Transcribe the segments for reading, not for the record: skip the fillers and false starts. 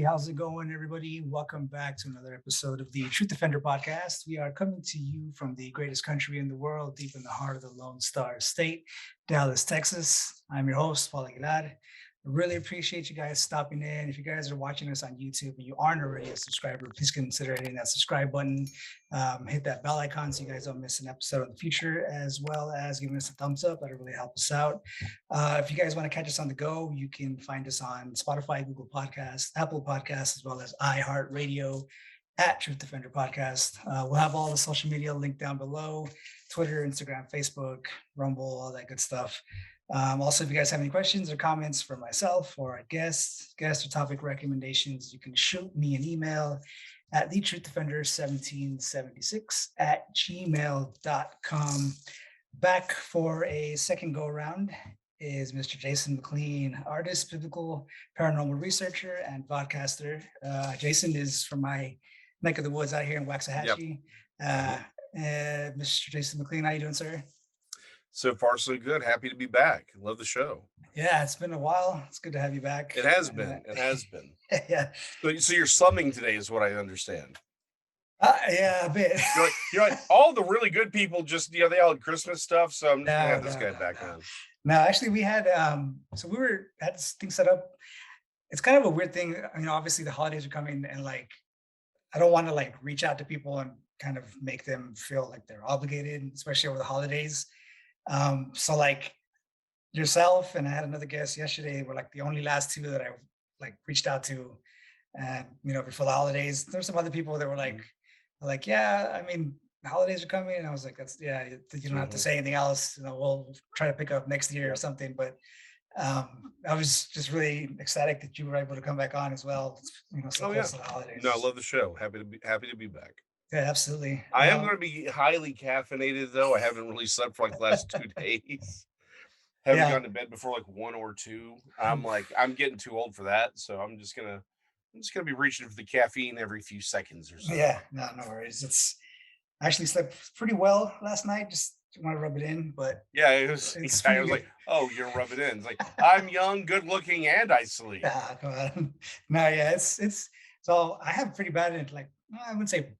how's it going, everybody? Welcome back to another episode of the Truth Defender podcast. We are coming to you from the greatest country in the world, deep in the heart of the Lone Star State, Dallas, Texas. I'm your host, Paul Aguilar. I really appreciate you guys stopping in. If you guys are watching us on YouTube and you aren't already a subscriber, please consider hitting that subscribe button. Hit that bell icon so you guys don't miss an episode in the future, as well as giving us a thumbs up. That'll really help us out. If you guys want to catch us on the go, you can find us on Spotify, Google Podcasts, Apple Podcasts, as well as iHeartRadio at Truth Defender Podcast. We'll have all the social media linked down below: Twitter, Instagram, Facebook, Rumble, all that good stuff. Also, if you guys have any questions or comments for myself or our guest or topic recommendations, you can shoot me an email at thetruthDefender1776 at gmail.com. Back for a second go around is Mr. Jason McLean, artist, biblical paranormal researcher, and VODcaster. Jason is from my neck of the woods out here in Waxahachie. Mr. Jason McLean, how you doing, sir? So far, so good. Happy to be back. Love the show. Yeah, it's been a while. It's good to have you back. It has been. It has been. Yeah. So you're slumming today, is what I understand. Yeah, a bit. You're like all the really good people just they all had Christmas stuff. So I'm just gonna have this guy back on. No, actually, we had so we had this thing set up. It's kind of a weird thing. Obviously the holidays are coming, and like I don't want to like reach out to people and kind of make them feel like they're obligated, especially over the holidays. So like yourself and I had another guest yesterday were like the only last two that I like reached out to, and before the holidays. There's some other people that were like, yeah, the holidays are coming, and I was like, you don't have to say anything else. We'll try to pick up next year or something. But I was just really ecstatic that you were able to come back on as well. So close to the holidays. No, I love the show. Happy to be back. Yeah, absolutely. I am going to be highly caffeinated, though. I haven't really slept for like the last 2 days. Haven't gone to bed before like 1 or 2. I'm getting too old for that, so I'm just gonna be reaching for the caffeine every few seconds or so. Yeah, no worries. I actually slept pretty well last night. Just want to rub it in, but yeah, I was like, oh, you're rub it in. It's like I'm young, good looking, and I sleep. Come on. No, yeah, it's so I have pretty bad, like I wouldn't say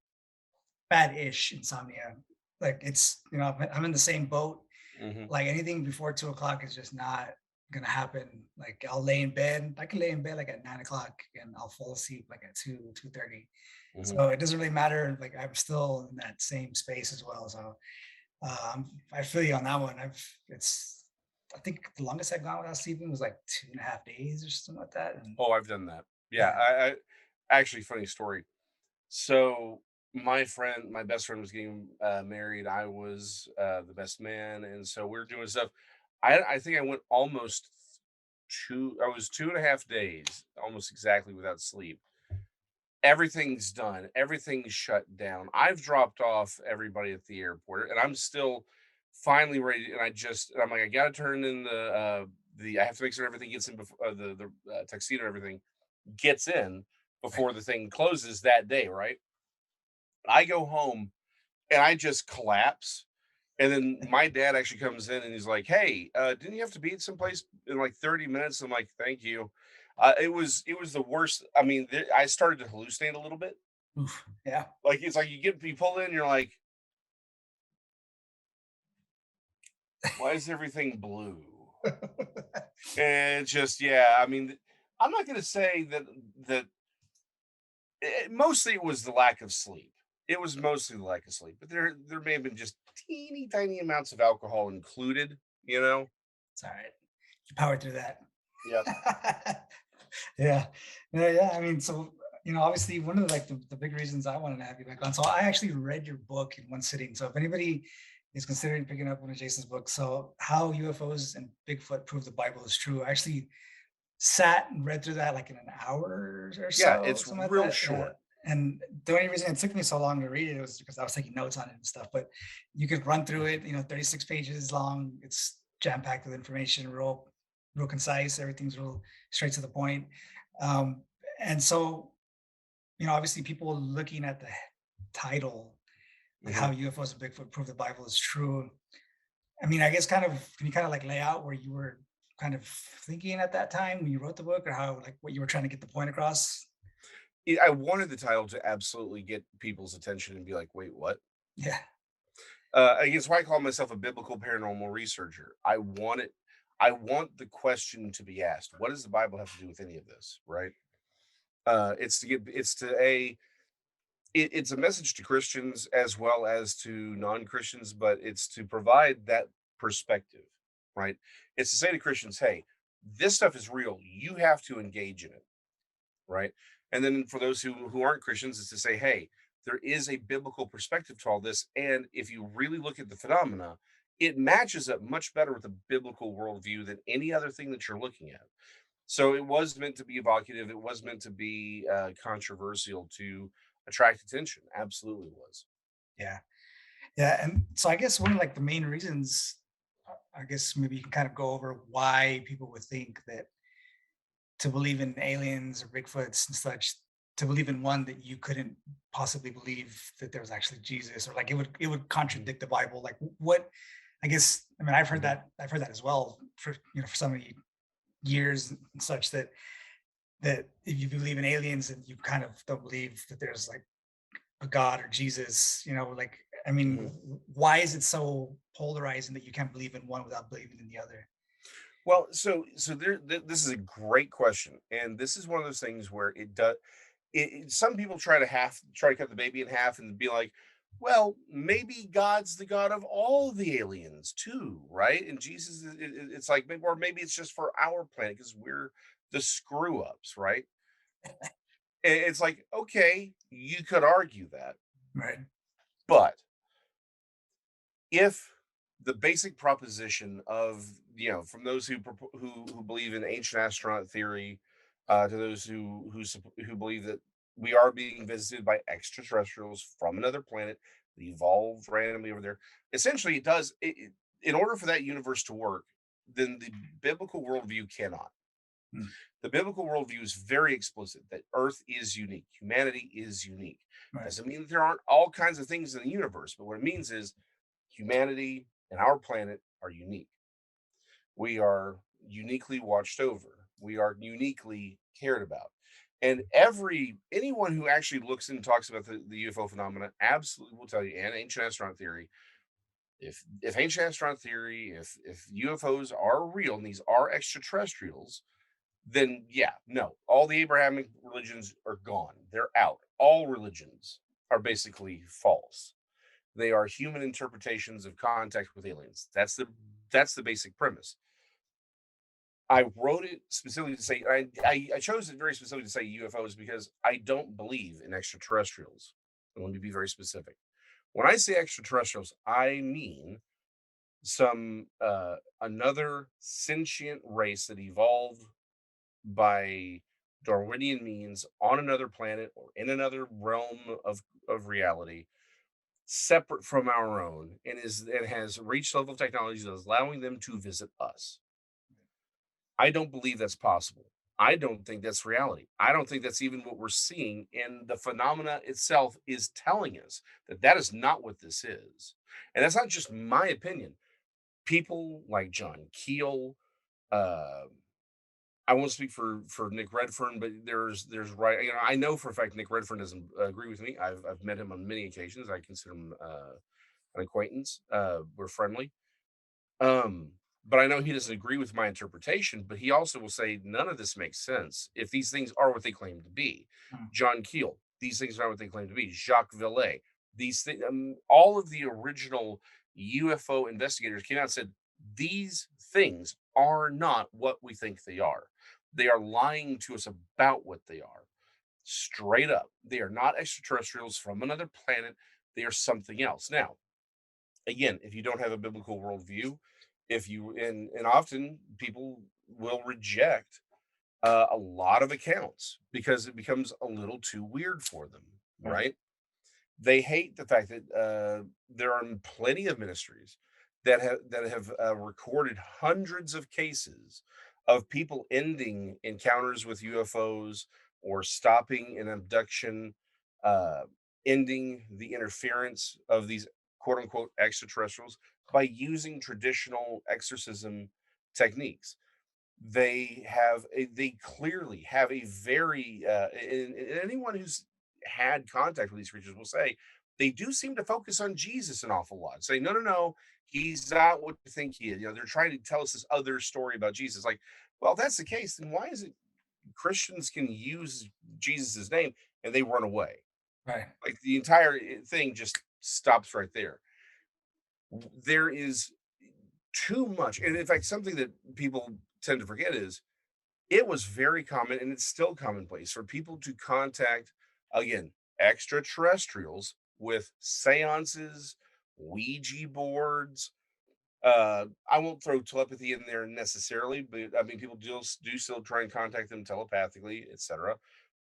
bad-ish insomnia. Like it's I'm in the same boat. Mm-hmm. Like anything before 2:00 is just not gonna happen. Like I'll lay in bed. I can lay in bed like at 9:00 and I'll fall asleep like at 2:30. Mm-hmm. So it doesn't really matter. Like I'm still in that same space as well. So I feel you on that one. I think the longest I've gone without sleeping was like 2.5 days or something like that. And, I've done that. Yeah. I actually, funny story. So my best friend was getting married. I was the best man, and so we were doing stuff. I think I went almost 2.5 days, almost exactly, without sleep. Everything's done. Everything's shut down. I've dropped off everybody at the airport, and I'm still finally ready. And I'm like, I got to turn in I have to make sure everything gets in before the tuxedo and everything gets in before the thing closes that day, right? I go home and I just collapse. And then my dad actually comes in and he's like, hey, didn't you have to be at someplace in like 30 minutes? I'm like, thank you. It was the worst. I started to hallucinate a little bit. Oof, yeah. Like, it's like you pull in and you're like, why is everything blue? And it's just, I'm not going to say that mostly it was the lack of sleep. It was mostly the lack of sleep, but there may have been just teeny tiny amounts of alcohol included. It's all right. You powered through that. Yeah. Yeah. So obviously one of the big reasons I wanted to have you back on. So I actually read your book in one sitting. So if anybody is considering picking up one of Jason's books, so How UFOs and Bigfoot Prove the Bible is True, I actually sat and read through that like in an hour or so. Yeah, it's real short. And the only reason it took me so long to read it was because I was taking notes on it and stuff. But you could run through it, 36 pages long. It's jam-packed with information, real concise. Everything's real straight to the point. And so, obviously people looking at the title, like How UFOs and Bigfoot Prove the Bible is True. I guess can you kind of like lay out where you were kind of thinking at that time when you wrote the book, or how, like, what you were trying to get the point across? I wanted the title to absolutely get people's attention and be like, "Wait, what?" Yeah. I guess why I call myself a biblical paranormal researcher. I want the question to be asked. What does the Bible have to do with any of this? Right? It's to it's a message to Christians as well as to non-Christians, but it's to provide that perspective, right? It's to say to Christians, hey, this stuff is real. You have to engage in it, right? And then for those who aren't Christians, it's to say, hey, there is a biblical perspective to all this, and if you really look at the phenomena, it matches up much better with the biblical worldview than any other thing that you're looking at. So it was meant to be evocative. It was meant to be controversial to attract attention. Absolutely was. Yeah. Yeah. And so I guess one of like the main reasons, I guess maybe you can kind of go over why people would think that to believe in aliens or Bigfoots and such, to believe in one that you couldn't possibly believe that there was actually Jesus, or like it would Mhm, contradict the Bible. Like what I guess I mean mhm, I've heard that as well for for so many years and such that if you believe in aliens and you kind of don't believe that there's like a God or Jesus, like I mean, mhm. why is it so polarizing that you can't believe in one without believing in the other? Well, this is a great question, and this is one of those things where it does. Some people try to cut the baby in half and be like, well, maybe God's the God of all the aliens too, right? And Jesus, it's like, or maybe it's just for our planet because we're the screw ups, right? It's like, okay, you could argue that, Right. but if the basic proposition of from those who believe in ancient astronaut theory, to those who believe that we are being visited by extraterrestrials from another planet that evolved randomly over there, essentially in order for that universe to work, then the biblical worldview cannot. Mm, The biblical worldview is very explicit that Earth is unique, humanity is unique. right. Doesn't mean that there aren't all kinds of things in the universe, but what it means is humanity and our planet are unique. We are uniquely watched over. We are uniquely cared about. And anyone who actually looks and talks about the UFO phenomena absolutely will tell you, and ancient astronaut theory, if ancient astronaut theory, if UFOs are real and these are extraterrestrials, then yeah, no, all the Abrahamic religions are gone. They're out. All religions are basically false. They are human interpretations of contact with aliens. That's the basic premise. I wrote it specifically to say I chose it very specifically to say UFOs because I don't believe in extraterrestrials. And let me be very specific. When I say extraterrestrials, I mean some another sentient race that evolved by Darwinian means on another planet or in another realm of reality separate from our own and has reached level of technology that is allowing them to visit us. I don't believe that's possible. I don't think that's reality. I don't think that's even what we're seeing. And the phenomena itself is telling us that that is not what this is. And that's not just my opinion. People like John Keel, uh, I won't speak for Nick Redfern, but there's right. I know for a fact Nick Redfern doesn't agree with me. I've met him on many occasions. I consider him an acquaintance. We're friendly. Um, but I know he doesn't agree with my interpretation, but he also will say none of this makes sense if these things are what they claim to be. Mm, John Keel, these things are what they claim to be. Jacques Villay, these things, all of the original UFO investigators came out and said these things are not what we think they are. They are lying to us about what they are. Straight up, they are not extraterrestrials from another planet. They are something else. Now, again, if you don't have a biblical worldview, if you and often people will reject a lot of accounts because it becomes a little too weird for them, right. right? They hate the fact that there are plenty of ministries that have recorded hundreds of cases of people ending encounters with UFOs or stopping an abduction, uh, ending the interference of these quote unquote extraterrestrials by using traditional exorcism techniques. They clearly have a very and anyone who's had contact with these creatures will say they do seem to focus on Jesus an awful lot. Say, no, no, no, he's not what you think he is. They're trying to tell us this other story about Jesus. Like, well, if that's the case, then why is it Christians can use Jesus's name and they run away? Right. Like the entire thing just stops right there. There is too much, and in fact, something that people tend to forget is it was very common, and it's still commonplace for people to contact, again, extraterrestrials with seances, Ouija boards. I won't throw telepathy in there necessarily, but I mean, people do still try and contact them telepathically, etc.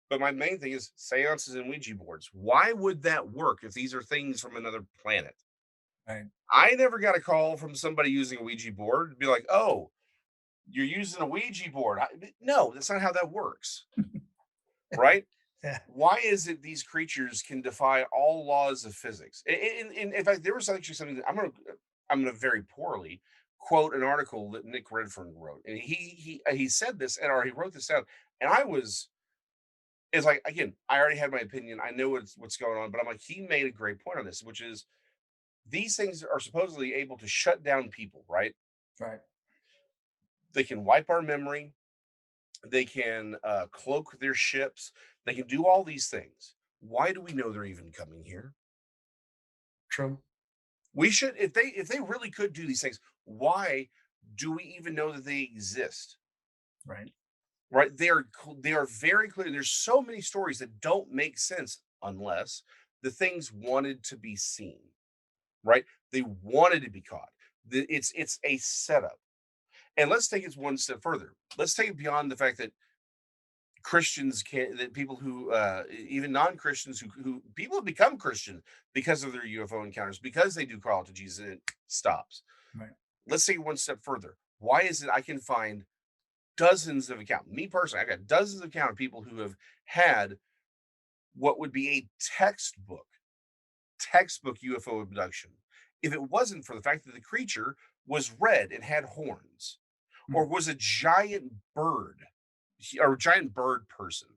But my main thing is seances and Ouija boards. Why would that work if these are things from another planet? Right. I never got a call from somebody using a Ouija board to be like, "Oh, you're using a Ouija board." No, that's not how that works, right? Yeah. Why is it these creatures can defy all laws of physics? In fact, there was actually something that I'm gonna very poorly quote an article that Nick Redfern wrote, and he said this, or he wrote this down, and I was it's like again, I already had my opinion. I know what's going on, but I'm like, he made a great point on this, which is these things are supposedly able to shut down people, right? Right. They can wipe our memory. They can cloak their ships. They can do all these things. Why do we know they're even coming here? True. We should, if they really could do these things, why do we even know that they exist? Right. Right? They are very clear. There's so many stories that don't make sense unless the things wanted to be seen. Right? They wanted to be caught. It's a setup. And let's take it one step further. Let's take it beyond the fact that Christians can that people who even non-Christians who people have become Christian because of their UFO encounters, because they do call out to Jesus and it stops. Right. Let's take it one step further. Why is it I can find dozens of accounts? Me personally, I got dozens of accounts of people who have had what would be a textbook UFO abduction. If it wasn't for the fact that the creature was red and had horns, or Mm. was a giant bird or a giant bird person,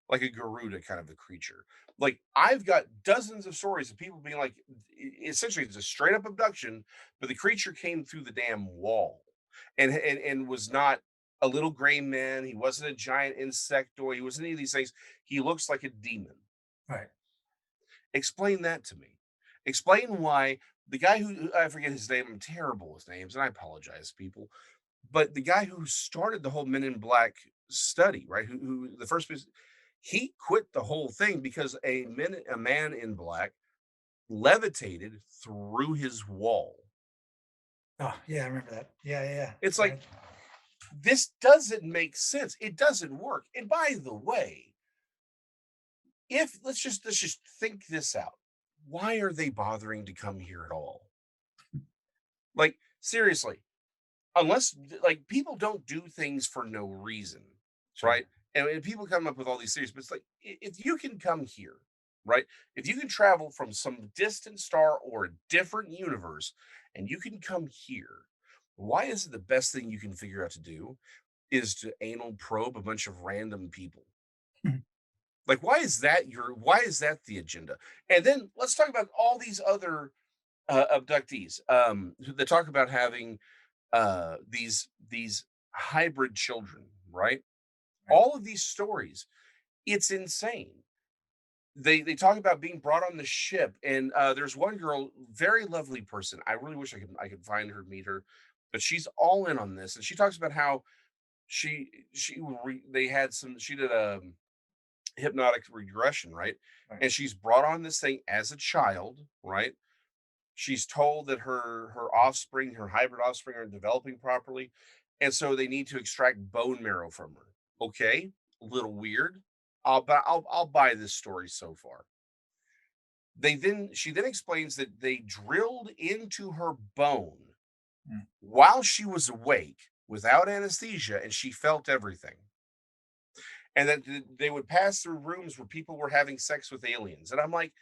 like a Garuda kind of a creature. Like I've got dozens of stories of people being like, essentially, it's a straight up abduction, but the creature came through the damn wall, and was not a little gray man. He wasn't a giant insectoid. He wasn't any of these things. He looks like a demon. Right. Explain that to me. Explain why the guy who I forget his name. I'm terrible with names, and I apologize, people. But the guy who started the whole Men in Black study, right? Who the first he quit the whole thing because a man in black levitated through his wall. Oh, yeah, I remember that. Yeah, yeah, yeah. It's like Right. this doesn't make sense. It doesn't work. And by the way, if let's just think this out. Why are they bothering to come here at all? Like seriously, unless like people don't do things for no reason, Sure. right? And people come up with all these theories, but it's like if you can come here, right? If you can travel from some distant star or a different universe and you can come here, why is it the best thing you can figure out to do is to anal probe a bunch of random people? Mhm. Like why is that the agenda? And then let's talk about all these other abductees that talk about having these hybrid children, right? Right. All of these stories, it's insane. They talk about being brought on the ship, and there's one girl, very lovely person. I really wish I could find her, meet her, but she's all in on this, and she talks about how they had some she did a hypnotic regression, right? Right. And she's brought on this thing as a child, right? She's told that her offspring, her hybrid offspring, are developing properly, and so they need to extract bone marrow from her. Okay, a little weird. I'll buy this story so far. She then explains that they drilled into her bone Mm. while she was awake without anesthesia, and she felt everything. And that they would pass through rooms where people were having sex with aliens. And I'm like,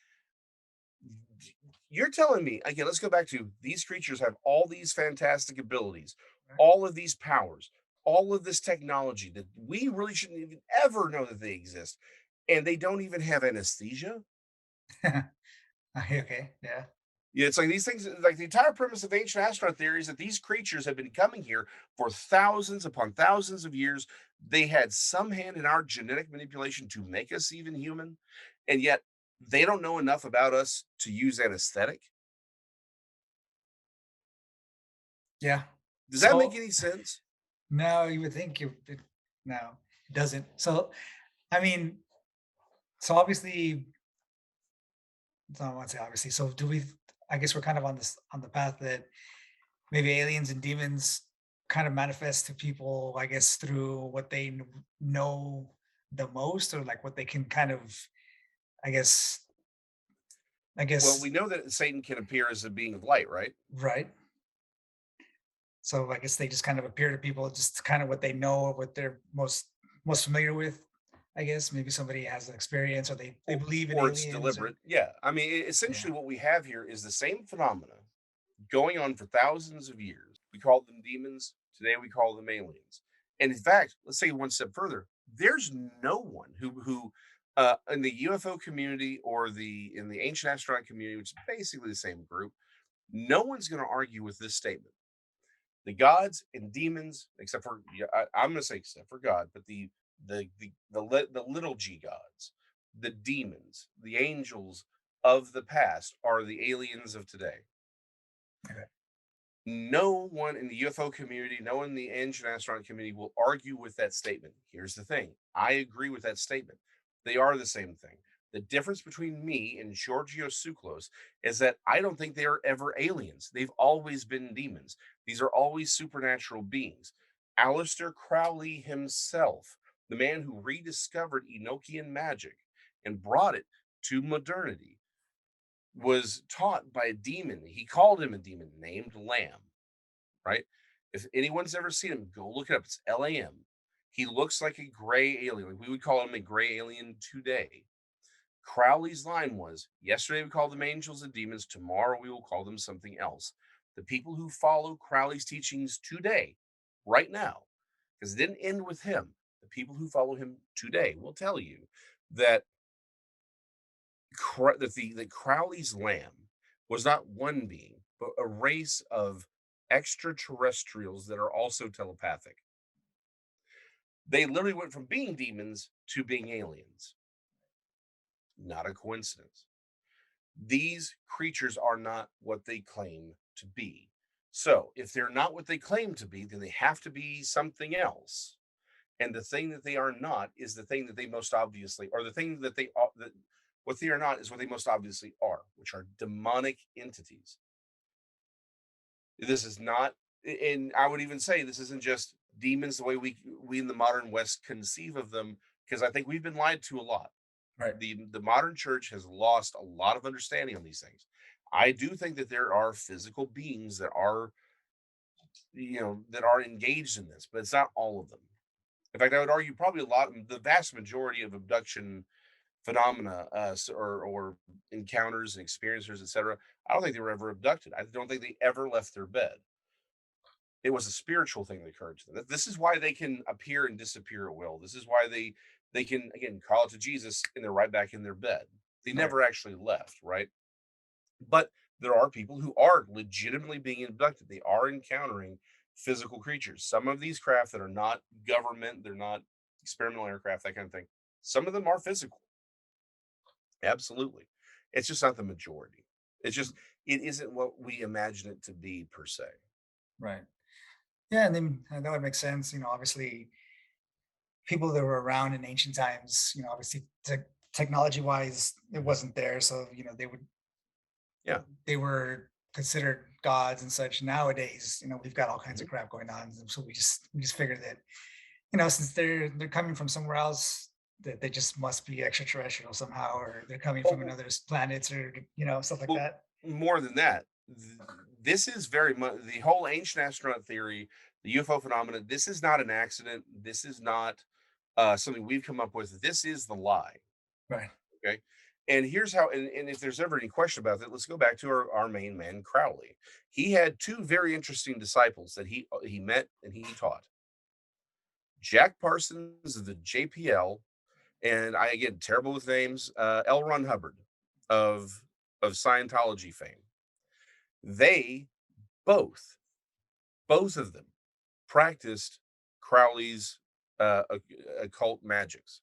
you're telling me again, let's go back to these creatures have all these fantastic abilities, Right. all of these powers, all of this technology that we really shouldn't even ever know that they exist, and they don't even have anesthesia. Okay, yeah. Yeah, it's like these things, like the entire premise of ancient astronaut theory is that these creatures have been coming here for thousands upon thousands of years. They had some hand in our genetic manipulation to make us even human, and yet they don't know enough about us to use anesthetic. Yeah. Does that make So any sense? now you would think no, it doesn't. So I mean, so obviously, so I won't say obviously. So do we? I guess we're kind of on this on the path that maybe aliens and demons kind of manifest to people. I guess through what they know the most, or like what they can kind of. I guess. I Well, we guess know that Satan can appear as a being of light, right? right. So I guess they just kind of appear to people, just kind of what they know, or what they're most familiar with. I guess maybe somebody has an experience, or they believe in Or it's aliens, or deliberate. Yeah. I mean, yeah. essentially, what we have here is the same phenomena going on for thousands of years. We call them demons. Today, we call them aliens. And in fact, let's take it one step further. There's no one who in the UFO community or the in the ancient astronaut community, which is basically the same group, no one's going to argue with this statement. The gods and demons, except for yeah, I'm going to say except for God, but the little g gods, the demons, the angels of the past are the aliens of today. Okay. No one in the UFO community, no one in the ancient astronaut community will argue with that statement. Here's the thing, I agree with that statement. They are the same thing. The difference between me and Giorgio Tsoukalos is that I don't think they are ever aliens. They've always been demons. These are always supernatural beings. Aleister Crowley himself, the man who rediscovered Enochian magic and brought it to modernity, was taught by a demon. He called him a demon named Lamb, right? If anyone's ever seen him, go look it up. It's LAM. He looks like a gray alien. Like we would call him a gray alien today. Crowley's line was, yesterday we called them angels and demons. Tomorrow we will call them something else. The people who follow Crowley's teachings today, right now, because it didn't end with him, the people who follow him today will tell you that that Crowley's lamb was not one being, but a race of extraterrestrials that are also telepathic. They literally went from being demons to being aliens. Not a coincidence. These creatures are not what they claim to be. So, if they're not what they claim to be, then they have to be something else. And the thing that they are not is the thing that they most obviously, or the thing that what they are not is what they most obviously are, which are demonic entities. This is not, and I would even say this isn't just demons the way we in the modern West conceive of them, because I think we've been lied to a lot. Right. The modern church has lost a lot of understanding on these things. I do think that there are physical beings that are, that are engaged in this, but it's not all of them. In fact, I would argue probably the vast majority of abduction phenomena, or encounters and experiencers, etc. I don't think they were ever abducted. I don't think they ever left their bed. It was a spiritual thing that occurred to them. This is why they can appear and disappear at will. This is why they can again call it to Jesus and they're right back in their bed. They Right. never actually left, right? But there are people who are legitimately being abducted. They are encountering physical creatures. Some of these craft that are not government, they're not experimental aircraft, that kind of thing. Some of them are physical. Absolutely. It's just not the majority. It's just it isn't what we imagine it to be per se. Right. Yeah, and then that would make sense. Obviously, people that were around in ancient times. Obviously, technology wise, it wasn't there, so Yeah. they were considered gods and such. Nowadays, we've got all kinds Mhm. of crap going on, so we just figured that since they're coming from somewhere else, that they just must be extraterrestrial somehow, or they're coming from Oh, another planets, or stuff like well, that. more than that, this is very much the whole ancient astronaut theory, the UFO phenomena. This is not an accident. This is not something we've come up with. This is the lie. Right. Okay. And here's how, and if there's ever any question about that, let's go back to our main man, Crowley. He had two very interesting disciples that he met and he taught. Jack Parsons of the JPL, and I again terrible with names. L. Ron Hubbard of Scientology fame. They both both of them practiced Crowley's occult magics.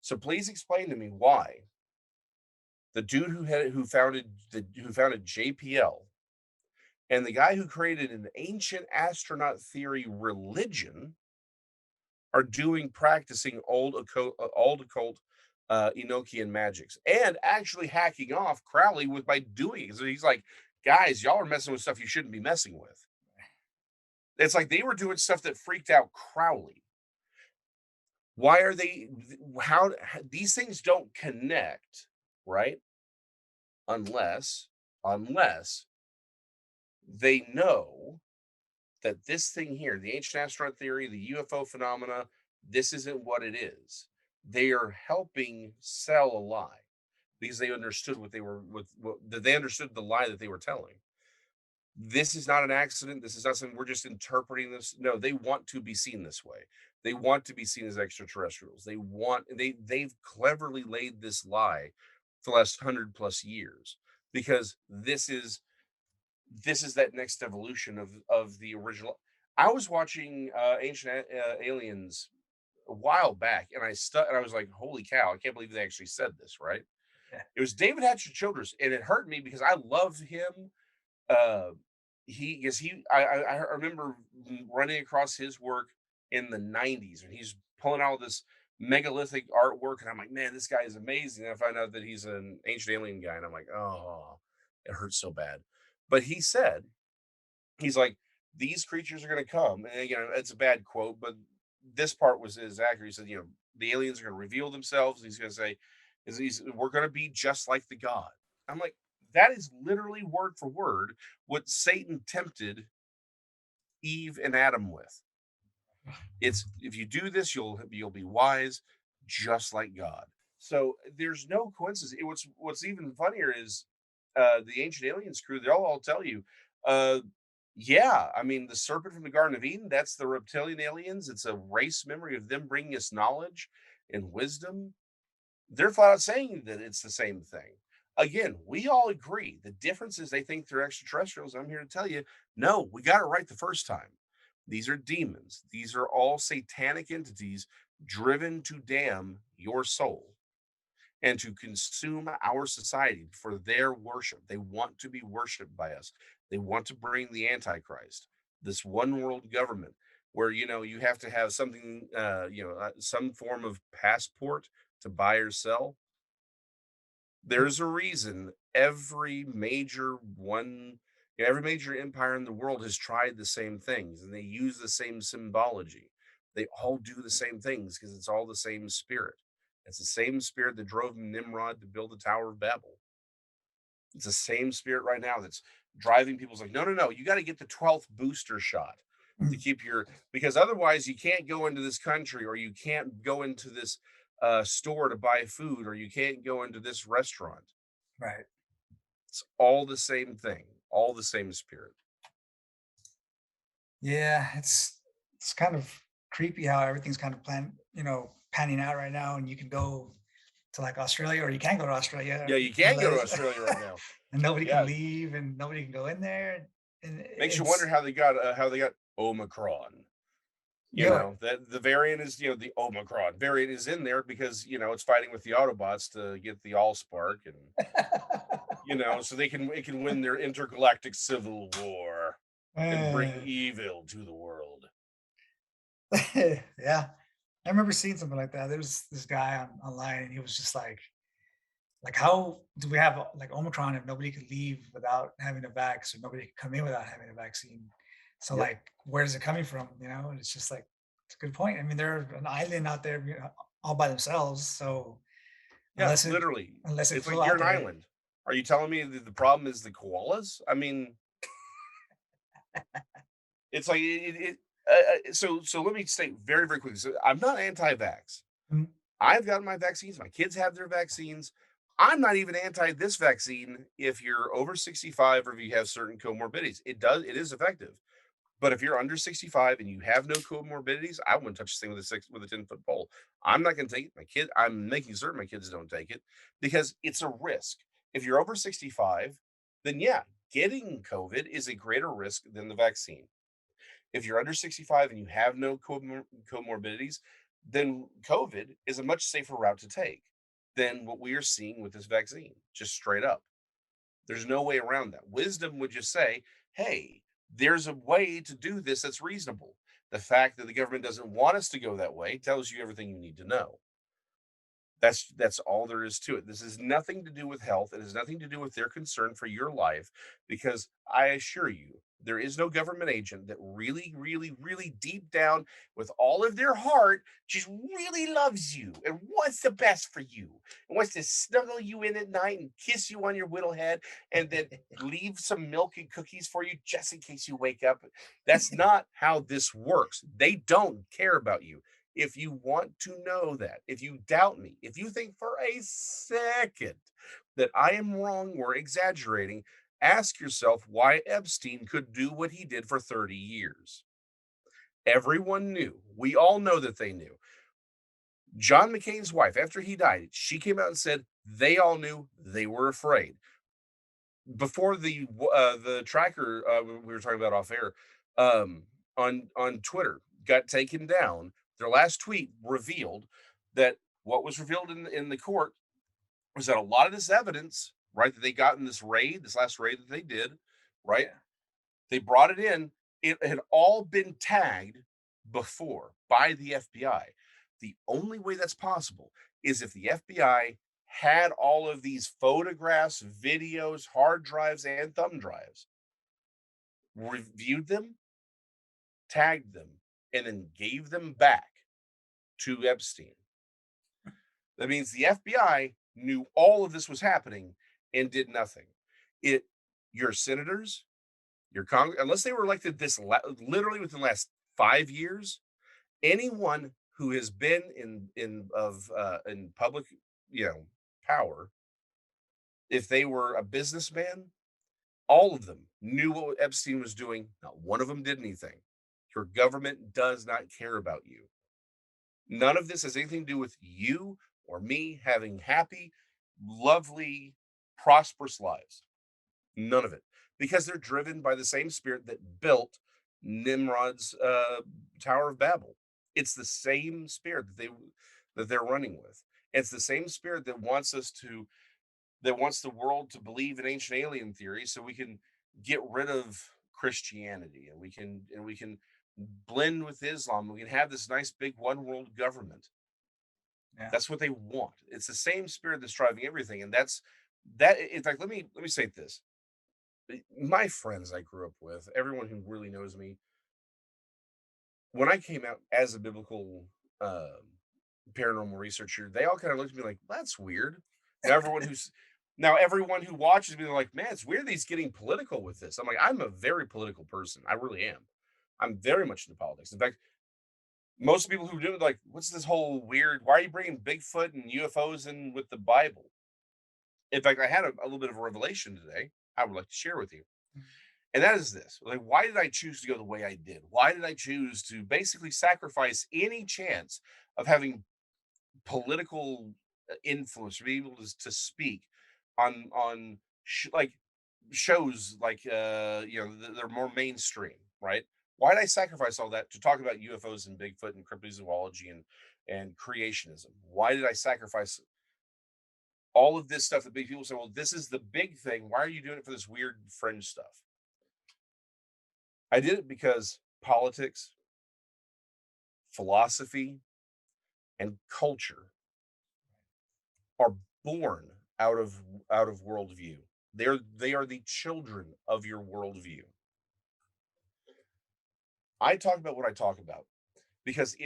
So please explain to me why the dude who founded JPL and the guy who created an ancient astronaut theory religion are doing practicing old occult Enochian magics and actually hacking off Crowley with by doing it. So he's like, guys, y'all are messing with stuff you shouldn't be messing with. It's like they were doing stuff that freaked out Crowley. Why are they? How these things don't connect, right? Unless they know that this thing here, the ancient astronaut theory, the UFO phenomena, this isn't what it is. They are helping sell a lie because they understood that they understood the lie that they were telling. This is not an accident. This is not something we're just interpreting this. No, they want to be seen this way. They want to be seen as extraterrestrials. They've cleverly laid this lie for the last 100 plus years because this is that next evolution of the original. I was watching Ancient Aliens a while back, and I was like, "Holy cow! I can't believe they actually said this." Right? Yeah. It was David Hatcher Childress, and it hurt me because I love him. Uh, I remember running across his work in the '90s, and he's pulling out this megalithic artwork, and I'm like, "Man, this guy is amazing." And I find out that he's an ancient alien guy, and I'm like, "Oh, it hurts so bad." But he said, he's like, these creatures are going to come, and again, it's a bad quote, but this part is accurate. He said, the aliens are going to reveal themselves. He's going to say, we're going to be just like the god. I'm like, that is literally word for word what Satan tempted Eve and Adam with. It's if you do this, you'll be wise, just like God. So there's no coincidence. What's even funnier is the ancient aliens crew. They'll all tell you, uh, yeah, I mean the serpent from the Garden of Eden. That's the reptilian aliens. It's a race memory of them bringing us knowledge and wisdom. They're flat out saying that it's the same thing. Again, we all agree. The difference is they think they're extraterrestrials. I'm here to tell you, no, we got it right the first time. These are demons. These are all satanic entities driven to damn your soul and to consume our society for their worship. They want to be worshiped by us. They want to bring the Antichrist, this one world government where you have to have something, some form of passport to buy or sell. There's a reason every major empire in the world has tried the same things and they use the same symbology. They all do the same things because it's all the same spirit. It's the same spirit that drove Nimrod to build the Tower of Babel. It's the same spirit right now that's driving people's like, no, no, no, you got to get the 12th booster shot to keep because otherwise you can't go into this country or you can't go into this store to buy food or you can't go into this restaurant. Right. It's all the same thing, all the same spirit. Yeah, it's kind of creepy how everything's kind of panning out right now, and you can go to like Australia, or you can't go to Australia Yeah, you can't go to Australia right now. and nobody can Yeah, leave, and nobody can go in there, and makes you wonder it's how they got Omicron. yeah, That the variant is the Omicron variant is in there because it's fighting with the Autobots to get the Allspark and so it can win their intergalactic civil war and bring uh, evil to the world. yeah. I remember seeing something like that. There was this guy online, and he was just like, how do we have like Omicron if nobody could leave without having a vax, or nobody could come in without having a vaccine? So Yep. like, where's it coming from? And it's just like, it's a good point. I mean, they're an island out there, all by themselves. So Yeah, unless it literally. unless it It's flew like you're out an there, island. Are you telling me that the problem is the koalas? I mean, it's like so let me state very, very quickly. So I'm not anti-vax. mm, I've gotten my vaccines. My kids have their vaccines. I'm not even anti this vaccine if you're over 65 or if you have certain comorbidities. It is effective. But if you're under 65 and you have no comorbidities, I wouldn't touch this thing with a 10-foot pole. I'm not going to take it. My kid, I'm making certain my kids don't take it because it's a risk. If you're over 65, then yeah, getting COVID is a greater risk than the vaccine. If you're under 65 and you have no comorbidities, then COVID is a much safer route to take than what we are seeing with this vaccine, just straight up. There's no way around that. Wisdom would just say, hey, there's a way to do this that's reasonable. The fact that the government doesn't want us to go that way tells you everything you need to know. That's all there is to it. This has nothing to do with health. It has nothing to do with their concern for your life, because I assure you, there is no government agent that really, really, really deep down with all of their heart just really loves you and wants the best for you and wants to snuggle you in at night and kiss you on your little head and then leave some milk and cookies for you just in case you wake up. That's not how this works. They don't care about you. If you want to know that, if you doubt me, if you think for a second that I am wrong or exaggerating, ask yourself why Epstein could do what he did for 30 years. Everyone knew. We all know that they knew. John McCain's wife, after he died, she came out and said they all knew, they were afraid. Before the tracker we were talking about off air, on Twitter got taken down, their last tweet revealed that what was revealed in the court was that a lot of this evidence, right, that they got in this last raid that they did, right, Yeah. they brought it in. It had all been tagged before by the FBI. The only way that's possible is if the FBI had all of these photographs, videos, hard drives, and thumb drives, reviewed them, tagged them, and then gave them back to Epstein. That means the FBI knew all of this was happening and did nothing. It Your senators, your Congress, unless they were elected literally within the last 5 years, anyone who has been in public, you know, power, if they were a businessman, all of them knew what Epstein was doing. Not one of them did anything. Your government does not care about you. None of this has anything to do with you or me having happy, lovely, prosperous lives. None of it. Because they're driven by the same spirit that built Nimrod's Tower of Babel. It's the same spirit that they're running with. It's the same spirit that wants the world to believe in ancient alien theory so we can get rid of Christianity and we can blend with Islam. We can have this nice big one world government. Yeah. That's what they want. It's the same spirit that's driving everything, and that's that. In fact, let me say this: my friends I grew up with, everyone who really knows me, when I came out as a biblical paranormal researcher, they all kind of looked at me like, "That's weird." Now everyone who watches me, they're like, "Man, it's weird that he's getting political with this." I'm like, I'm a very political person. I really am. I'm very much into politics. In fact, most people who do it, like, what's this whole weird? Why are you bringing Bigfoot and UFOs in with the Bible? In fact, I had a little bit of a revelation today I would like to share with you. And that is this: like, why did I choose to go the way I did? Why did I choose to basically sacrifice any chance of having political influence, or be able to speak on like shows like they're more mainstream, right? Why did I sacrifice all that to talk about UFOs and Bigfoot and cryptozoology and creationism? Why did I sacrifice all of this stuff that big people say, well, this is the big thing. Why are you doing it for this weird fringe stuff? I did it because politics, philosophy, and culture are born out of worldview. They are the children of your worldview. I talk about what I talk about because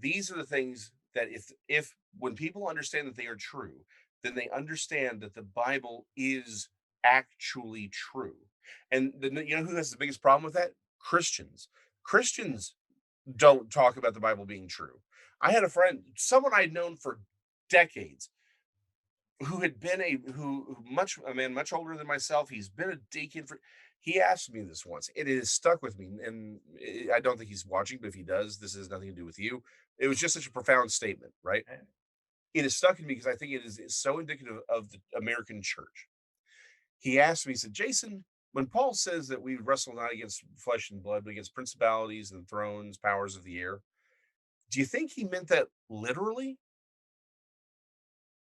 these are the things that if when people understand that they are true, then they understand that the Bible is actually true. And who has the biggest problem with that? Christians. Christians don't talk about the Bible being true. I had a friend, someone I'd known for decades, who had been a man much older than myself. He's been a deacon for. He asked me this once, and it has stuck with me. And I don't think he's watching, but if he does, this has nothing to do with you. It was just such a profound statement, right? Right. It has stuck in me because I think it's so indicative of the American church. He asked me, he said, Jason, when Paul says that we wrestle not against flesh and blood, but against principalities and thrones, powers of the air, do you think he meant that literally?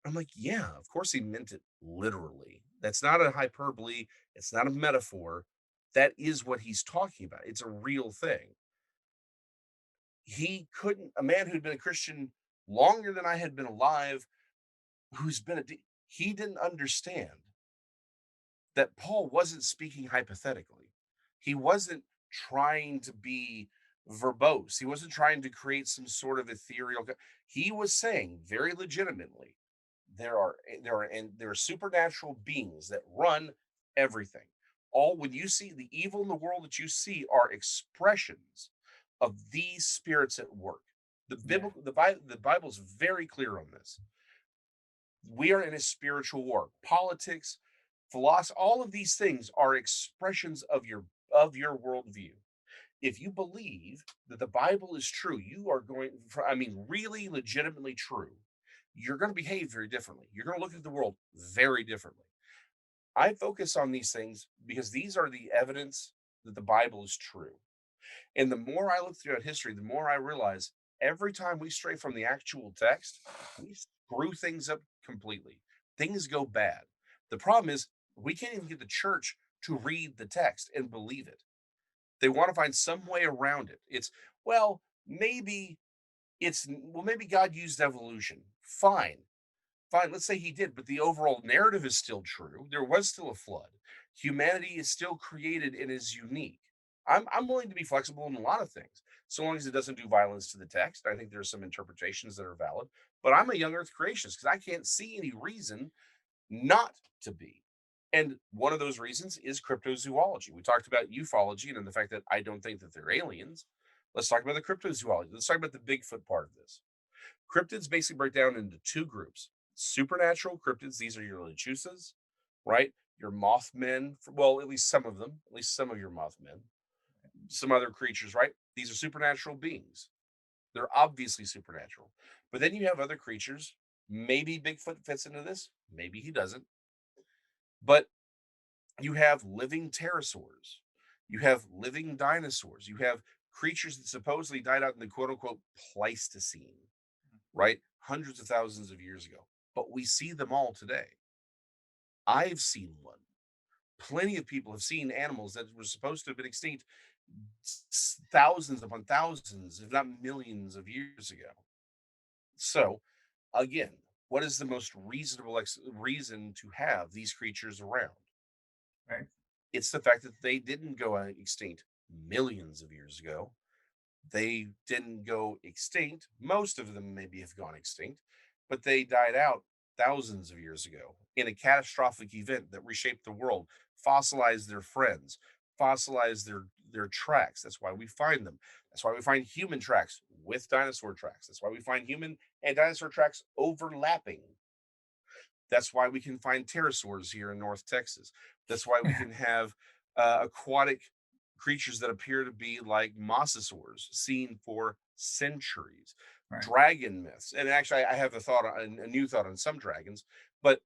I'm like, yeah, of course he meant it literally. That's not a hyperbole. It's not a metaphor. That is what he's talking about. It's a real thing. He couldn't, a man who'd been a Christian longer than I had been alive, who's been he didn't understand that Paul wasn't speaking hypothetically. He wasn't trying to be verbose. He wasn't trying to create some sort of ethereal. He was saying very legitimately, there are supernatural beings that run everything. All when you see the evil in the world that you see are expressions of these spirits at work. Yeah. The Bible's very clear on this. We are in a spiritual war. Politics, philosophy, all of these things are expressions of your worldview. If you believe that the Bible is true, you are going, I mean, really legitimately true, you're going to behave very differently. You're going to look at the world very differently. I focus on these things because these are the evidence that the Bible is true. And the more I look throughout history, the more I realize every time we stray from the actual text, we screw things up completely. Things go bad. The problem is we can't even get the church to read the text and believe it. They want to find some way around it. Well, maybe maybe God used evolution. Fine. Fine, let's say he did, but the overall narrative is still true. There was still a flood. Humanity is still created and is unique. I'm willing to be flexible in a lot of things, so long as it doesn't do violence to the text. I think there's some interpretations that are valid, but I'm a young Earth creationist because I can't see any reason not to be. And one of those reasons is cryptozoology. We talked about ufology and the fact that I don't think that they're aliens. Let's talk about the cryptozoology. Let's talk about the Bigfoot part of this. Cryptids basically break down into two groups: supernatural cryptids, these are your lechusas, right? Your mothmen, well, at least some of them, at least some of your mothmen, some other creatures, right? These are supernatural beings. They're obviously supernatural. But then you have other creatures. Maybe Bigfoot fits into this, maybe he doesn't. But you have living pterosaurs, you have living dinosaurs, you have creatures that supposedly died out in the quote unquote Pleistocene, right? Hundreds of thousands of years ago. But we see them all today. I've seen one. Plenty of people have seen animals that were supposed to have been extinct thousands upon thousands, if not millions of years ago. So, again, what is the most reasonable reason to have these creatures around? Right. It's the fact that they didn't go extinct millions of years ago. They didn't go extinct. Most of them maybe have gone extinct, but they died out thousands of years ago in a catastrophic event that reshaped the world, fossilized their friends, fossilized their tracks. That's why we find them. That's why we find human tracks with dinosaur tracks. That's why we find human and dinosaur tracks overlapping. That's why we can find pterosaurs here in North Texas. That's why we Yeah. can have aquatic creatures that appear to be like mosasaurs seen for centuries. Right. Dragon myths, and actually, I have a new thought on some dragons, but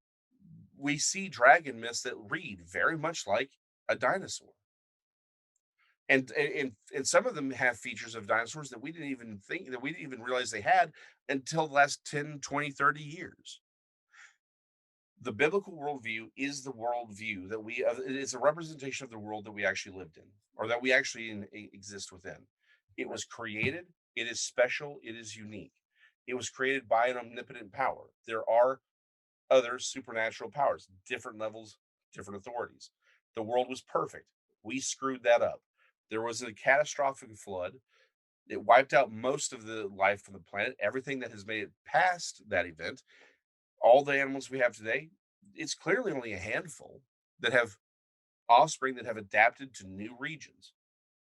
we see dragon myths that read very much like a dinosaur. And some of them have features of dinosaurs that we didn't even realize they had until the last 10, 20, 30 years. The biblical worldview is the worldview that it's a representation of the world that we actually lived in, or that we actually exist within. It Right. was created, it is special, it is unique. It was created by an omnipotent power. There are other supernatural powers, different levels, different authorities. The world was perfect. We screwed that up. There was a catastrophic flood. It wiped out most of the life on the planet. Everything that has made it past that event, all the animals we have today, it's clearly only a handful that have offspring that have adapted to new regions.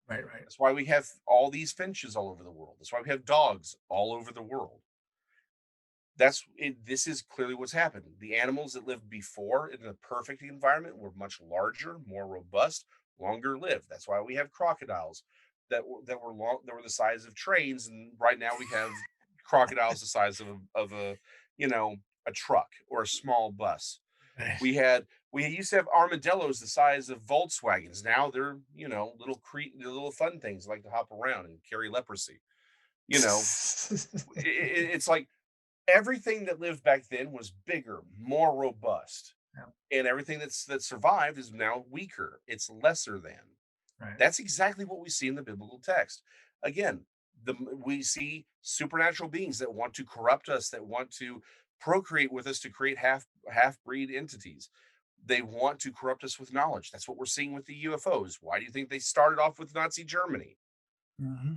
Right. Right. That's why we have all these finches all over the world. That's why we have dogs all over the world. This is clearly what's happened. The animals that lived before in the perfect environment were much larger, more robust, longer lived. That's why we have crocodiles that were the size of trains, and right now we have crocodiles the size of a you know a truck or a small bus. Right. We used to have armadillos the size of Volkswagens. Now they're they're little fun things like to hop around and carry leprosy. You know, it's like everything that lived back then was bigger, more robust, Yeah, and everything that survived is now weaker. It's lesser than. right. That's exactly what we see in the biblical text. Again, we see supernatural beings that want to corrupt us, that want to procreate with us to create half breed entities. They want to corrupt us with knowledge. That's what we're seeing with the UFOs. Why do you think they started off with Nazi Germany? Hmm.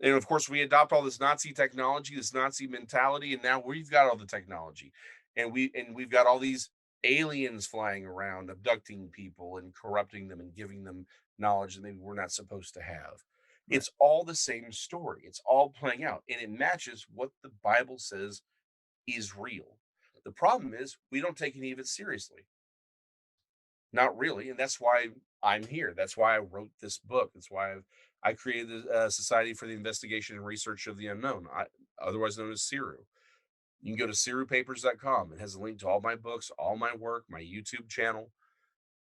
And of course, we adopt all this Nazi technology, this Nazi mentality, and now we've got all the technology, and we've got all these aliens flying around, abducting people and corrupting them and giving them knowledge that maybe we're not supposed to have. Right. It's all the same story. It's all playing out, and it matches what the Bible says is real. The problem is we don't take any of it seriously. Not really, and that's why I'm here. That's why I wrote this book. That's why I created the Society for the Investigation and Research of the Unknown, otherwise known as S.I.R.U. You can go to sirupapers.com. It has a link to all my books, all my work, my YouTube channel,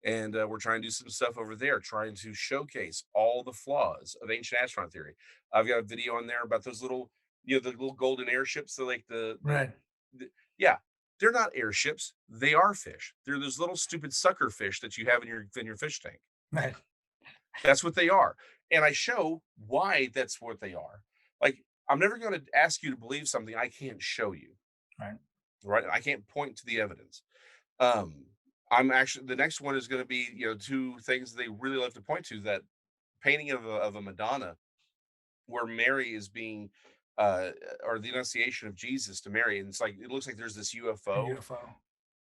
and we're trying to do some stuff over there, trying to showcase all the flaws of ancient astronaut theory. I've got a video on there about those little, the little golden airships. So like Right. yeah, they're not airships. They are fish. They're those little stupid sucker fish that you have in your fish tank. Right. That's what they are. And I show why that's what they are. Like, I'm never going to ask you to believe something I can't show you, Right. right? I can't point to the evidence. Um, I'm actually the next one is going to be, two things they really love to point to, that painting of a Madonna where Mary is being or the Annunciation of Jesus to Mary, and it's like it looks like there's this A UFO, UFO.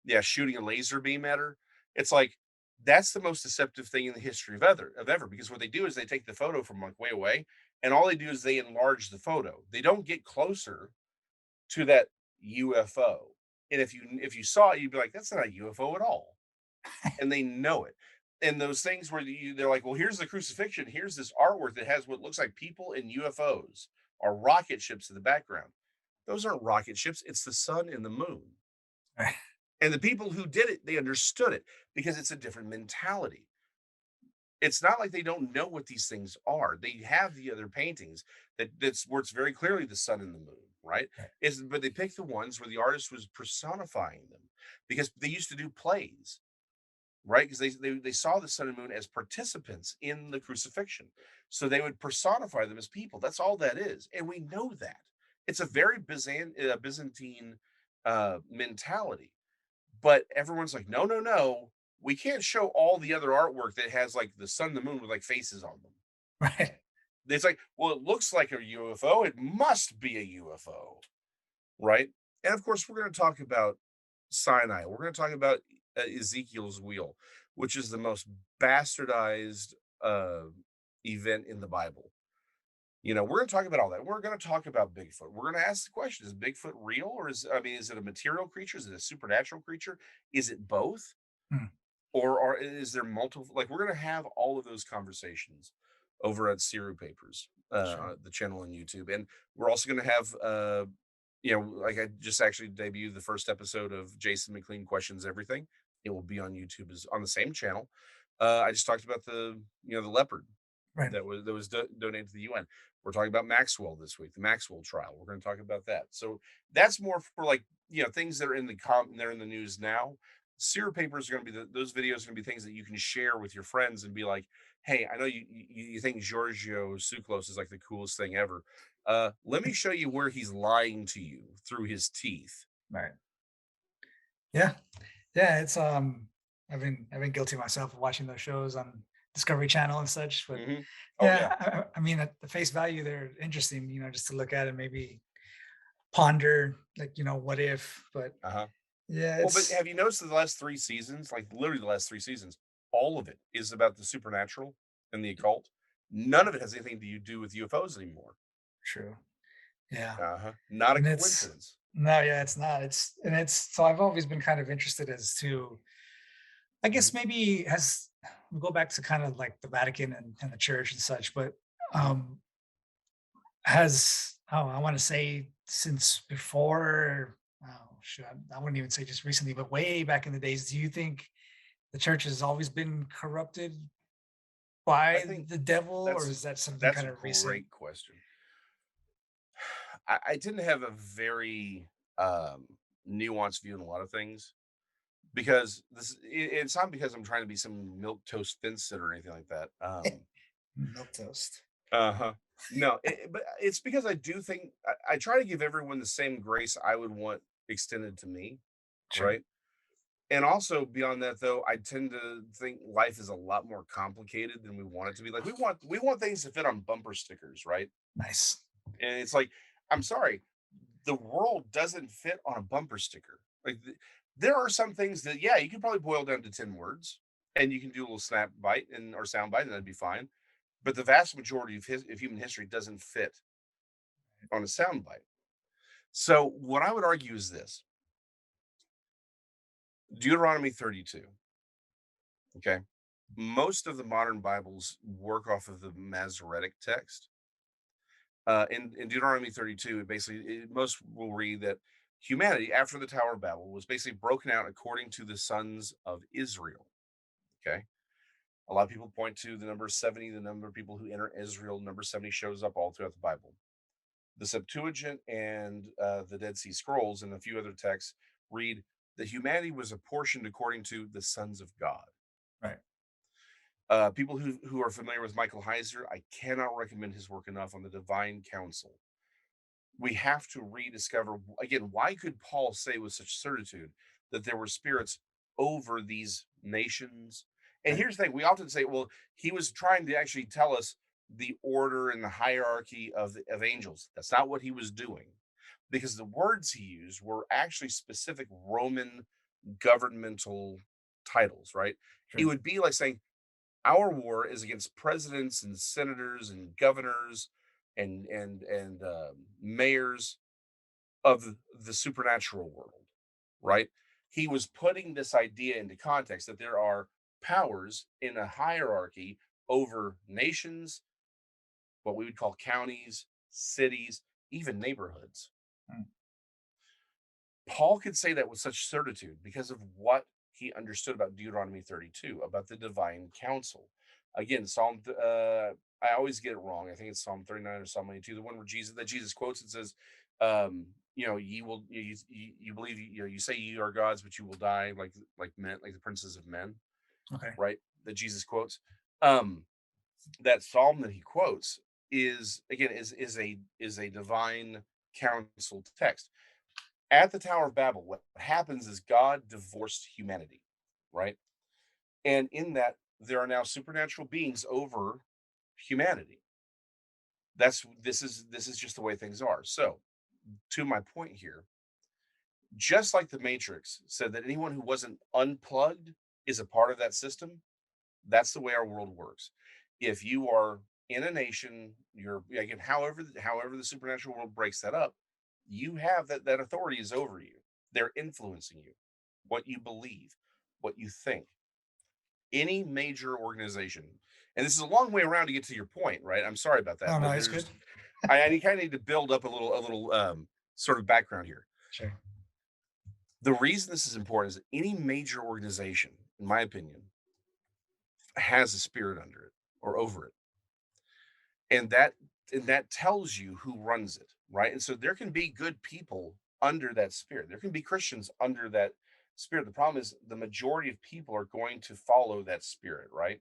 yeah, shooting a laser beam at her. It's like that's the most deceptive thing in the history of ever, because what they do is they take the photo from like way away, and all they do is they enlarge the photo. They don't get closer to that UFO. And if you saw it, you'd be like, that's not a UFO at all. And they know it. And those things where they're like, well, here's the crucifixion, here's this artwork that has what looks like people in UFOs or rocket ships in the background. Those aren't rocket ships, it's the sun and the moon. Right. And the people who did it, they understood it because it's a different mentality. It's not like they don't know what these things are. They have the other paintings that's where it's very clearly the sun and the moon, right? Right. But they picked the ones where the artist was personifying them because they used to do plays, right? Because they saw the sun and moon as participants in the crucifixion. So they would personify them as people. That's all that is. And we know that. It's a very Byzantine mentality, but everyone's like, no, no, no. We can't show all the other artwork that has like the sun and the moon with like faces on them. Right. It's like, well, it looks like a UFO. It must be a UFO, right? And of course, we're going to talk about Sinai. We're going to talk about Ezekiel's wheel, which is the most bastardized uh, event in the Bible. We're going to talk about all that. We're going to talk about Bigfoot. We're going to ask the question: is Bigfoot real, or is it a material creature? Is it a supernatural creature? Is it both, Hmm. or is there multiple? Like, we're going to have all of those conversations over at S.I.R.U Papers, Sure. the channel on YouTube, and we're also going to have, like I just actually debuted the first episode of Jason McLean Questions Everything. It will be on YouTube as on the same channel. I just talked about the leopard Right. that was donated to the UN. We're talking about Maxwell this week, the Maxwell trial. We're going to talk about that. So that's more for like things that are they're in the news now. S.I.R.U Papers are going to be those videos are going to be things that you can share with your friends and be like, hey, I know you think Giorgio Tsoukalos is like the coolest thing ever. Let me show you where he's lying to you through his teeth. Right. Yeah. Yeah. It's I've been guilty myself of watching those shows on Discovery Channel and such, but Hmm. Oh yeah, yeah. I mean, at the face value, they're interesting, just to look at and maybe ponder, like, what if, but Uh-huh. yeah, Well, but it's have you noticed that the last 3 seasons, like literally the last 3 seasons, all of it is about the supernatural and the occult? None of it has anything to do with UFOs anymore. true. Yeah. Uh-huh. Not a And it's coincidence. no, yeah, it's not. So I've always been kind of interested as to, I Mhm. guess maybe has we'll go back to kind of like the Vatican and the church and such, but um has I want to say since before shoot, I wouldn't even say just recently, but way back in the days, do you think the church has always been corrupted I by think the devil, or that's is that something that's kind a of recent? great question. I tend to have a very nuanced view on a lot of things because it's not because I'm trying to be some milk toast fence sitter or anything like that. Milk toast. Uh-huh. No, but it's because I do think I try to give everyone the same grace I would want extended to me, Sure. right? And also beyond that, though, I tend to think life is a lot more complicated than we want it to be. Like we want things to fit on bumper stickers, right? Nice. And it's like, I'm sorry, the world doesn't fit on a bumper sticker. Like there are some things that, yeah, you can probably boil down to 10 words and you can do a little snap bite and or sound bite, and that'd be fine. But the vast majority of human history doesn't fit on a sound bite. So what I would argue is this: Deuteronomy 32. Okay. Most of the modern Bibles work off of the Masoretic text. In Deuteronomy 32, most will read that humanity after the Tower of Babel was basically broken out according to the sons of Israel. Okay. A lot of people point to the number 70, the number of people who enter Israel. Number 70 shows up all throughout the Bible. The Septuagint and the Dead Sea Scrolls and a few other texts read that humanity was apportioned according to the sons of God. Right. People who are familiar with Michael Heiser, I cannot recommend his work enough on the Divine Council. We have to rediscover again, why could Paul say with such certitude that there were spirits over these nations? And Right. here's the thing: we often say, well, he was trying to actually tell us the order and the hierarchy of angels. That's not what he was doing, because the words he used were actually specific Roman governmental titles. Right? It Sure. would be like saying our war is against presidents and senators and governors and mayors of the supernatural world, right? He was putting this idea into context that there are powers in a hierarchy over nations, what we would call counties, cities, even neighborhoods. Mm. Paul could say that with such certitude because of what he understood about Deuteronomy 32, about the divine council. Again, I always get it wrong. I think it's Psalm 39 or Psalm 92, the one where Jesus quotes and says, ye will, you believe, you say you are gods, but you will die like men, like the princes of men, Okay. right? That Jesus quotes. Um, that Psalm that he quotes is again is a divine council text at the Tower of Babel. What happens is God divorced humanity, right? And in that, there are now supernatural beings over humanity. This is just the way things are. So, to my point here, just like the Matrix said that anyone who wasn't unplugged is a part of that system, that's the way our world works. If you are in a nation, you're again, however the supernatural world breaks that up, you have that authority is over you. They're influencing you, what you believe, what you think. Any major organization, and this is a long way around to get to your point, right? I'm sorry about that, No, no, but it's good. I kind of need to build up a little sort of background here. Sure. The reason this is important is that any major organization, in my opinion, has a spirit under it or over it, and that tells you who runs it, right? And so there can be good people under that spirit. There can be Christians under that spirit. The problem is the majority of people are going to follow that spirit, right?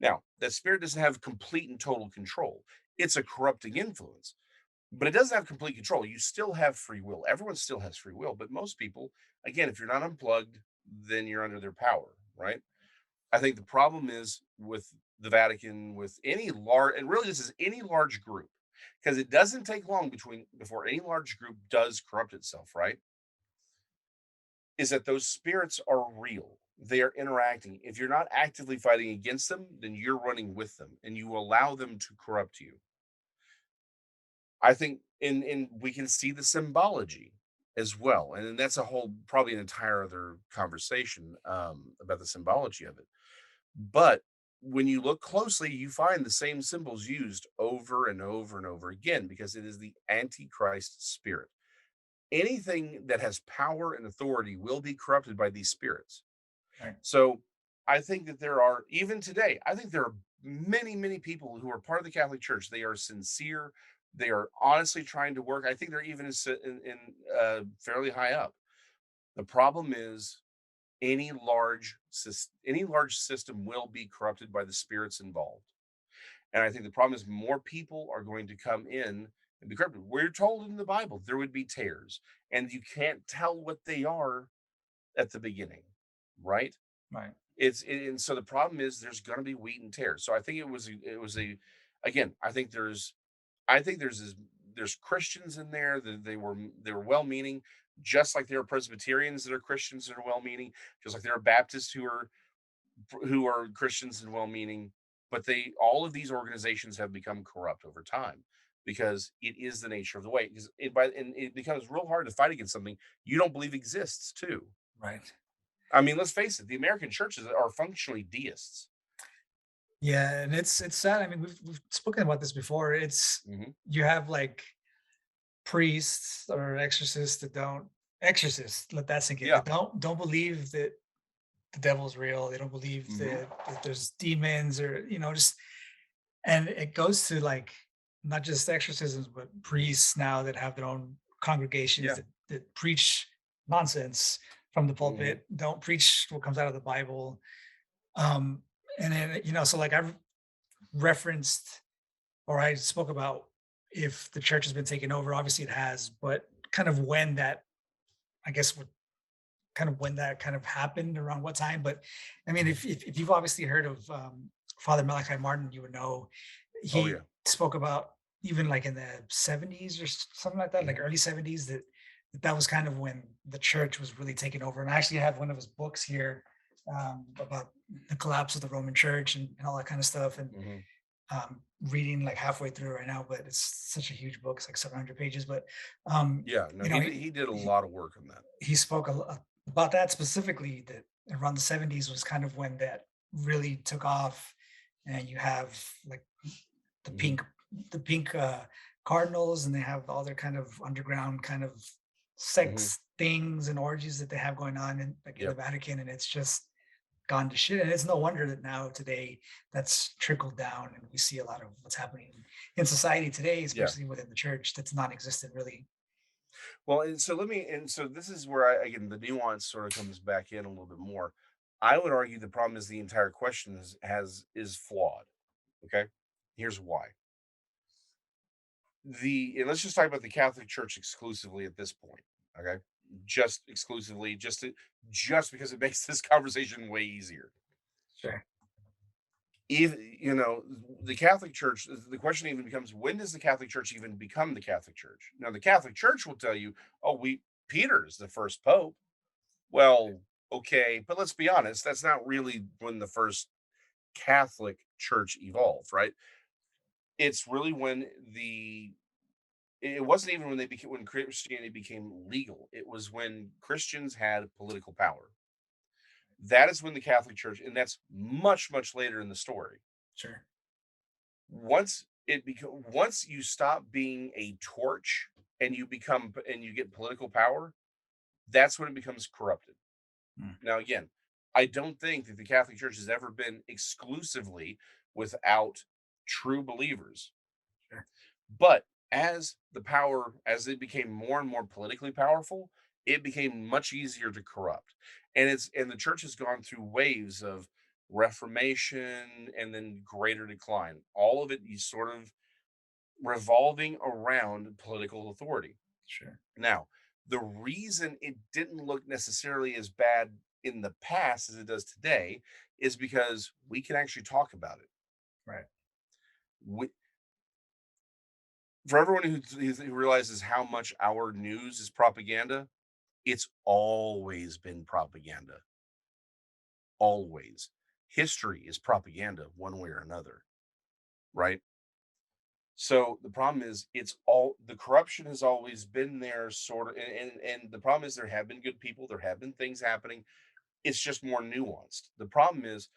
Now, that spirit doesn't have complete and total control. It's a corrupting influence, but it doesn't have complete control. You still have free will. Everyone still has free will, but most people, again, if you're not unplugged, then you're under their power, right? I think the problem is with the Vatican, with any large, and really this is any large group, because it doesn't take long before any large group does corrupt itself, right? Is that those spirits are real. They are interacting. If you're not actively fighting against them, then you're running with them and you allow them to corrupt you. I think in we can see the symbology as well. And then that's a whole, probably an entire other conversation about the symbology of it. But when you look closely, you find the same symbols used over and over and over again because it is the Antichrist spirit. Anything that has power and authority will be corrupted by these spirits. Right. So I think that there are, even today, I think there are many, many people who are part of the Catholic Church. They are sincere. They are honestly trying to work. I think they're even fairly high up. The problem is any large system will be corrupted by the spirits involved. And I think the problem is more people are going to come in and be corrupted. We're told in the Bible there would be tares, and you can't tell what they are at the beginning, right? Right. And so the problem is there's going to be wheat and tares. So I think it was a again. I think there's Christians in there that they were well meaning, just like there are Presbyterians that are Christians that are well meaning, just like there are Baptists who are Christians and well meaning. But they all of these organizations have become corrupt over time because it is the nature of the way. Because and it becomes real hard to fight against something you don't believe exists too. Right. I mean, let's face it, the American churches are functionally deists. Yeah, and it's sad. I mean, we've spoken about this before. It's Mhm. you have like priests or exorcists that don't exorcists, let that sink in. Yeah. That don't believe that the devil's real. They don't believe Mhm. that there's demons or just and it goes to like not just exorcisms, but priests now that have their own congregations Yeah. that preach nonsense from the Mhm. pulpit, don't preach what comes out of the Bible. Um, and then so like I've referenced or I spoke about if the church has been taken over. Obviously, it has, but kind of when that, I guess, kind of when that kind of happened around what time. But I mean, if you've obviously heard of Father Malachi Martin, you would know Oh, yeah. he spoke about even like in the 70s or something like that, like Mhm. early 70s, that was kind of when the church was really taken over. And I actually have one of his books here about the collapse of the Roman Church and all that kind of stuff. And Mhm. reading like halfway through right now, but it's such a huge book. It's like 700 pages. But Yeah, no, you know, he did a he, lot of work on that. he spoke about that specifically. That around the 70s was kind of when that really took off, and you have like the Mhm. pink cardinals, and they have all their kind of underground kind of Mhm. sex things and orgies that they have going on in like in the Yep. Vatican, and it's just gone to shit. And it's no wonder that now today that's trickled down, and we see a lot of what's happening in society today, Yeah. especially within the church, that's non-existent really. Well, and so this is where again, the nuance sort of comes back in a little bit more. I would argue the problem is the entire question is flawed. Okay? Here's why. And let's just talk about the Catholic Church exclusively at this point. Okay? Just exclusively, just because it makes this conversation way easier. Sure. If the Catholic Church, the question even becomes, when does the Catholic Church even become the Catholic Church? Now, the Catholic Church will tell you, oh, Peter is the first pope. Well, okay, but let's be honest, that's not really when the first Catholic Church evolved, right? It's really when it wasn't even when Christianity became legal. It was when Christians had political power. That is when the Catholic Church, and that's much, much later in the story. Sure. Once you stop being a torch and you get political power, that's when it becomes corrupted. Mm. Now, again, I don't think that the Catholic Church has ever been exclusively without true believers. Sure. But as it became more and more politically powerful, it became much easier to corrupt. And the church has gone through waves of reformation and then greater decline. All of it is sort of revolving around political authority. Sure. Now, the reason it didn't look necessarily as bad in the past as it does today is because we can actually talk about it. Right. We, for everyone who realizes how much our news is propaganda, it's always been propaganda. Always. History is propaganda one way or another, right? So the problem is, it's all the corruption has always been there, sort of, and the problem is there have been good people, there have been things happening. It's just more nuanced. The problem is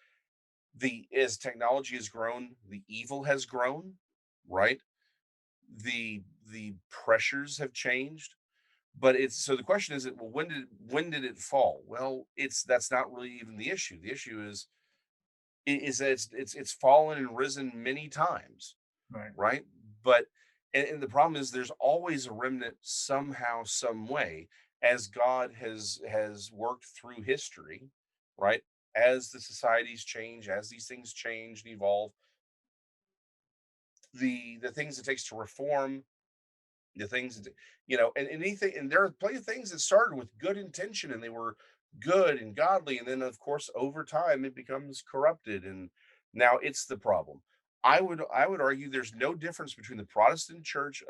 the as technology has grown, the evil has grown, right? The pressures have changed, but it's so the question is, well, when did it fall? Well, it's that's not really even the issue. The issue is that it's fallen and risen many times, Right. right? But and the problem is there's always a remnant somehow, some way, as God has worked through history, right? As the societies change, as these things change and evolve, the things it takes to reform, the things that, and anything, and there are plenty of things that started with good intention and they were good and godly, and then of course over time it becomes corrupted, and now it's the problem. I would argue there's no difference between the Protestant church,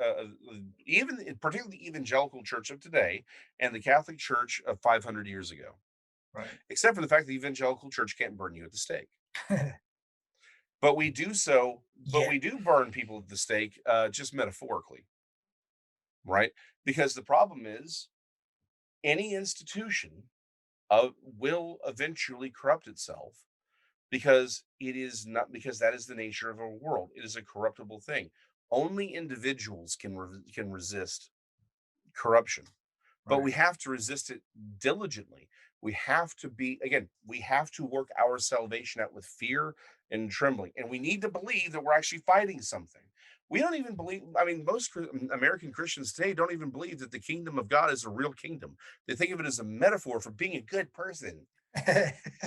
even particularly the evangelical church of today, and the Catholic Church of 500 years ago, Right. except for the fact the evangelical church can't burn you at the stake. But we do so, but Yeah. we do burn people at the stake, just metaphorically, right? Because the problem is, any institution will eventually corrupt itself, because it is not because that is the nature of our world. It is a corruptible thing. Only individuals can resist corruption, but Right. we have to resist it diligently. We have to be, again, we have to work our salvation out with fear and trembling. And we need to believe that we're actually fighting something. We don't even believe, I mean, most American Christians today don't even believe that the kingdom of God is a real kingdom. They think of it as a metaphor for being a good person.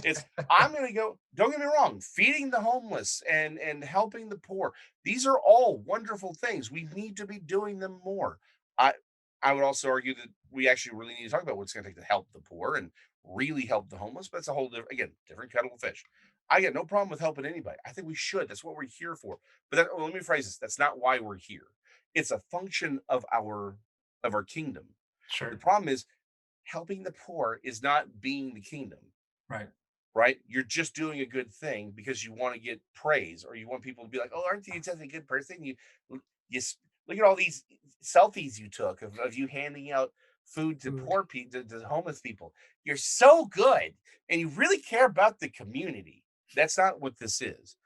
It's I'm going to go, don't get me wrong, feeding the homeless and helping the poor. These are all wonderful things. We need to be doing them more. I I would also argue that we actually really need to talk about what it's going to take to help the poor and really help the homeless. But it's a whole different, again, different kettle of fish. I get no problem with helping anybody. I think we should. That's what we're here for. But well, let me phrase this. That's not why we're here. It's a function of our kingdom. The Sure. problem is, helping the poor is not being the kingdom, Right. right? You're just doing a good thing because you want to get praise, or you want people to be like, "Oh, aren't you such a good person? Look at all these selfies you took of you handing out food to Food. poor people, to homeless people. You're so good, and you really care about the community." That's not what this is.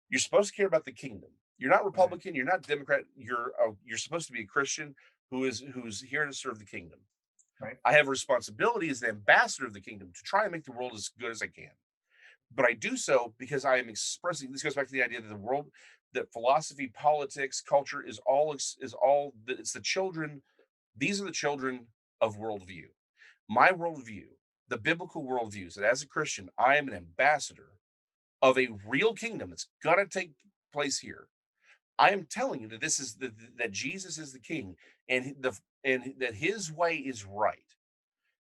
You're supposed to care about the kingdom. You're not Right. Republican. You're not Democrat. You're supposed to be a Christian who's here to serve the kingdom. Right. I have a responsibility as the ambassador of the kingdom to try and make the world as good as I can. But I do so because I am expressing. This goes back to the idea that the world, that philosophy, politics, culture it's the children. These are the children of worldview. My worldview, the biblical worldview, is that as a Christian, I am an ambassador of a real kingdom that's gonna take place here. I am telling you that that Jesus is the King, and that His way is right.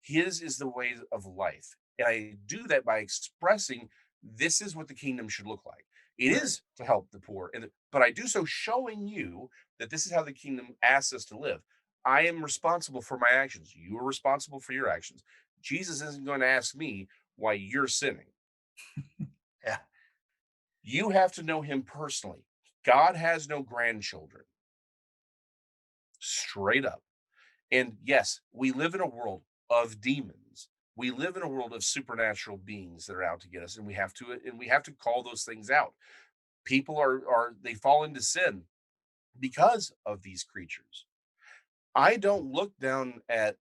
His is the way of life. And I do that by expressing this is what the kingdom should look like. It Right. is to help the poor, but I do so showing you that this is how the kingdom asks us to live. I am responsible for my actions. You are responsible for your actions. Jesus isn't going to ask me why you're sinning. Yeah. You have to know him personally. God has no grandchildren, straight up. And yes, we live in a world of demons. We live in a world of supernatural beings that are out to get us, and we have to call those things out. People are they fall into sin because of these creatures. I don't look down at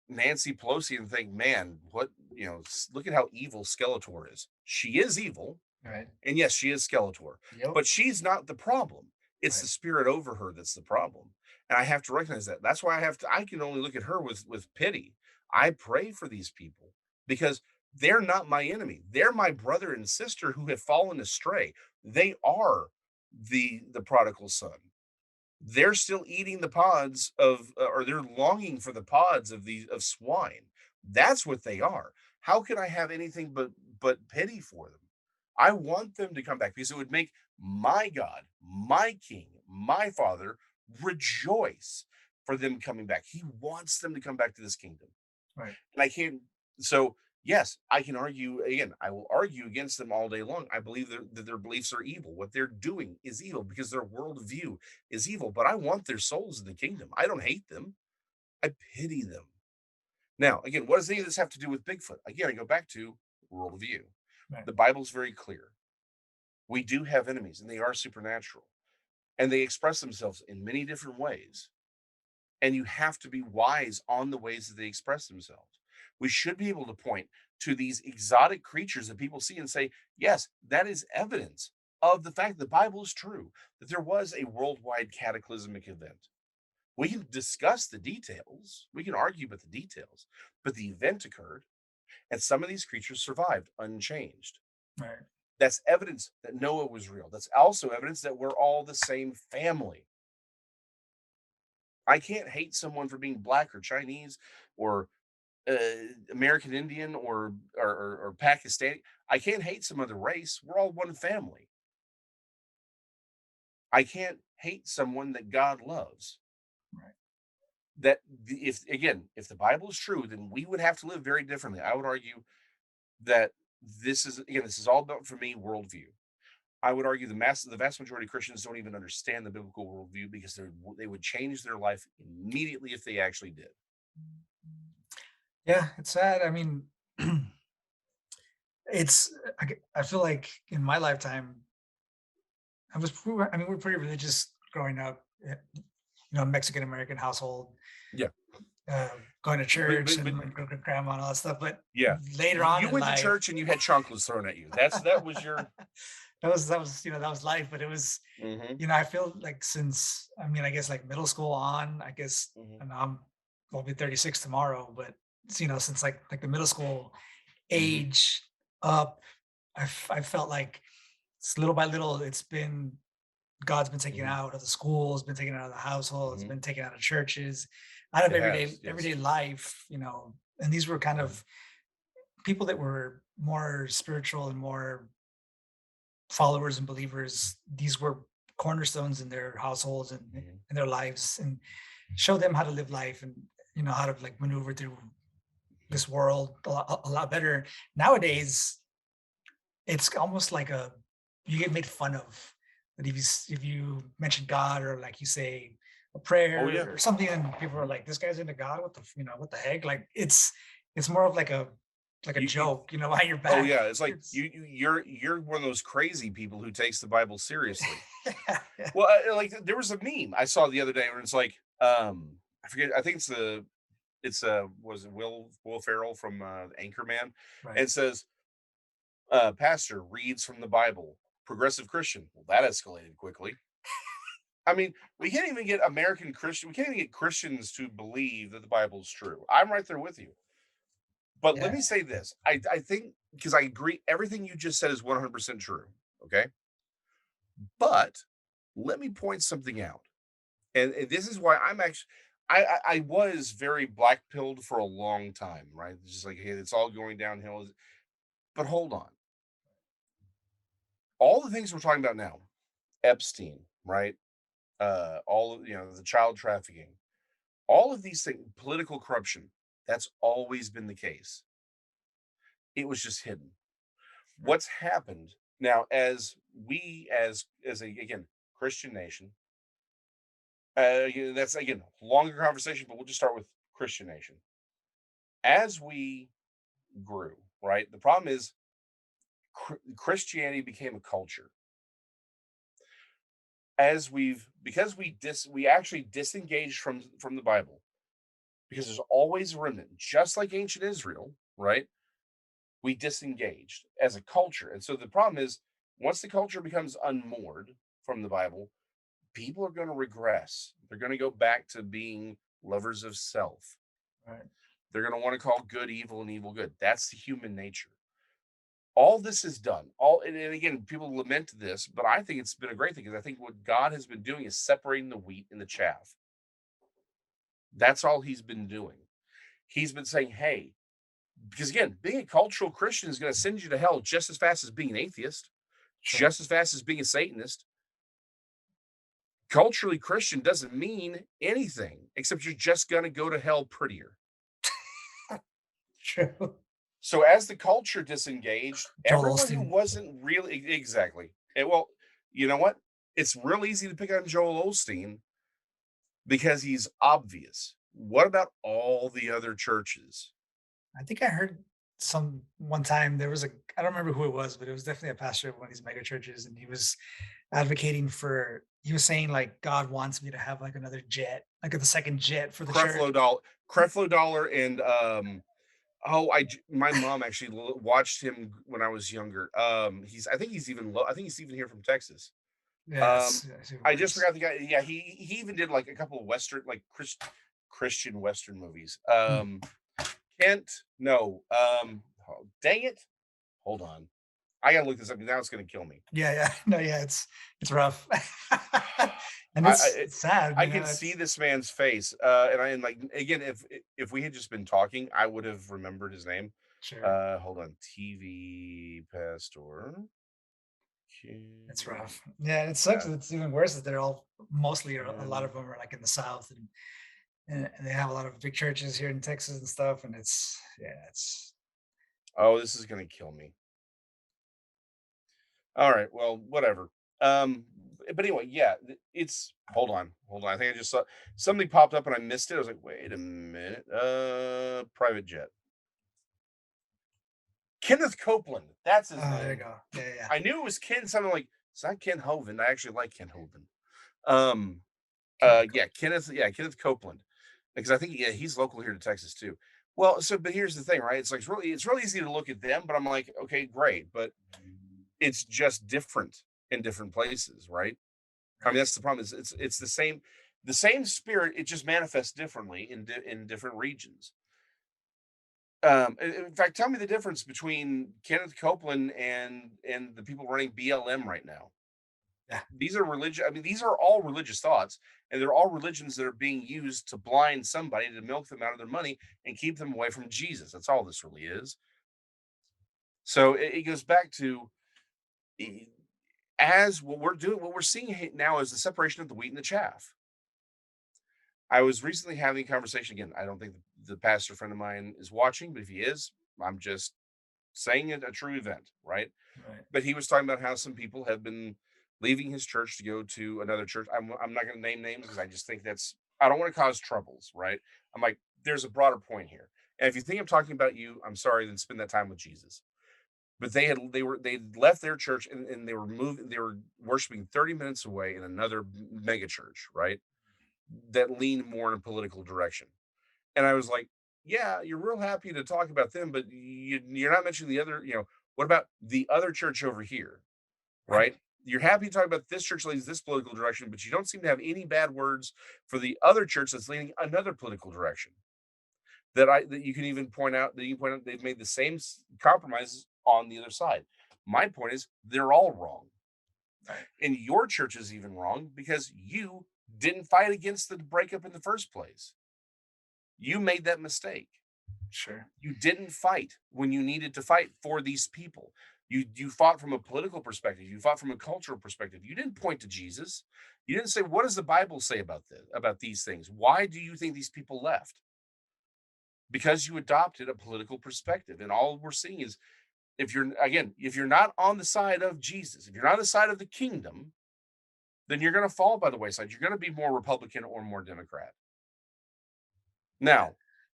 Nancy Pelosi and think, man, look at how evil Skeletor is. She is evil, Right. and yes, she is Skeletor, Yep. but she's not the problem. It's Right. the spirit over her that's the problem. And I have to recognize that. That's why I can only look at her with pity. I pray for these people because they're not my enemy. They're my brother and sister who have fallen astray. They are the prodigal son. They're still eating the pods or they're longing for the pods of swine. That's what they are. How can I have anything but pity for them? I want them to come back because it would make my God, my King, my Father rejoice for them coming back. He wants them to come back to this kingdom. Right. And I can't. So Yes, I can argue again. I will argue against them all day long. I believe that their beliefs are evil. What they're doing is evil because their worldview is evil. But I want their souls in the kingdom. I don't hate them. I pity them. Now, again, what does any of this have to do with Bigfoot? Again, I go back to worldview. Right. The Bible's very clear. We do have enemies, and they are supernatural, and they express themselves in many different ways. And you have to be wise on the ways that they express themselves. We should be able to point to these exotic creatures that people see and say, yes, that is evidence of the fact the Bible is true, that there was a worldwide cataclysmic event. We can discuss the details, we can argue about the details, but the event occurred, and some of these creatures survived unchanged. Right. That's evidence that Noah was real. That's also evidence that we're all the same family. I can't hate someone for being black or Chinese or uh, American Indian or Pakistani. I can't hate some other race. We're all one family. I can't hate someone that God loves. Right. If again, if the Bible is true, then we would have to live very differently. I would argue that this is all about for me worldview. I would argue the vast majority of Christians don't even understand the biblical worldview because they would change their life immediately if they actually did. Yeah, it's sad. I mean, it's I feel like in my lifetime, I mean, we're pretty religious growing up, Mexican American household, Yeah, uh, going to church but and my grandma and all that stuff. But yeah, later on you in went to life, church and you had chocolates thrown at you. That was your. that was life. But it was, Mhm, I feel like since, I mean, I guess like middle school on, I guess, mhm, and I'll be 36 tomorrow, but since like the middle school mhm, age up, I felt like it's little by little, God's been taken mhm, out of the schools, been taken out of the households, mhm. been taken out of churches, out of It has, yes. everyday life, and these were kind Mhm, of people that were more spiritual and more followers and believers. These were cornerstones in their households and mhm. in their lives, and show them how to live life, and how to like maneuver through this world a lot better. Nowadays, it's almost like you get made fun of. But if you mention God, or like you say a Oh yeah, prayer or something, and people are mhm. like, "This guy's into God. What the heck?" Like it's more of like a You joke, behind your Oh back. yeah, it's like It's you're one of those crazy people who takes the Bible seriously. yeah, yeah, Well, like there was a meme I saw the other day where it's like, I forget. I think was it Will Ferrell from Anchorman, and right. it says, "Pastor reads from the Bible, progressive Christian." Well, that escalated quickly. I mean, we can't even get American Christian. We can't even get Christians to believe that the Bible is true. I'm right there with you. But let Yeah, me say this: I think because I agree, everything you just said is 100% true. Okay, but let me point something out. And this is why I'm actually I was very black pilled for a long time, right? It's just like, hey, it's all going downhill. But hold on. All the things we're talking about now, Epstein, right? All of the child trafficking, all of these things, political corruption, that's always been the case. It was just hidden. right. What's happened now as we as a again Christian nation, that's again longer conversation, but we'll just start with Christian nation. As we grew, right? The problem is Christianity became a culture. As we've because we actually disengaged from the Bible because there's always a remnant, just like ancient Israel, right? We disengaged as a culture, and so the problem is once the culture becomes unmoored from the Bible, people are going to regress. They're going to go back to being lovers of self. Right. They're going to want to call good evil and evil good. That's the human nature. All this is done. And again, people lament this, but I think it's been a great thing because I think what God has been doing is separating the wheat and the chaff. That's all he's been doing. He's been saying, hey, because again, being a cultural Christian is going to send you to hell just as fast as being an atheist, Sure. just as fast as being a Satanist. Culturally Christian doesn't mean anything except you're just going to go to hell prettier. True. So as the culture disengaged, Joel everyone who Osteen. wasn't really exactly. Well, you know what? It's real easy to pick on Joel Osteen because he's obvious. What about all the other churches? I think I heard some one time there was a I don't remember who it was, but it was definitely a pastor of one of these mega churches, and he was advocating for he was saying like God wants me to have like another jet, like the second jet for the church. Creflo Dollar, and my mom actually watched him when I was younger. I think he's even I think he's even here from Texas. Um, Yes, yes, it I just was. forgot the guy. Yeah, he even did like a couple of Western, like Christian Western movies. Mm. Kent, no. Oh, dang it. Hold on. I gotta look this up. Now it's gonna kill me. Yeah, yeah. No, yeah, it's rough. And I it's sad, I you know, can see it's this man's face, and like again, if we had just been talking, I would have remembered his name. sure. Hold on, TV pastor. It's Ken- rough. Yeah, and it sucks Yeah. that it's even worse that they're all mostly a lot Ken- of them are like in the South and they have a lot of big churches here in Texas and stuff. And it's yeah, it's Oh, this is gonna kill me. All right, well, whatever. But anyway, yeah, it's hold on. I think I just saw something popped up and I missed it. I was like, wait a minute. Private jet. Kenneth Copeland. That's his there you name. go. Yeah, yeah. I knew it was Ken. Something like it's not Ken Hovind. I actually like Ken Hovind. Um, Kenneth Cole. yeah, Kenneth Copeland, because I think yeah he's local here to Texas too. Well, but here's the thing, right? It's really easy to look at them, but I'm like, okay, great, but it's just different in different places, right? I mean, Right. that's the problem. Is it's the same spirit. It just manifests differently in different regions. In fact, tell me the difference between Kenneth Copeland and the people running BLM right now. Yeah. These are religious. I mean, these are all religious thoughts, and they're all religions that are being used to blind somebody to milk them out of their money and keep them away from Jesus. That's all this really is. So it goes back to eh, as what we're doing, what we're seeing now is the separation of the wheat and the chaff. I was recently having a conversation again. I don't think the pastor friend of mine is watching, but if he is, I'm just saying it a true event, right? Right. But he was talking about how some people have been leaving his church to go to another church. I'm not going to name names because I just think I don't want to cause troubles, right? I'm like, there's a broader point here. And if you think I'm talking about you, I'm sorry, then spend that time with Jesus. But they left their church and they were worshiping 30 minutes away in another mega church, right? That leaned more in a political direction. And I was like, yeah, you're real happy to talk about them, but you're not mentioning the other, what about the other church over here, Right. right? You're happy to talk about this church leads this political direction, but you don't seem to have any bad words for the other church that's leaning another political direction. That you can even point out they've made the same compromises on the other side. My point is they're all wrong. Right. And your church is even wrong because you didn't fight against the breakup in the first place. You made that mistake. Sure. You didn't fight when you needed to fight for these people. You fought from a political perspective. You fought from a cultural perspective. You didn't point to Jesus. You didn't say, what does the Bible say about this, about these things? Why do you think these people left? Because you adopted a political perspective. And all we're seeing is if you're not on the side of Jesus, if you're not on the side of the kingdom, then you're going to fall by the wayside. You're going to be more Republican or more Democrat. Yeah. Now,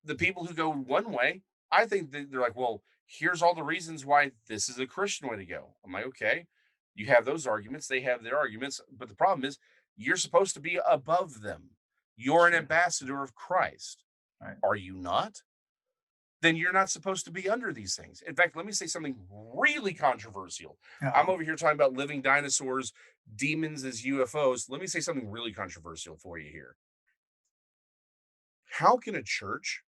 the people who go one way, I think they're like, well, here's all the reasons why this is a Christian way to go. I'm like, okay, you have those arguments, they have their arguments, but the problem is you're supposed to be above them. You're an Sure. ambassador of Christ. Right. Are you not? Then you're not supposed to be under these things. In fact, let me say something really controversial. I'm Uh-oh. over here talking about living dinosaurs, demons as UFOs. Let me say something really controversial for you here. How can a church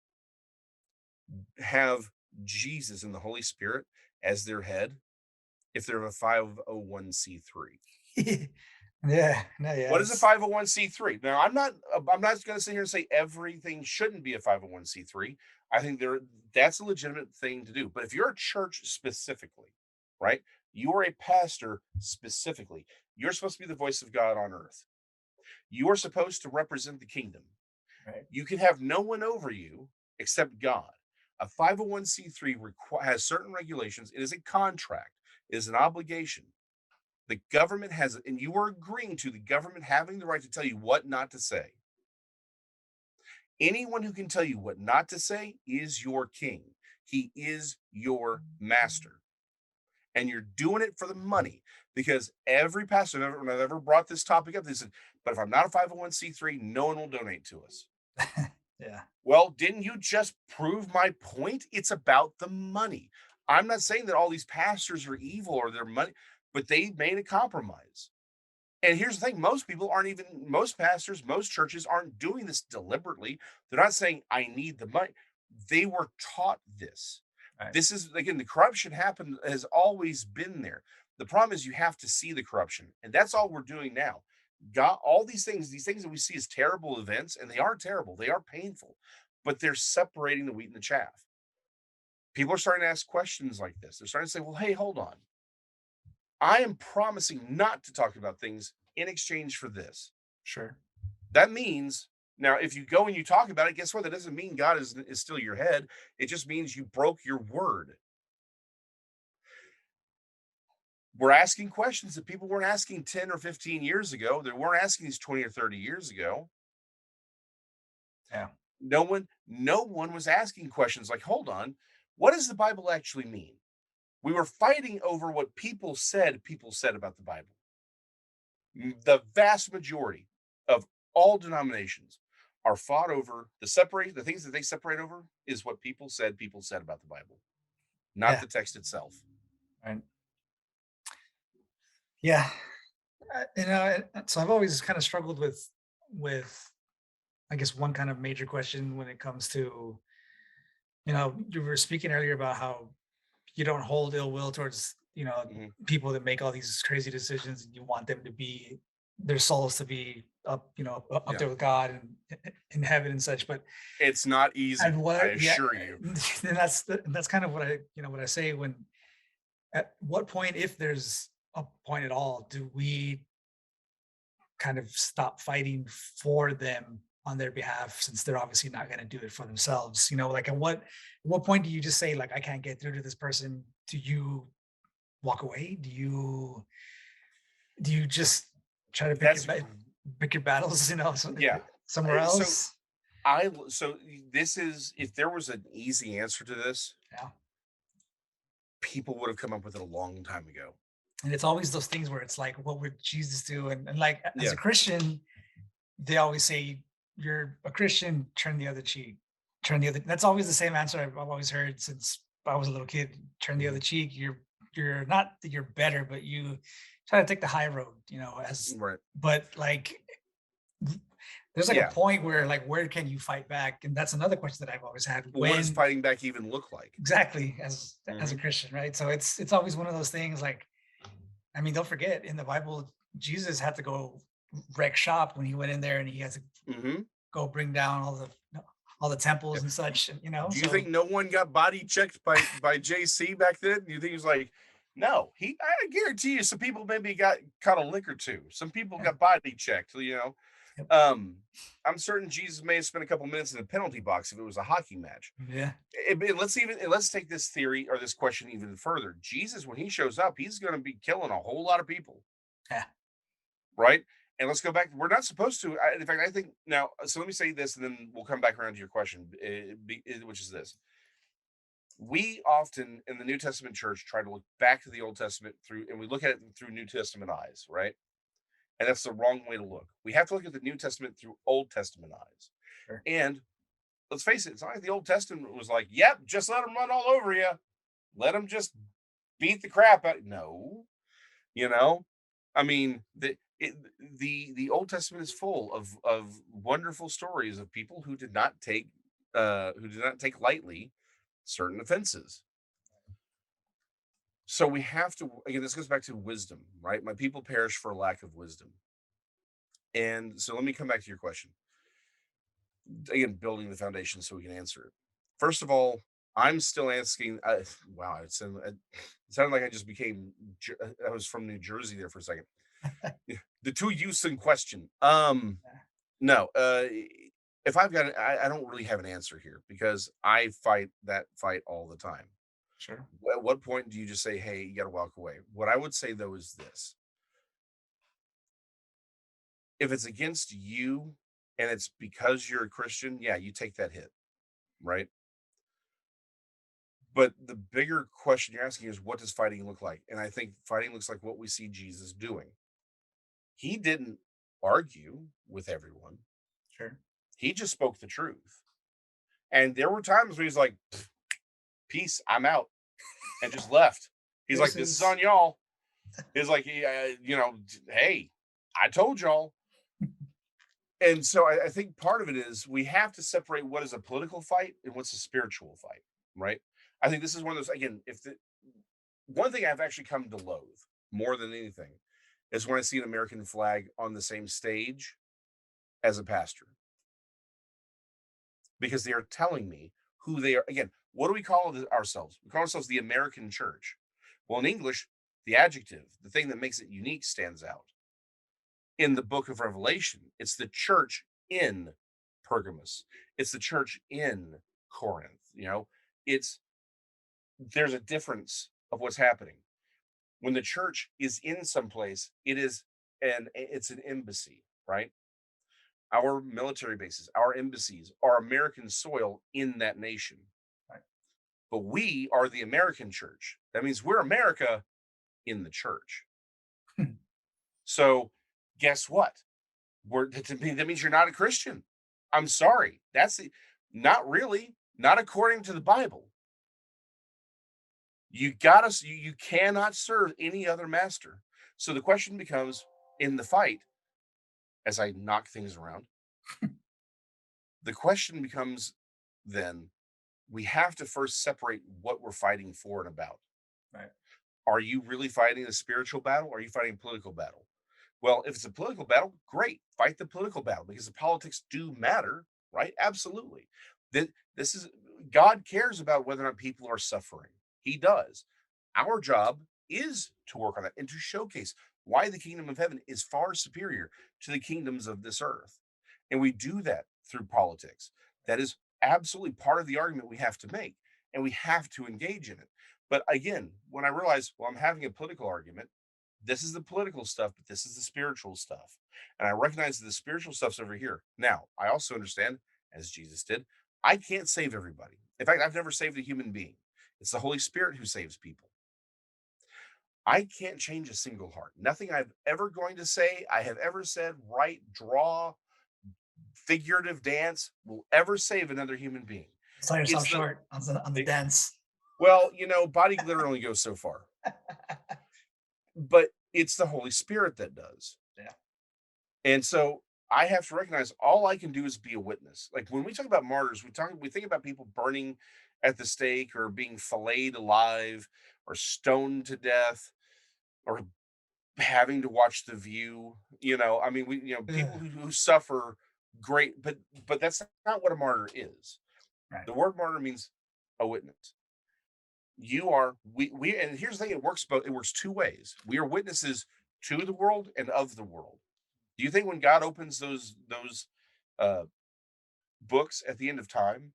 have Jesus and the Holy Spirit as their head if they're a 501c3? Yeah. No, yeah. What is a It's 501c3? Now, I'm not going to sit here and say everything shouldn't be a 501c3. I think that's a legitimate thing to do. But if you're a church specifically, right? You are a pastor specifically. You're supposed to be the voice of God on earth. You are supposed to represent the kingdom. right. You can have no one over you except God. A 501c3 has certain regulations. It is a contract. It is an obligation. The government has, and you are agreeing to the government having the right to tell you what not to say. Anyone who can tell you what not to say is your king. He is your master. And you're doing it for the money, because every pastor, when I've ever brought this topic up, they said, but if I'm not a 501c3, no one will donate to us. Yeah. Well, didn't you just prove my point? It's about the money. I'm not saying that all these pastors are evil or their money, but they made a compromise. And here's the thing, most pastors, most churches aren't doing this deliberately. They're not saying, I need the money. They were taught this. Right. This is, again, the corruption has always been there. The problem is you have to see the corruption, and that's all we're doing now. God, all these things that we see as terrible events, and they are terrible, they are painful, but they're separating the wheat and the chaff. People are starting to ask questions like this. They're starting to say, well, hey, hold on. I am promising not to talk about things in exchange for this. Sure. That means, now, if you go and you talk about it, guess what? That doesn't mean God is still your head. It just means you broke your word. We're asking questions that people weren't asking 10 or 15 years ago. They weren't asking these 20 or 30 years ago. Yeah. No one was asking questions like, hold on, what does the Bible actually mean? We were fighting over what people said about the Bible. The vast majority of all denominations are fought over the things that they separate over is what people said about the Bible, not Yeah. the text itself. Right. Yeah. So I've always kind of struggled with, I guess, one kind of major question when it comes to, you were speaking earlier about how you don't hold ill will towards, Mhm. people that make all these crazy decisions, and you want them to be, their souls to be up, up Yeah. there with God and in heaven and such. But It's not and easy, I what, yeah, assure you. and that's kind of what I say when, at what point, if there's a point at all, do we kind of stop fighting for them on their behalf, since they're obviously not going to do it for themselves? Like at what point do you just say, like, I can't get through to this person? Do you walk away? Do you just try to That's pick your battles, yeah. somewhere So else? this is, if there was an easy answer to this, Yeah. people would have come up with it a long time ago. And it's always those things where it's like, what would Jesus do? And like, as Yeah. a Christian, they always say, you're a Christian, turn the other cheek. That's always the same answer I've always heard since I was a little kid. Turn the other Mhm. cheek. You're not that you're better, but you try to take the high road, Right. but like, there's like a Yeah. point where, like, where can you fight back? And that's another question that I've always had. Well, what does When fighting back even look like? exactly, as a Mhm. Christian, right? So it's always one of those things, like, I mean, don't forget, in the Bible, Jesus had to go wreck shop when he went in there, and he had to Mhm. go bring down all the temples Yeah. and such, and Do you so think no one got body checked by JC back then? You think he was like, no? I guarantee you, some people maybe got caught a lick or two. Some people yeah, got body checked. yep, Um, I'm certain Jesus may have spent a couple minutes in a penalty box if it was a hockey match. yeah, Let's take this theory or this question even further. Jesus, when he shows up, he's going to be killing a whole lot of people, yeah, right? And let's go back. We're not supposed to. In fact, I think now. So let me say this, and then we'll come back around to your question, which is this: we often in the New Testament church try to look back to the Old Testament and we look at it through New Testament eyes, right? And that's the wrong way to look. We have to look at the New Testament through Old Testament eyes. sure, And let's face it, it's not like the Old Testament was like, "Yep, just let them run all over you. Let them just beat the crap out." No, you know, I mean, the Old Testament is full of wonderful stories of people who did not take lightly certain offenses. So we have to, again, this goes back to wisdom, right? My people perish for lack of wisdom. And so let me come back to your question. Again, building the foundation so we can answer it. First of all, I'm still asking. Wow, it sounded like I just became. I was from New Jersey there for a second. The two use in question. No. if I've got, I don't really have an answer here because I fight that fight all the time. Sure. At what point do you just say, "Hey, you got to walk away"? What I would say though is this: if it's against you and it's because you're a Christian, yeah, you take that hit, right? But the bigger question you're asking is, what does fighting look like? And I think fighting looks like what we see Jesus doing. He didn't argue with everyone. Sure. He just spoke the truth. And there were times where he's like, "Peace, I'm out," and just left. He's like, "This is Deuces. on y'all." He's like, "Hey, I told y'all." And so I think part of it is we have to separate what is a political fight and what's a spiritual fight, right? I think this is one of those, again, if the one thing I've actually come to loathe more than anything is when I see an American flag on the same stage as a pastor, because they are telling me who they are. Again, what do we call ourselves? We call ourselves the American church. Well, in English, the adjective, the thing that makes it unique, stands out. In the book of Revelation, it's the church in Pergamos, it's the church in Corinth. It's there's a difference of what's happening. When the church is in some place, it's an embassy, right? Our military bases, our embassies are American soil in that nation. Right. But we are the American church. That means we're America in the church. So guess what? That means you're not a Christian. I'm sorry. Not really, not according to the Bible. You cannot serve any other master. So the question becomes, in the fight, as I knock things around, the question becomes then, we have to first separate what we're fighting for and about. Right. Are you really fighting a spiritual battle? Or are you fighting a political battle? Well, if it's a political battle, great. Fight the political battle because the politics do matter, right? Absolutely. This is God cares about whether or not people are suffering. He does. Our job is to work on that and to showcase why the kingdom of heaven is far superior to the kingdoms of this earth. And we do that through politics. That is absolutely part of the argument we have to make, and we have to engage in it. But again, when I realize, well, I'm having a political argument, this is the political stuff, but this is the spiritual stuff. And I recognize that the spiritual stuff's over here. Now, I also understand, as Jesus did, I can't save everybody. In fact, I've never saved a human being. It's the Holy Spirit who saves people. I can't change a single heart. Nothing I've ever going to say, I have ever said, write, draw, figurative dance will ever save another human being. Sell yourself It's the short on the it- dance. well, body glitter only goes so far, but it's the Holy Spirit that does. Yeah. And so I have to recognize all I can do is be a witness. Like when we talk about martyrs, we think about people burning at the stake or being filleted alive or stoned to death or having to watch The View. I mean, people Ugh. who suffer great, but that's not what a martyr is. Right. The word martyr means a witness. You are we and here's the thing, it works two ways. We are witnesses to the world and of the world. Do you think when God opens those uh, books at the end of time,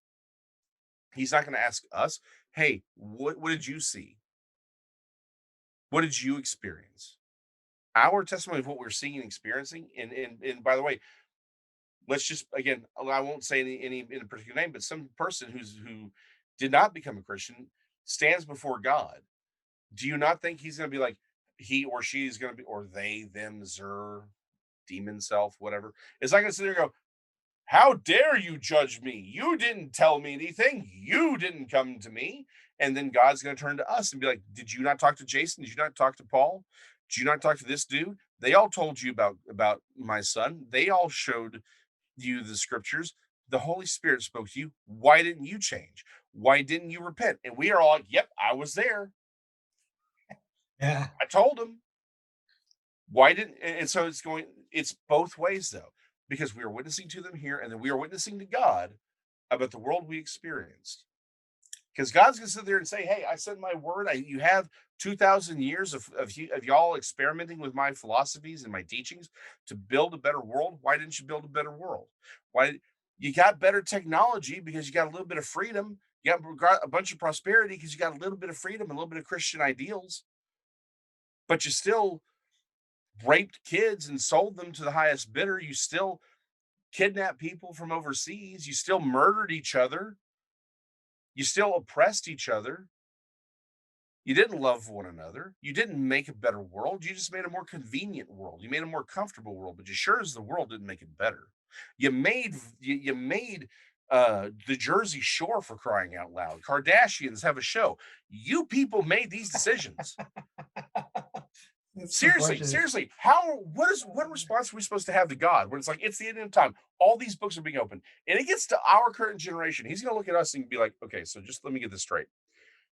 He's not going to ask us, "Hey, what did you see? What did you experience?" Our testimony of what we're seeing and experiencing, and by the way, let's just again, I won't say any in a particular name, but some person who did not become a Christian stands before God. Do you not think He's going to be like he or she is going to be, or they, them, zer, demon self, whatever? It's not going to sit there and go, "How dare you judge me? You didn't tell me anything. You didn't come to me." And then God's going to turn to us and be like, "Did you not talk to Jason? Did you not talk to Paul? Did you not talk to this dude? They all told you about my son. They all showed you the scriptures. The Holy Spirit spoke to you. Why didn't you change? Why didn't you repent?" And we are all like, "Yep, I was there. Yeah. I told him." Why didn't and so it's both ways though, because we are witnessing to them here, and then we are witnessing to God about the world we experienced. Because God's gonna sit there and say, "Hey, I said my word. You have 2,000 years of y'all experimenting with my philosophies and my teachings to build a better world. Why didn't you build a better world? Why?" You got better technology because you got a little bit of freedom. You got a bunch of prosperity because you got a little bit of freedom, a little bit of Christian ideals, but you still raped kids and sold them to the highest bidder. You still kidnapped people from overseas. You still murdered each other. You still oppressed each other. You didn't love one another. You didn't make a better world. You just made a more convenient world. You made a more comfortable world, but you sure as the world didn't make it better. You made the Jersey Shore, for crying out loud. Kardashians have a show. You people made these decisions. It's Seriously, unfortunate. seriously. What response are we supposed to have to God when it's like it's the end of time? All these books are being opened, and it gets to our current generation. He's gonna look at us and be like, okay, so just let me get this straight.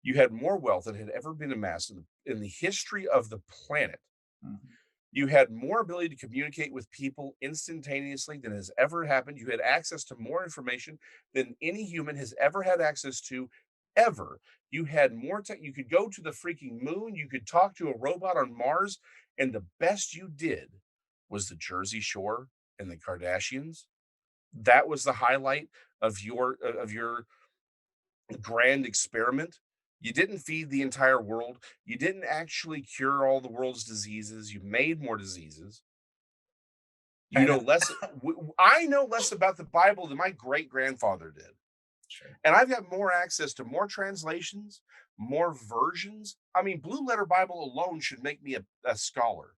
You had more wealth than had ever been amassed in the history of the planet. Mhm. You had more ability to communicate with people instantaneously than has ever happened. You had access to more information than any human has ever had access to, ever. You had more tech. You could go to the freaking moon. You could talk to a robot on Mars. And the best you did was the Jersey Shore and the Kardashians. That was the highlight of your grand experiment. You didn't feed the entire world. You didn't actually cure all the world's diseases. You made more diseases. Fair You know enough. less. I know less about the Bible than my great grandfather did. Sure. And I've got more access to more translations, more versions. I mean, Blue Letter Bible alone should make me a scholar.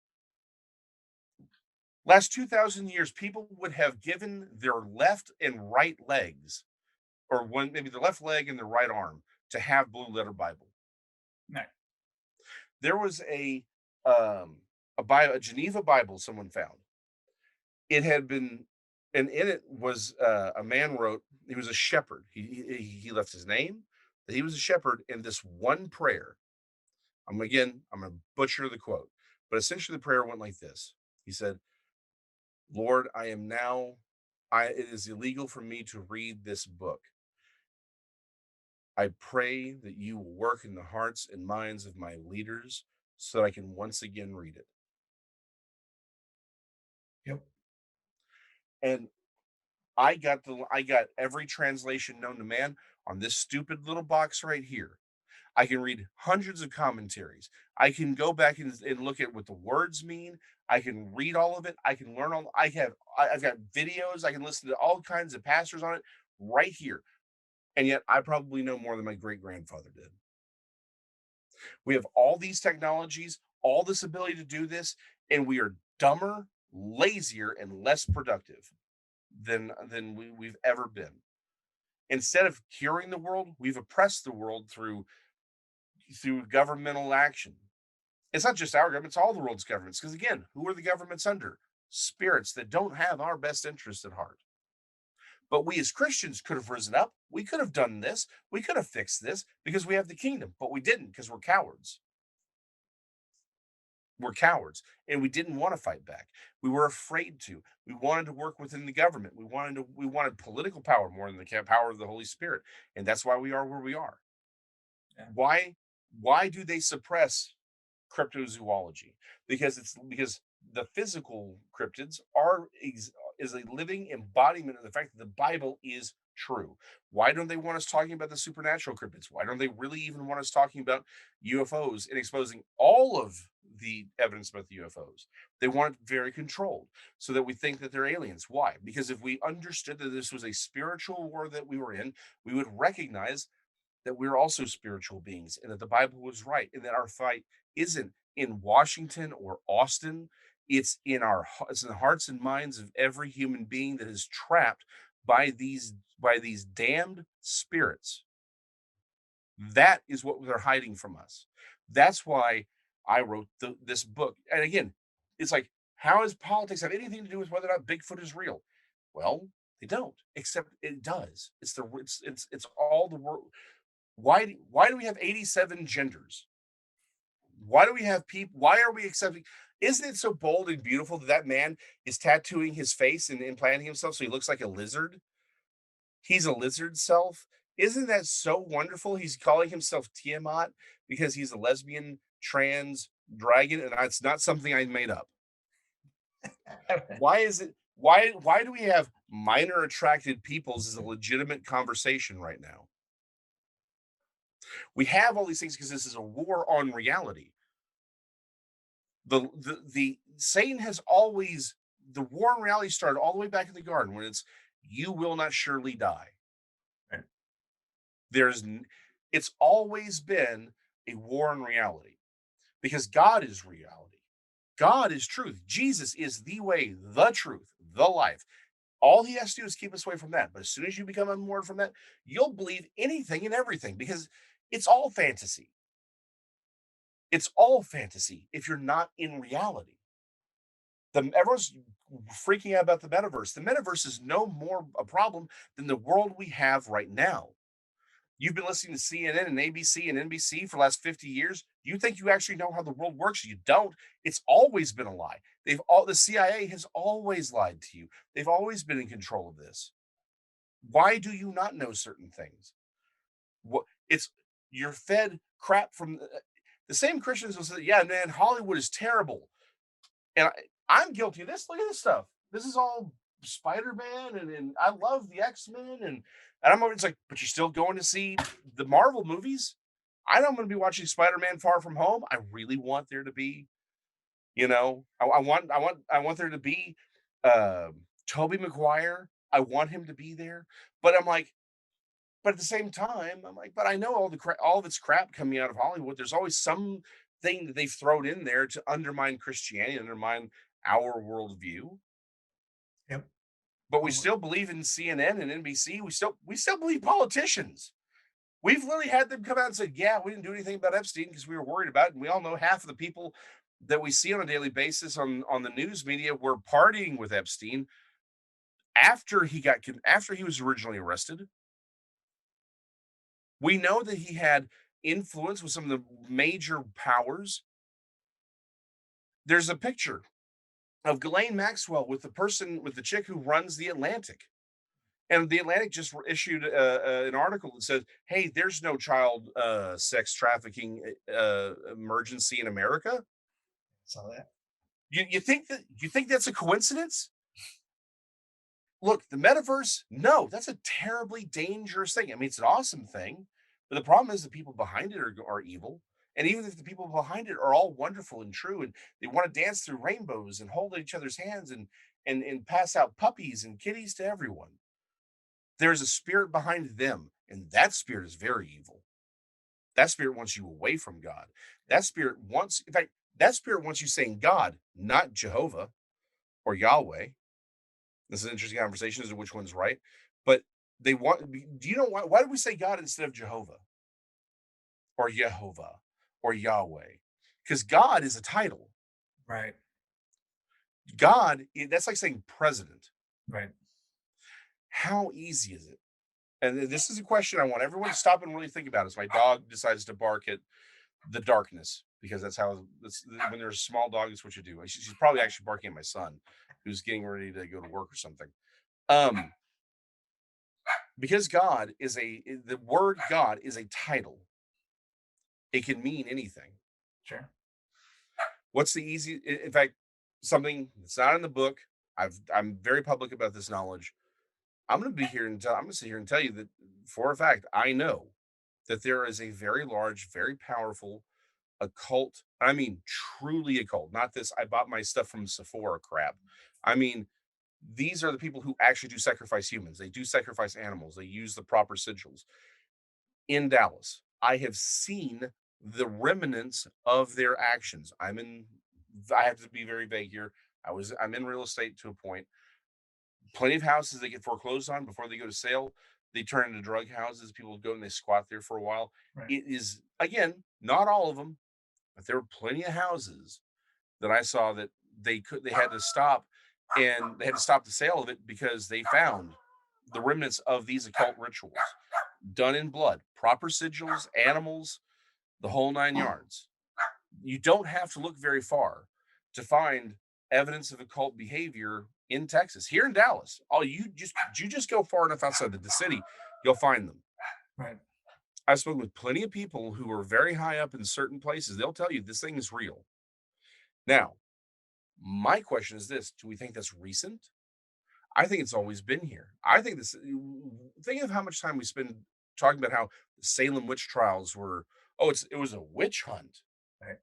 Last 2,000 years, people would have given their left and right legs, or one maybe the left leg and the right arm, to have Blue Letter Bible. No. There was a Geneva Bible someone found. It had been, and in it was a man wrote. He was a shepherd. He left his name. That he was a shepherd in this one prayer. I'm gonna butcher the quote, but essentially the prayer went like this. He said, "Lord, I am now. It is illegal for me to read this book. I pray that you will work in the hearts and minds of my leaders so that I can once again read it." Yep. And I got every translation known to man on this stupid little box right here. I can read hundreds of commentaries. I can go back and look at what the words mean. I can read all of it. I can learn all. I've got videos. I can listen to all kinds of pastors on it right here. And yet I probably know more than my great grandfather did. We have all these technologies, all this ability to do this, and we are dumber, lazier, and less productive than we've ever been. Instead of curing the world, we've oppressed the world through governmental action. It's not just our government, it's all the world's governments. Because again, who are the governments under? Spirits that don't have our best interest at heart. But we as Christians could have risen up. We could have done this. We could have fixed this because we have the kingdom, but we didn't because we're cowards. We're cowards and we didn't want to fight back. We were afraid to. We wanted to work within the government. We wanted political power more than the power of the Holy Spirit. And that's why we are where we are. Yeah. Why do they suppress cryptozoology? Because the physical cryptids is a living embodiment of the fact that the Bible is true. Why don't they want us talking about the supernatural cryptids? Why don't they really even want us talking about UFOs and exposing all of the evidence about the UFOs? They want it very controlled so that we think that they're aliens. Why? Because if we understood that this was a spiritual war that we were in, we would recognize that we're also spiritual beings and that the Bible was right and that our fight isn't in Washington or Austin. It's in the hearts and minds of every human being that is trapped by these damned spirits. That is what they're hiding from us. That's why I wrote this book. And again, it's like, how does politics have anything to do with whether or not Bigfoot is real? Well, they don't, except it does. It's all the world. Why do we have 87 genders? Why do we have people? Why are we accepting? Isn't it so bold and beautiful that that man is tattooing his face and implanting himself so he looks like a lizard? He's a lizard self. Isn't that so wonderful? He's calling himself Tiamat because he's a lesbian trans dragon, and it's not something I made up. Why is it? Why do we have minor attracted peoples as a legitimate conversation right now? We have all these things because this is a war on reality. The Satan has always the war on reality started all the way back in the garden when it's you will not surely die. Right. There's it's always been a war on reality because God is reality. God is truth. Jesus is the way, the truth, the life. All he has to do is keep us away from that. But as soon as you become unmoored from that, you'll believe anything and everything because it's all fantasy. It's all fantasy if you're not in reality. Everyone's freaking out about the metaverse. The metaverse is no more a problem than the world we have right now. You've been listening to CNN and ABC and NBC for the last 50 years. You think you actually know how the world works? You don't. It's always been a lie. The CIA has always lied to you. They've always been in control of this. Why do you not know certain things? What it's you're fed crap from the same Christians will say, "Yeah, man, Hollywood is terrible." And I'm guilty of this. Look at this stuff. This is all Spider-Man, and I love the X-Men, and I'm always like, but you're still going to see the Marvel movies? I know I'm going to be watching Spider-Man Far From Home. I really want there to be, I want there to be uh, Toby Maguire. I want him to be there, but I'm like, but at the same time, I'm like, but I know all of its crap coming out of Hollywood. There's always something that they've thrown in there to undermine Christianity, undermine our worldview. Yep. But we Oh, still believe in CNN and NBC. We still believe politicians. We've literally had them come out and said, "Yeah, we didn't do anything about Epstein because we were worried about it." And we all know half of the people that we see on a daily basis on the news media were partying with Epstein after he was originally arrested. We know that he had influence with some of the major powers. There's a picture of Ghislaine Maxwell with the chick who runs the Atlantic. And the Atlantic just issued an article that says, "Hey, there's no child sex trafficking emergency in America." saw that. You think that's a coincidence? Look, the metaverse, no, that's a terribly dangerous thing. I mean, it's an awesome thing, but the problem is the people behind it are evil. And even if the people behind it are all wonderful and true, and they want to dance through rainbows and hold each other's hands and pass out puppies and kitties to everyone, there's a spirit behind them, and that spirit is very evil. That spirit wants you away from God. In fact, that spirit wants you saying God, not Jehovah or Yahweh. This is an interesting conversation as to which one's right. But do you know why do we say God instead of Jehovah or Yehovah or Yahweh? Because God is a title. Right. That's like saying president. Right. How easy is it? And this is a question I want everyone to stop and really think about as my dog decides to bark at the darkness, because when there's a small dog, that's what you do. She's probably actually barking at my son who's getting ready to go to work or something. Um, because the word God is a title. It can mean anything. Sure. What's the easy in fact, something that's not in the book. I'm very public about this knowledge. I'm gonna sit here and tell you that for a fact, I know that there is a very large, very powerful occult. I mean, truly occult, not this I bought my stuff from Sephora crap. I mean, these are the people who actually do sacrifice humans. They do sacrifice animals. They use the proper sigils. In Dallas, I have seen the remnants of their actions. I have to be very vague here. I'm in real estate to a point. Plenty of houses they get foreclosed on before they go to sale. They turn into drug houses. People go and they squat there for a while. Right. It is, again, not all of them, but there were plenty of houses that I saw that they had to stop, and they had to stop the sale of it because they found the remnants of these occult rituals done in blood, proper sigils, animals, the whole nine yards. You don't have to look very far to find evidence of occult behavior in Texas. Here in Dallas, you just go far enough outside the city, you'll find them. Right. I've spoken with plenty of people who are very high up in certain places. They'll tell you this thing is real. Now, my question is this: do we think that's recent? I think it's always been here. I think this. Think of how much time we spend talking about how the Salem witch trials were. Oh, it was a witch hunt. Right.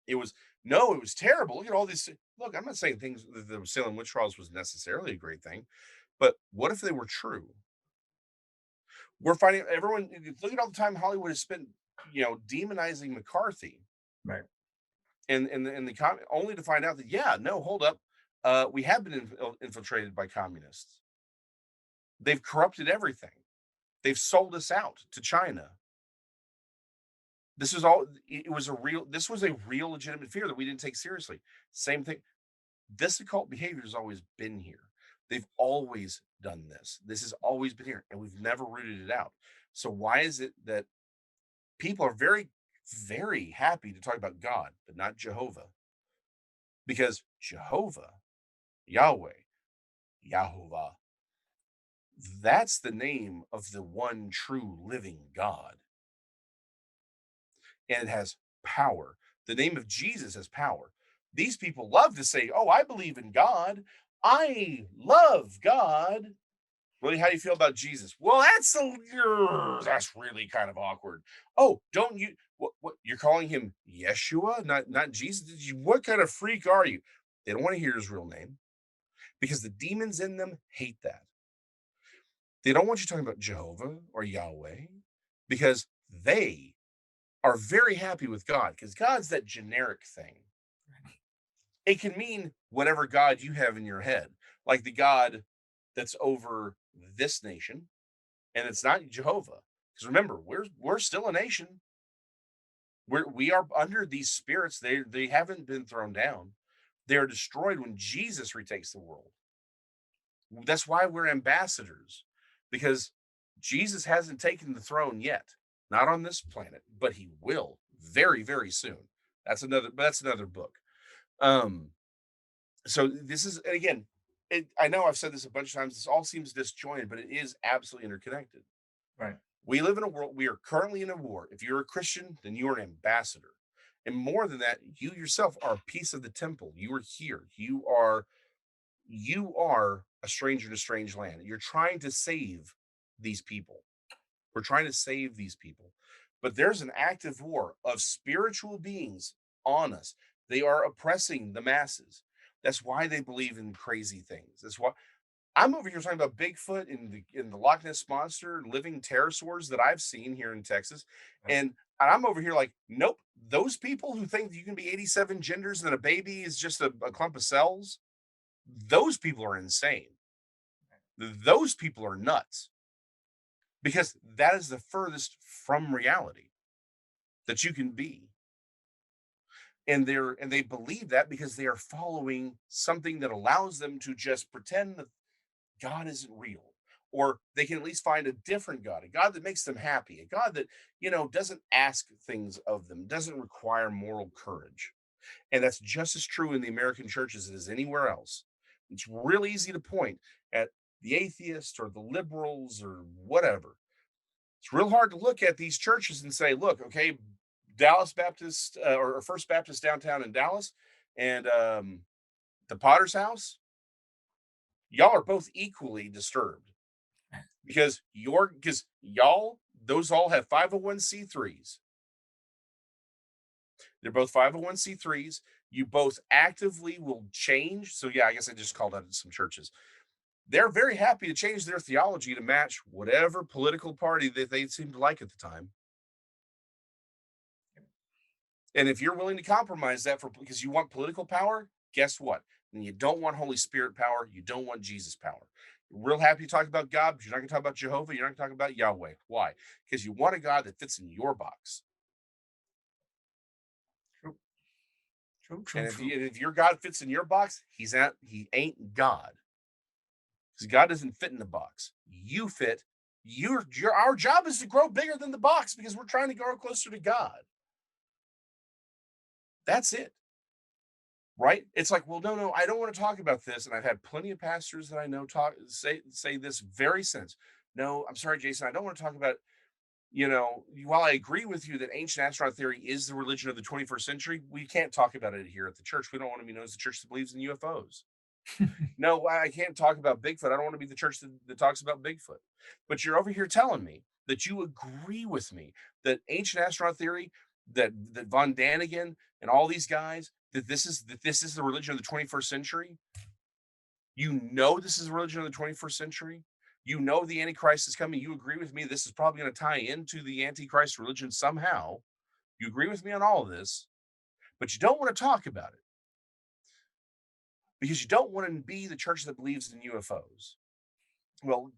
It was no, it was terrible. Look at all these. Look, I'm not saying things the Salem witch trials was necessarily a great thing, but what if they were true? We're finding everyone. Look at all the time Hollywood has spent, demonizing McCarthy, Right. and only to find out that yeah, no, hold up, we have been infiltrated by communists. They've corrupted everything. They've sold us out to China. This was all. It was a real. This was a real legitimate fear that we didn't take seriously. Same thing. This occult behavior has always been here. They've always done this. This has always been here, and we've never rooted it out. So why is it that people are very, very happy to talk about God, but not Jehovah? Because Jehovah, Yahweh, Yahovah, that's the name of the one true living God. And it has power. The name of Jesus has power. These people love to say, "Oh, I believe in God. I love God." Really, how do you feel about Jesus? Well, that's really kind of awkward. Oh, don't you? What you're calling him Yeshua, not Jesus? What kind of freak are you? They don't want to hear his real name because the demons in them hate that. They don't want you talking about Jehovah or Yahweh because they are very happy with God because God's that generic thing. It can mean whatever God you have in your head, like the God that's over this nation, and it's not Jehovah. Because remember, we're still a nation. We are under these spirits. They haven't been thrown down. They are destroyed when Jesus retakes the world. That's why we're ambassadors, because Jesus hasn't taken the throne yet, not on this planet, but he will very, very soon. That's another book. Um, so this is, and again, I know I've said this a bunch of times. This all seems disjointed, but it is absolutely interconnected. Right. We live in a world, we are currently in a war. If you're a Christian, then you are an ambassador. And more than that, you yourself are a piece of the temple. You are here. You are a stranger in a strange land. You're trying to save these people. We're trying to save these people. But there's an active war of spiritual beings on us. They are oppressing the masses. That's why they believe in crazy things. That's why I'm over here talking about Bigfoot in the Loch Ness monster, living pterosaurs that I've seen here in Texas, Right. and I'm over here like, nope. Those people who think you can be 87 genders and that a baby is just a clump of cells, those people are insane. Those people are nuts because that is the furthest from reality that you can be. And they believe that because they are following something that allows them to just pretend that God isn't real, or they can at least find a different God, a God that makes them happy, a God that, doesn't ask things of them, doesn't require moral courage. And that's just as true in the American church as it is anywhere else. It's real easy to point at the atheists or the liberals or whatever. It's real hard to look at these churches and say, look, okay, Dallas Baptist or First Baptist downtown in Dallas and the Potter's House, y'all are both equally disturbed because y'all those all have 501c3s. They're both 501c3s. You both actively will change. So yeah, I guess I just called out some churches. They're very happy to change their theology to match whatever political party that they seem to like at the time. And if you're willing to compromise that for because you want political power, guess what? And you don't want Holy Spirit power, you don't want Jesus power. You're real happy to talk about God, but you're not going to talk about Jehovah, you're not going to talk about Yahweh. Why? Because you want a God that fits in your box. True. True. True. And if, True. you, and if your God fits in your box, he ain't God. Because God doesn't fit in the box. You fit. Our job is to grow bigger than the box because we're trying to grow closer to God. That's it. Right? It's like, well, no, I don't want to talk about this. And I've had plenty of pastors that I know say this very sense. No, I'm sorry, Jason, I don't want to talk about, while I agree with you that ancient astronaut theory is the religion of the 21st century, we can't talk about it here at the church. We don't want to be known as the church that believes in UFOs. No, I can't talk about Bigfoot. I don't want to be the church that talks about Bigfoot. But you're over here telling me that you agree with me that ancient astronaut theory, that Von Daniken and all these guys, that this is the religion of the 21st century. You know this is the religion of the 21st century. You know the Antichrist is coming. You agree with me. This is probably going to tie into the Antichrist religion somehow. You agree with me on all of this, but you don't want to talk about it because you don't want to be the church that believes in UFOs. Well,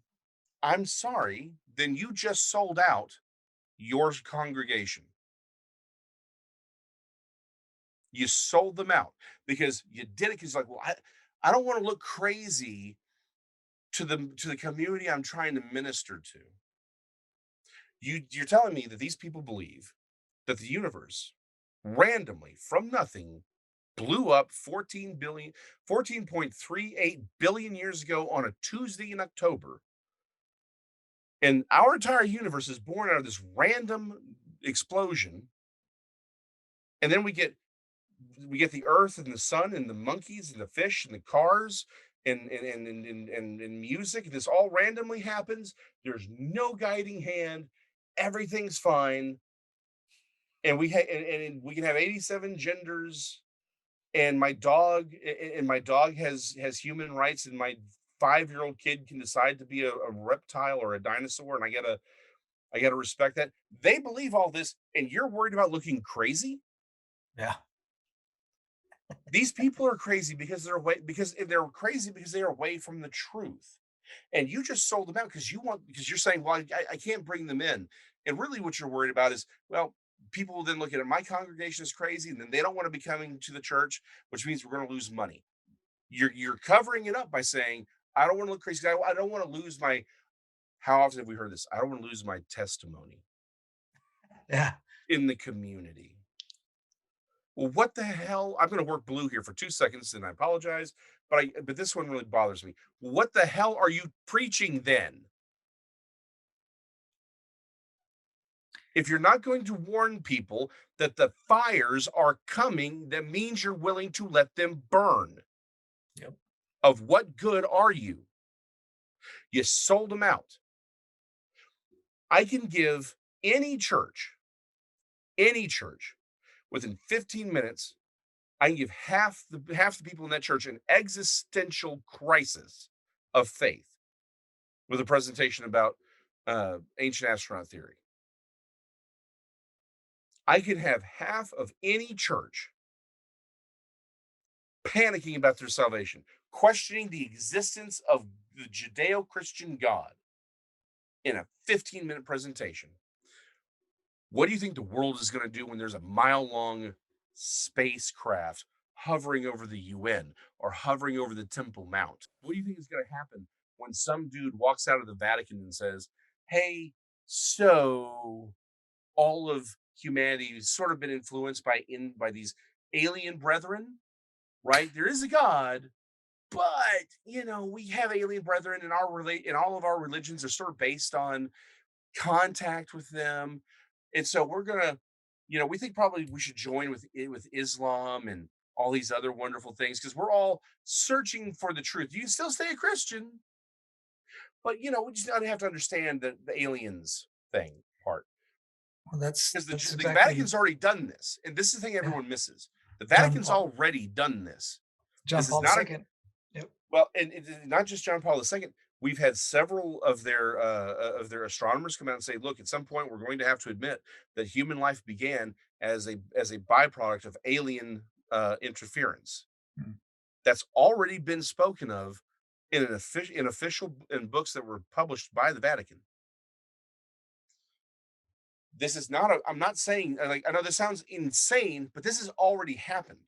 I'm sorry, then you just sold out your congregation. You sold them out because you did it because like, well, I don't want to look crazy to the community I'm trying to minister to. You're telling me that these people believe that the universe randomly from nothing blew up 14.38 billion years ago on a Tuesday in October. And our entire universe is born out of this random explosion. And then we get the earth and the sun and the monkeys and the fish and the cars and music. This all randomly happens. There's no guiding hand. Everything's fine. And we can have 87 genders. And my dog has human rights, and my 5-year-old kid can decide to be a reptile or a dinosaur, and I gotta respect that. They believe all this, and you're worried about looking crazy? Yeah. These people are crazy they're crazy because they are away from the truth. And you just sold them out because you're saying, well, I can't bring them in. And really what you're worried about is, well, people will then look at it, my congregation is crazy, and then they don't want to be coming to the church, which means we're going to lose money. You're covering it up by saying, I don't want to look crazy. I don't want to lose my how often have we heard this? I don't want to lose my testimony Yeah. in the community. Well, what the hell? I'm going to work blue here for 2 seconds, and I apologize, but this one really bothers me. What the hell are you preaching then? If you're not going to warn people that the fires are coming, that means you're willing to let them burn. Yep. Of what good are you? You sold them out. I can give any church, within 15 minutes, I can give half the people in that church an existential crisis of faith with a presentation about ancient astronaut theory. I can have half of any church panicking about their salvation, questioning the existence of the Judeo Christian God in a 15-minute presentation. What do you think the world is going to do when there's a mile-long spacecraft hovering over the UN or hovering over the Temple Mount? What do you think is going to happen when some dude walks out of the Vatican and says, hey, so all of humanity has sort of been influenced by these alien brethren, right? There is a God, but we have alien brethren, and all of our religions are sort of based on contact with them. And so we're gonna, we think probably we should join with Islam and all these other wonderful things because we're all searching for the truth. You can still stay a Christian, but we just have to understand the aliens thing part. Well, that's Because that's the exactly, Vatican's already done this, and this is the thing yeah. everyone misses. The John Vatican's Paul already done this. John This is Paul not a II. Yep. well, and it's not just John Paul II. We've had several of their astronomers come out and say, "Look, at some point, we're going to have to admit that human life began as a byproduct of alien interference." Mm. That's already been spoken of in books that were published by the Vatican. This is not a. I'm not saying like I know this sounds insane, but this has already happened.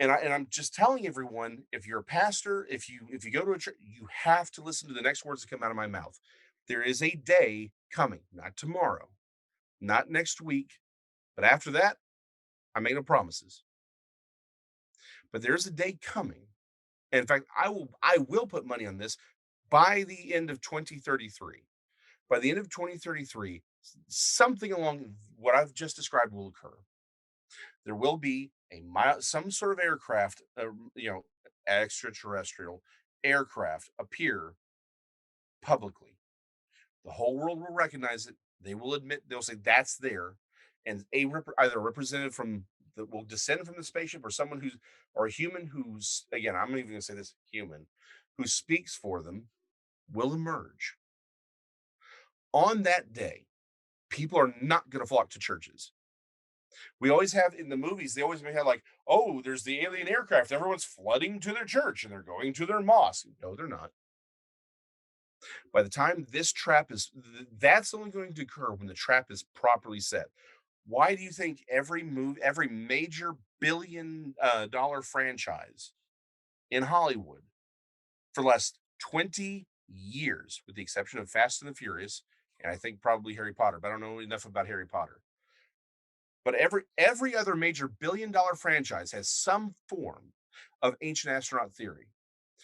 And I'm just telling everyone, if you're a pastor, if you go to a church, you have to listen to the next words that come out of my mouth. There is a day coming, not tomorrow, not next week, but after that, I make no promises. But there's a day coming. And in fact, I will put money on this by the end of 2033. By the end of 2033, something along what I've just described will occur. There will be some sort of aircraft, extraterrestrial aircraft appear publicly. The whole world will recognize it. They will admit, they'll say that's there, and either a representative from that will descend from the spaceship, or someone who's or a human who's, again, I'm not even going to say this, human who speaks for them will emerge. On that day, people are not going to flock to churches. We always have in the movies, they always may have like, oh, there's the alien aircraft. Everyone's flooding to their church and they're going to their mosque. No, they're not. By the time this trap is, that's only going to occur when the trap is properly set. Why do you think every major billion dollar franchise in Hollywood for the last 20 years, with the exception of Fast and the Furious, and I think probably Harry Potter, but I don't know enough about Harry Potter. But every other major billion-dollar franchise has some form of ancient astronaut theory.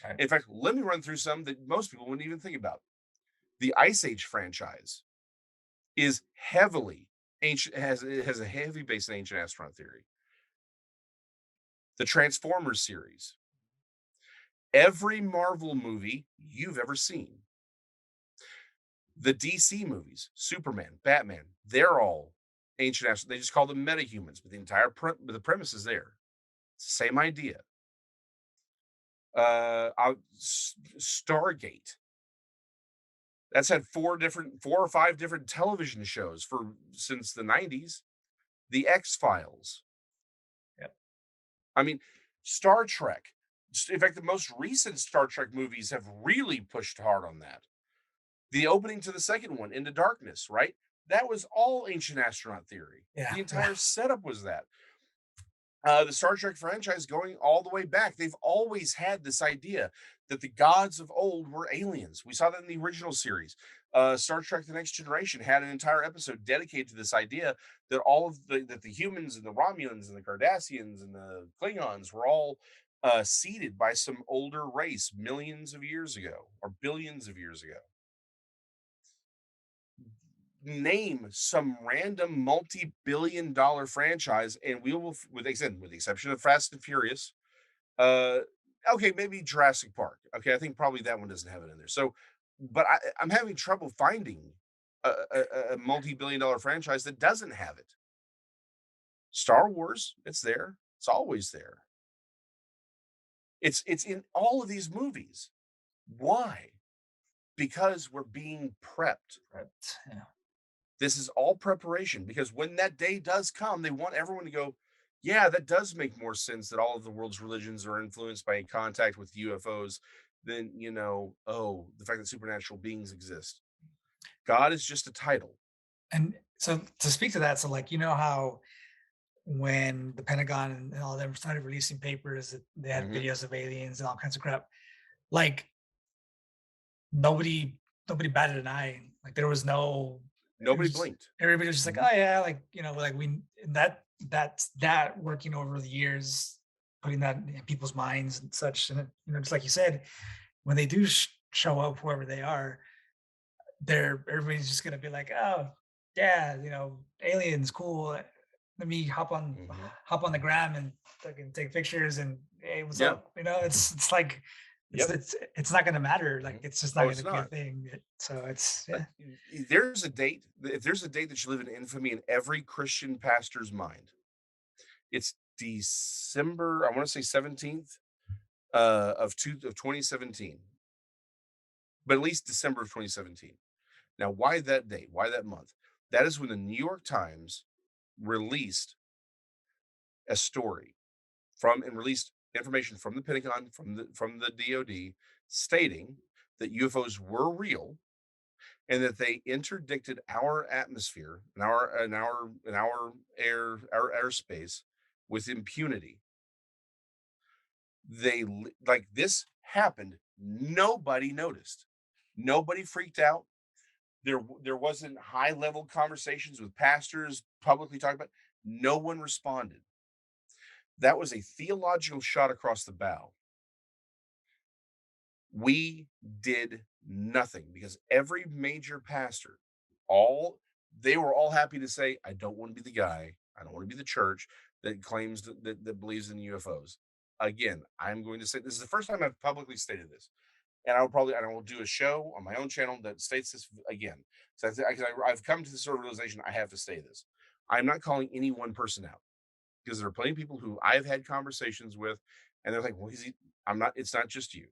Right. In fact, let me run through some that most people wouldn't even think about. The Ice Age franchise is heavily ancient, it has a heavy base in ancient astronaut theory. The Transformers series, every Marvel movie you've ever seen, the DC movies, Superman, Batman, they're all ancient astronauts. They just call them metahumans, but the premise is there. It's the same idea. Stargate. That's had four or five different television shows since the 90s. The X-Files. Yep. I mean, Star Trek. In fact, the most recent Star Trek movies have really pushed hard on that. The opening to the second one, Into Darkness, right? That was all ancient astronaut theory. Yeah. The entire setup was that. The Star Trek franchise going all the way back, they've always had this idea that the gods of old were aliens. We saw that in the original series. Star Trek: The Next Generation had an entire episode dedicated to this idea that that the humans and the Romulans and the Cardassians and the Klingons were all seeded by some older race millions of years ago or billions of years ago. Name some random multi-billion-dollar franchise, and we will, with the exception of Fast and Furious, uh, okay, maybe Jurassic Park. Okay, I think probably that one doesn't have it in there. So, but I'm having trouble finding a multi-billion-dollar franchise that doesn't have it. Star Wars, it's there. It's always there. It's in all of these movies. Why? Because we're being prepped. Yeah. This is all preparation, because when that day does come, they want everyone to go, yeah, that does make more sense that all of the world's religions are influenced by contact with UFOs than, the fact that supernatural beings exist. God is just a title. And so to speak to that, so like how when the Pentagon and all them started releasing papers that they had Mhm. videos of aliens and all kinds of crap, like nobody nobody batted an eye. Like there was no it Nobody was just blinked. everybody was just like, Mhm. oh yeah, like like that working over the years, putting that in people's minds and such. And just like you said, when they do show up, whoever they are, everybody's just gonna be like, oh yeah, aliens, cool. Let me Mhm. hop on the gram and fucking take pictures and hey, what's Yeah. up? It's like Yep. it's not gonna matter. Like Mhm. it's just not Oh, gonna it's be a not. thing. So it's yeah. There's a date. If there's a date that should live in infamy in every Christian pastor's mind, it's December, I want to say 17th of 2017, but at least December of 2017. Now, why that date? Why that month? That is when the New York Times released a story and released information from the Pentagon, from the DoD, stating that UFOs were real and that they interdicted our atmosphere and our airspace with impunity. Like this happened. Nobody noticed. Nobody freaked out. There wasn't high level conversations with pastors publicly talking about. No one responded. That was a theological shot across the bow. We did nothing because every major pastor, all they were all happy to say, I don't want to be the guy. I don't want to be the church. that claims that believes in UFOs. Again, I'm going to say this is the first time I've publicly stated this, and I will do a show on my own channel that states this again. So I've come to the sort of realization I have to say this. I'm not calling any one person out because there are plenty of people who I've had conversations with, and they're like, "Well, is he?" I'm not. It's not just you.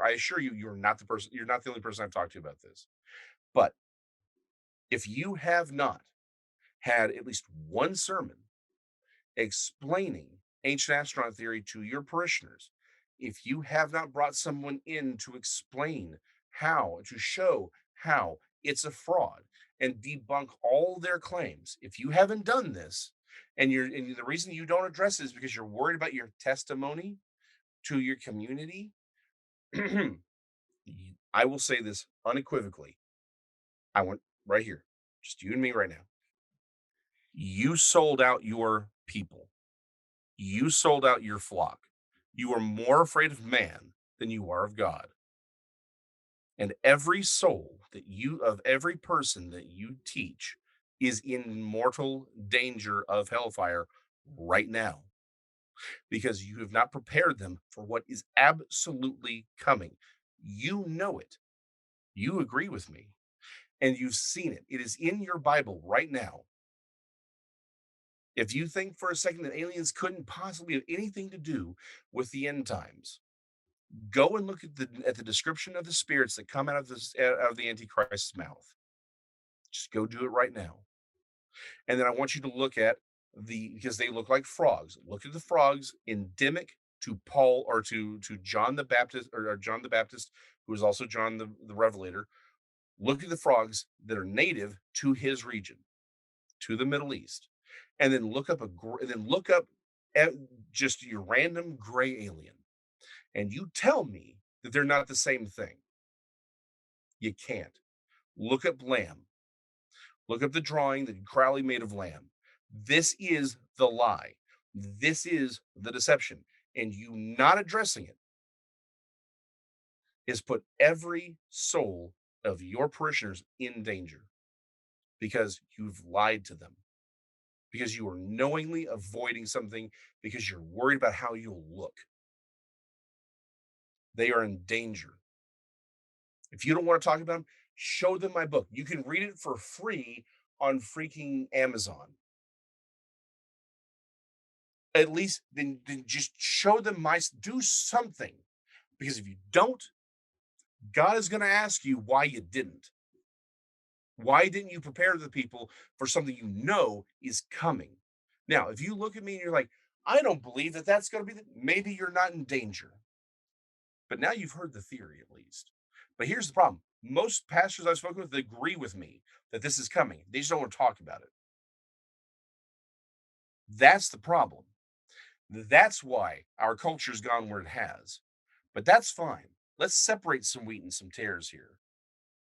I assure you, you're not the person. You're not the only person I've talked to about this. But if you have not had at least one sermon explaining ancient astronaut theory to your parishioners, if you have not brought someone in to explain how, to show how it's a fraud and debunk all their claims, if you haven't done this, and the reason you don't address it is because you're worried about your testimony to your community, I will say this unequivocally. I want right here, just you and me right now. You sold out your people. You sold out your flock. You are more afraid of man than you are of God. And every soul that you, of every person that you teach, is in mortal danger of hellfire right now because you have not prepared them for what is absolutely coming. You know it. You agree with me, and you've seen it. It is in your Bible right now. If you think for a second that aliens couldn't possibly have anything to do with the end times, go and look at the description of the spirits that come out of the Antichrist's mouth. Just go do it right now. And then I want you to look at because they look like frogs. Look at the frogs endemic to Paul or to John the Baptist or John the Baptist, who is also John the Revelator. Look at the frogs that are native to his region, to the Middle East, and then look up at just your random gray alien, and you tell me that they're not the same thing. You can't. Look up lamb. Look up the drawing that Crowley made of lamb. This is the lie. This is the deception. And you not addressing it is put every soul of your parishioners in danger because you've lied to them, because you are knowingly avoiding something because you're worried about how you'll look. They are in danger. If you don't want to talk about them, show them my book. You can read it for free on freaking Amazon. At least then just show them do something. Because if you don't, God is going to ask you why you didn't. Why didn't you prepare the people for something you know is coming? Now, if you look at me and you're like, I don't believe that that's going to be maybe you're not in danger. But now you've heard the theory at least. But here's the problem. Most pastors I've spoken with agree with me that this is coming. They just don't want to talk about it. That's the problem. That's why our culture's gone where it has. But that's fine. Let's separate some wheat and some tares here.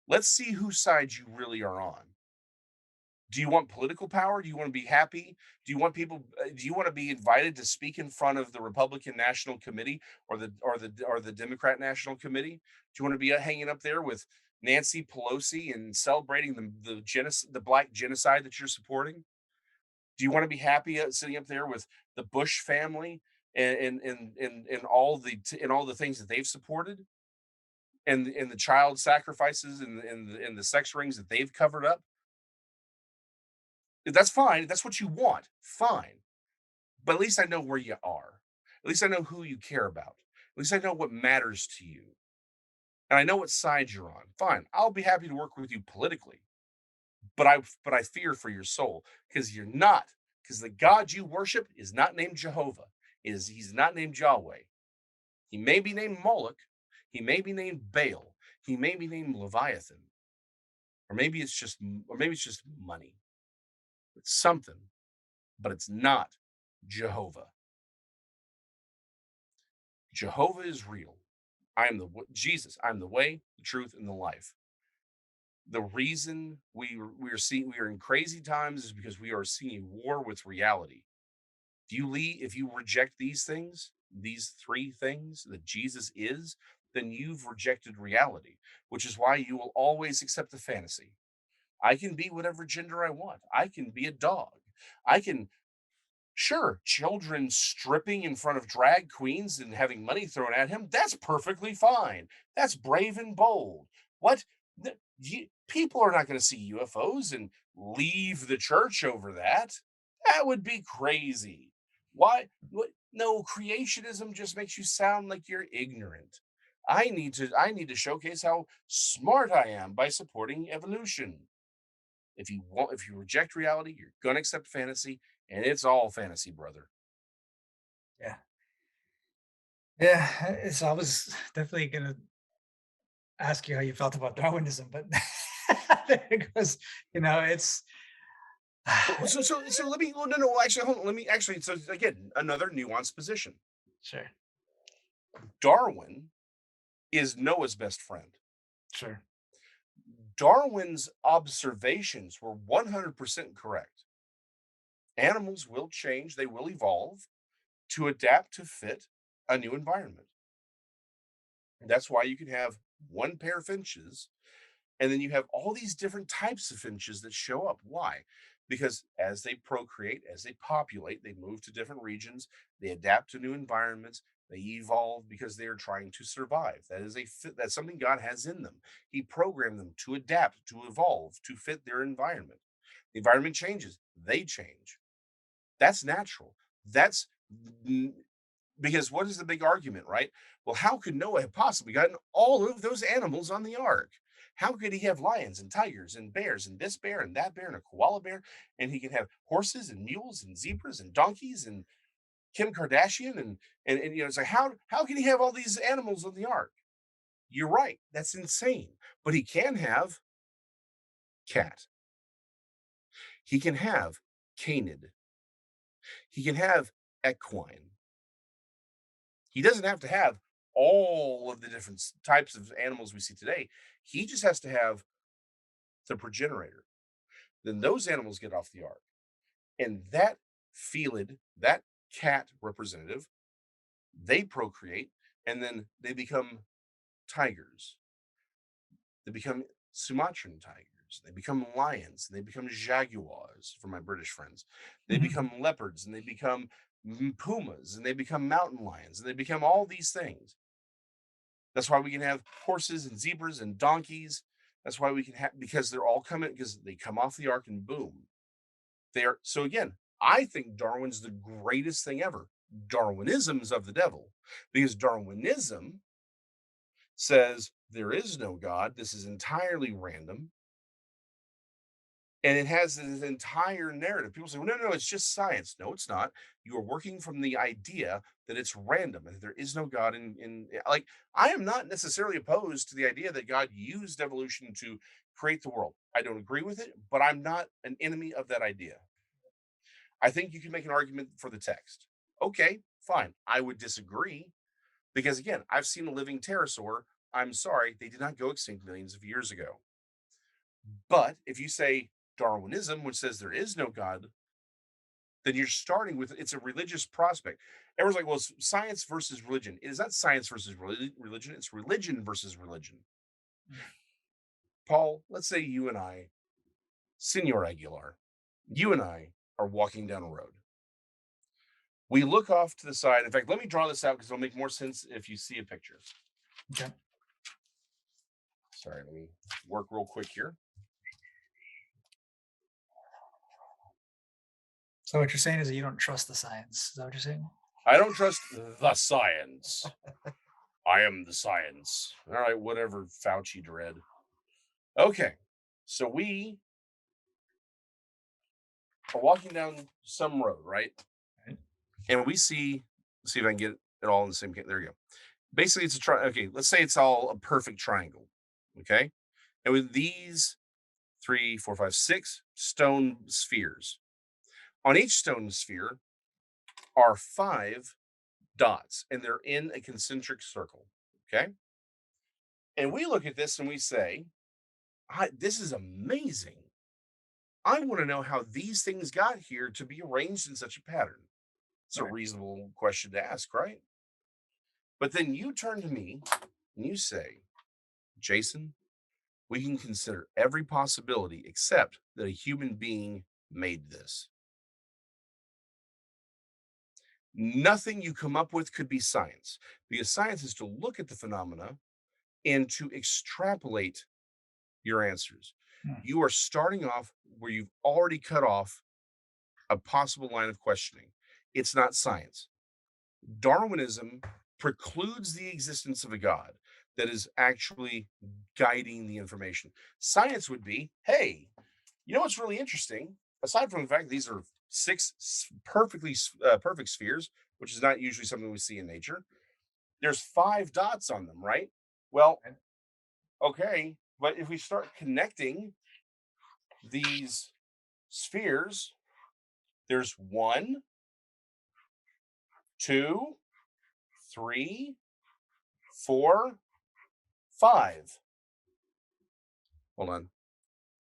Let's see whose side you really are on. Do you want political power? Do you want to be happy? Do you want people? Do you want to be invited to speak in front of the Republican National Committee or the Democrat National Committee? Do you want to be hanging up there with Nancy Pelosi and celebrating the black genocide that you're supporting? Do you want to be happy sitting up there with the Bush family and all the things that they've supported and the child sacrifices and the sex rings that they've covered up? That's fine. That's what you want. Fine. But at least I know where you are. At least I know who you care about. At least I know what matters to you. And I know what side you're on. Fine. I'll be happy to work with you politically. But I fear for your soul because you're not, because the God you worship is not named Jehovah. He's not named Yahweh. He may be named Moloch, he may be named Baal, he may be named Leviathan, or maybe it's just money. It's something, but it's not Jehovah. Jehovah is real. I am Jesus. I'm the way, the truth, and the life. The reason we are in crazy times is because we are seeing a war with reality. If you reject these things, these three things that Jesus is, then you've rejected reality, which is why you will always accept the fantasy. I can be whatever gender I want. I can be a dog. I can Sure, children stripping in front of drag queens and having money thrown at him, that's perfectly fine. That's brave and bold. What? People are not going to see UFOs and leave the church over that. That would be crazy. Why? What? No, creationism just makes you sound like you're ignorant. I need to showcase how smart I am by supporting evolution. If you reject reality, you're gonna accept fantasy, and it's all fantasy, brother. Yeah. Yeah. So I was definitely gonna ask you how you felt about Darwinism, but because it's So let me. Well, no, actually, hold on. Let me actually. So again, another nuanced position. sure, Darwin is Noah's best friend. sure. Darwin's observations were 100% correct. Animals will change; they will evolve to adapt to fit a new environment. That's why you can have one pair of finches. And then you have all these different types of finches that show up. Why? Because as they procreate, as they populate, they move to different regions, they adapt to new environments, they evolve because they are trying to survive. That is a fit, that's something God has in them. He programmed them to adapt, to evolve, to fit their environment. The environment changes, they change. That's natural. That's because what is the big argument, right? Well, how could Noah have possibly gotten all of those animals on the ark? How could he have lions and tigers and bears and this bear and that bear and a koala bear? And he can have horses and mules and zebras and donkeys and Kim Kardashian and it's like how can he have all these animals on the ark? You're right. That's insane. But he can have cat. He can have canid. He can have equine. He doesn't have to have all of the different types of animals we see today. He just has to have the progenitor. Then those animals get off the ark. And that felid, that cat representative, they procreate and then they become tigers. They become Sumatran tigers. They become lions. They become jaguars for my British friends. They Mhm. become leopards and they become pumas and they become mountain lions and they become all these things. That's why we can have horses and zebras and donkeys. That's why we can have because they're all coming because they come off the ark and boom. They are so again, I think Darwin's the greatest thing ever. Darwinism's of the devil because Darwinism says there is no God. This is entirely random. And it has this entire narrative. People say, well, no, no, it's just science. No, it's not. You are working from the idea that it's random and that there is no God like I am not necessarily opposed to the idea that God used evolution to create the world. I don't agree with it, but I'm not an enemy of that idea. I think you can make an argument for the text. Okay, fine. I would disagree because again, I've seen a living pterosaur. I'm sorry, they did not go extinct millions of years ago. But if you say Darwinism, which says there is no God, then you're starting with it's a religious prospect. Everyone's like, well, it's science versus religion. It is not science versus religion, it's religion versus religion. Paul, let's say you and I, Senor Aguilar, you and I are walking down a road. We look off to the side. In fact, let me draw this out because it'll make more sense if you see a picture. Okay. Sorry, let me work real quick here. So what you're saying is that you don't trust the science. Is that what you're saying? I don't trust the science. I am the science. All right, whatever, Fauci dread. Okay, so we are walking down some road, right? Right. And we see if I can get it all in the same. There you go. Basically, it's a try. Okay, let's say it's all a perfect triangle. Okay, and with these three, four, five, six stone spheres, on each stone sphere are five dots, and they're in a concentric circle. Okay, and we look at this and we say, "This is amazing. I want to know how these things got here to be arranged in such a pattern." It's a Right. reasonable question to ask, right? But then you turn to me and you say, Jason, we can consider every possibility except that a human being made this. Nothing you come up with could be science, because science is to look at the phenomena and to extrapolate your answers. Hmm. You are starting off where you've already cut off a possible line of questioning. It's not science. Darwinism precludes the existence of a God that is actually guiding the information. Science would be, hey, you know what's really interesting? Aside from the fact that these are perfect spheres, which is not usually something we see in nature, there's five dots on them, right? Well, Right. okay, but if we start connecting these spheres, there's one, two, three, four, five. Hold on.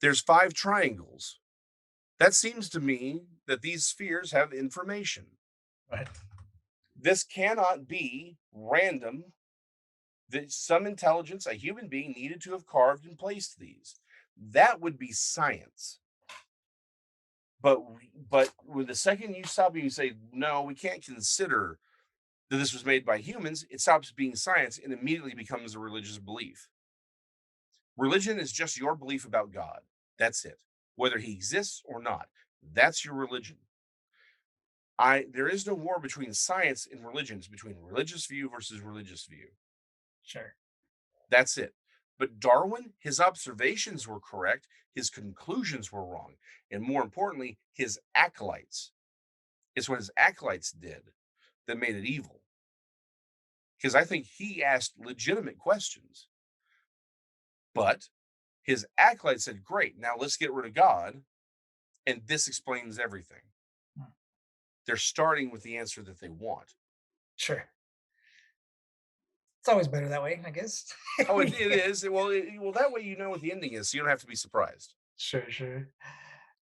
There's five triangles. That seems to me that these spheres have information. Right. This cannot be random, that some intelligence, a human being, needed to have carved and placed these. That would be science. But with the second you stop and you say, no, we can't consider that this was made by humans, it stops being science and immediately becomes a religious belief. Religion is just your belief about God. That's it. Whether he exists or not, that's your religion. I There is no war between science and religion. It's between religious view versus religious view. Sure. That's it. But Darwin, his observations were correct, his conclusions were wrong, and more importantly, his acolytes. It's what his acolytes did that made it evil. Because I think he asked legitimate questions, but his acolytes said, "Great, now let's get rid of God, and this explains everything." Hmm. They're starting with the answer that they want. Sure. It's always better that way, I guess. Oh, it is. Well, that way you know what the ending is, so you don't have to be surprised. Sure, sure.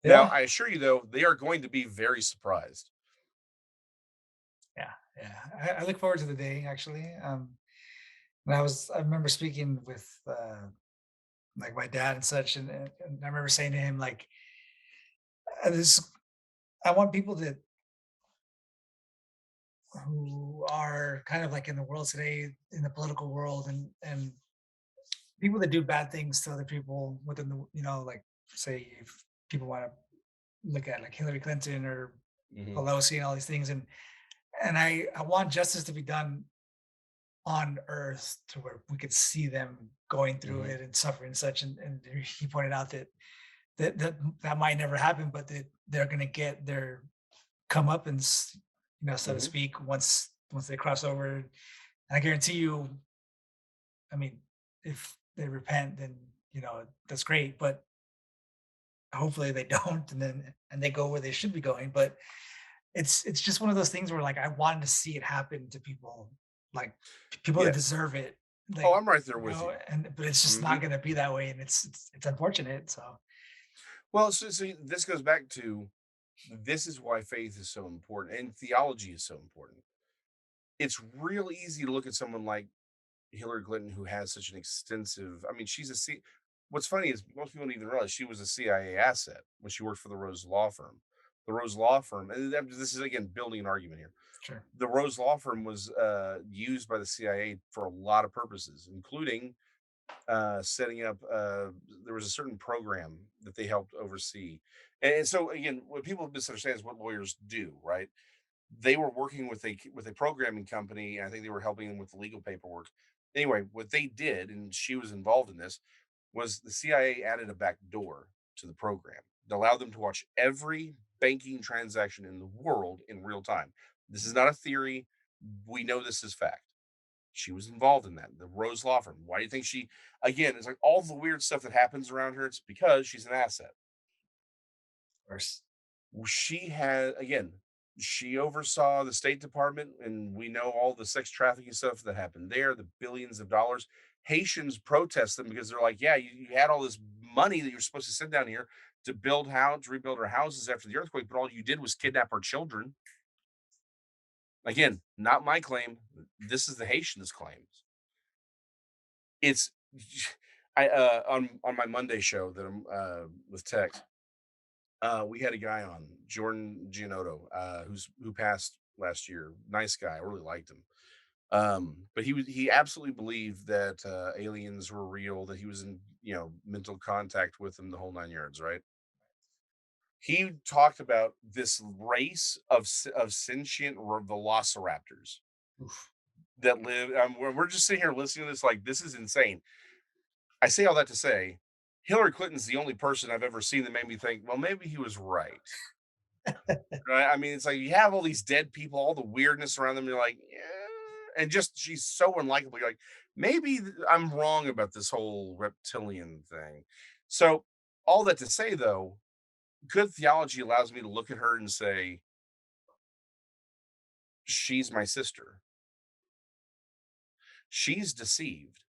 Now, Yeah, I assure you, though, they are going to be very surprised. yeah, yeah. I look forward to the day actually. And I remember speaking with like my dad and such, and I remember saying to him like, "This, I want people that who are kind of like in the world today, in the political world, and people that do bad things to other people within the, like say if people want to look at like Hillary Clinton or Mhm, Pelosi and all these things, and I want justice to be done on earth to where we could see them going through mhm, it and suffering and such. And he pointed out that that might never happen, but that they're going to get their comeuppance, so to mhm. speak, once they cross over. And I guarantee you, I mean, if they repent, then that's great. But hopefully they don't, and they go where they should be going. But it's just one of those things where like I wanted to see it happen to people, like people that Yes. deserve it, Oh, like I'm right there with you. and but it's just not Mhm. going to be that way, and it's unfortunate. So Well, so this goes back to, this is why faith is so important and theology is so important. It's real easy to look at someone like Hillary Clinton, who has such an extensive, I mean, she's a C what's funny is most people don't even realize she was a CIA asset when she worked for the Rose Law Firm. The Rose Law Firm, and this is again building an argument here. sure. The Rose Law Firm was used by the CIA for a lot of purposes, including setting up. There was a certain program that they helped oversee, and so again, what people misunderstand is what lawyers do, right? They were working with a programming company. And I think they were helping them with the legal paperwork. Anyway, what they did, and she was involved in this, was the CIA added a back door to the program that allowed them to watch every banking transaction in the world in real time. This is not a theory. We know this is fact. She was involved in that. The Rose Law Firm. Why do you think she? Again, it's like all the weird stuff that happens around her. It's because she's an asset. Of course. She had, again, she oversaw the State Department, and we know all the sex trafficking stuff that happened there, the billions of dollars. Haitians protest them because they're like, yeah, you had all this money that you're supposed to send down here to rebuild our houses after the earthquake, but all you did was kidnap our children. Again, not my claim. This is the Haitians' claims. It's I on my Monday show that I'm with Tex. We had a guy on, Jordan Gianotto, who passed last year. Nice guy. I really liked him. But he absolutely believed that aliens were real, that he was in, mental contact with them, the whole nine yards, right? He talked about this race of sentient velociraptors Oof. that live. We're just sitting here listening to this, like, this is insane. I say all that to say, Hillary Clinton's the only person I've ever seen that made me think, well, maybe he was right. Right? I mean, it's like you have all these dead people, all the weirdness around them. You're like, yeah. And just she's so unlikable. You're like, maybe I'm wrong about this whole reptilian thing. So, all that to say, though, good theology allows me to look at her and say, she's my sister. She's deceived.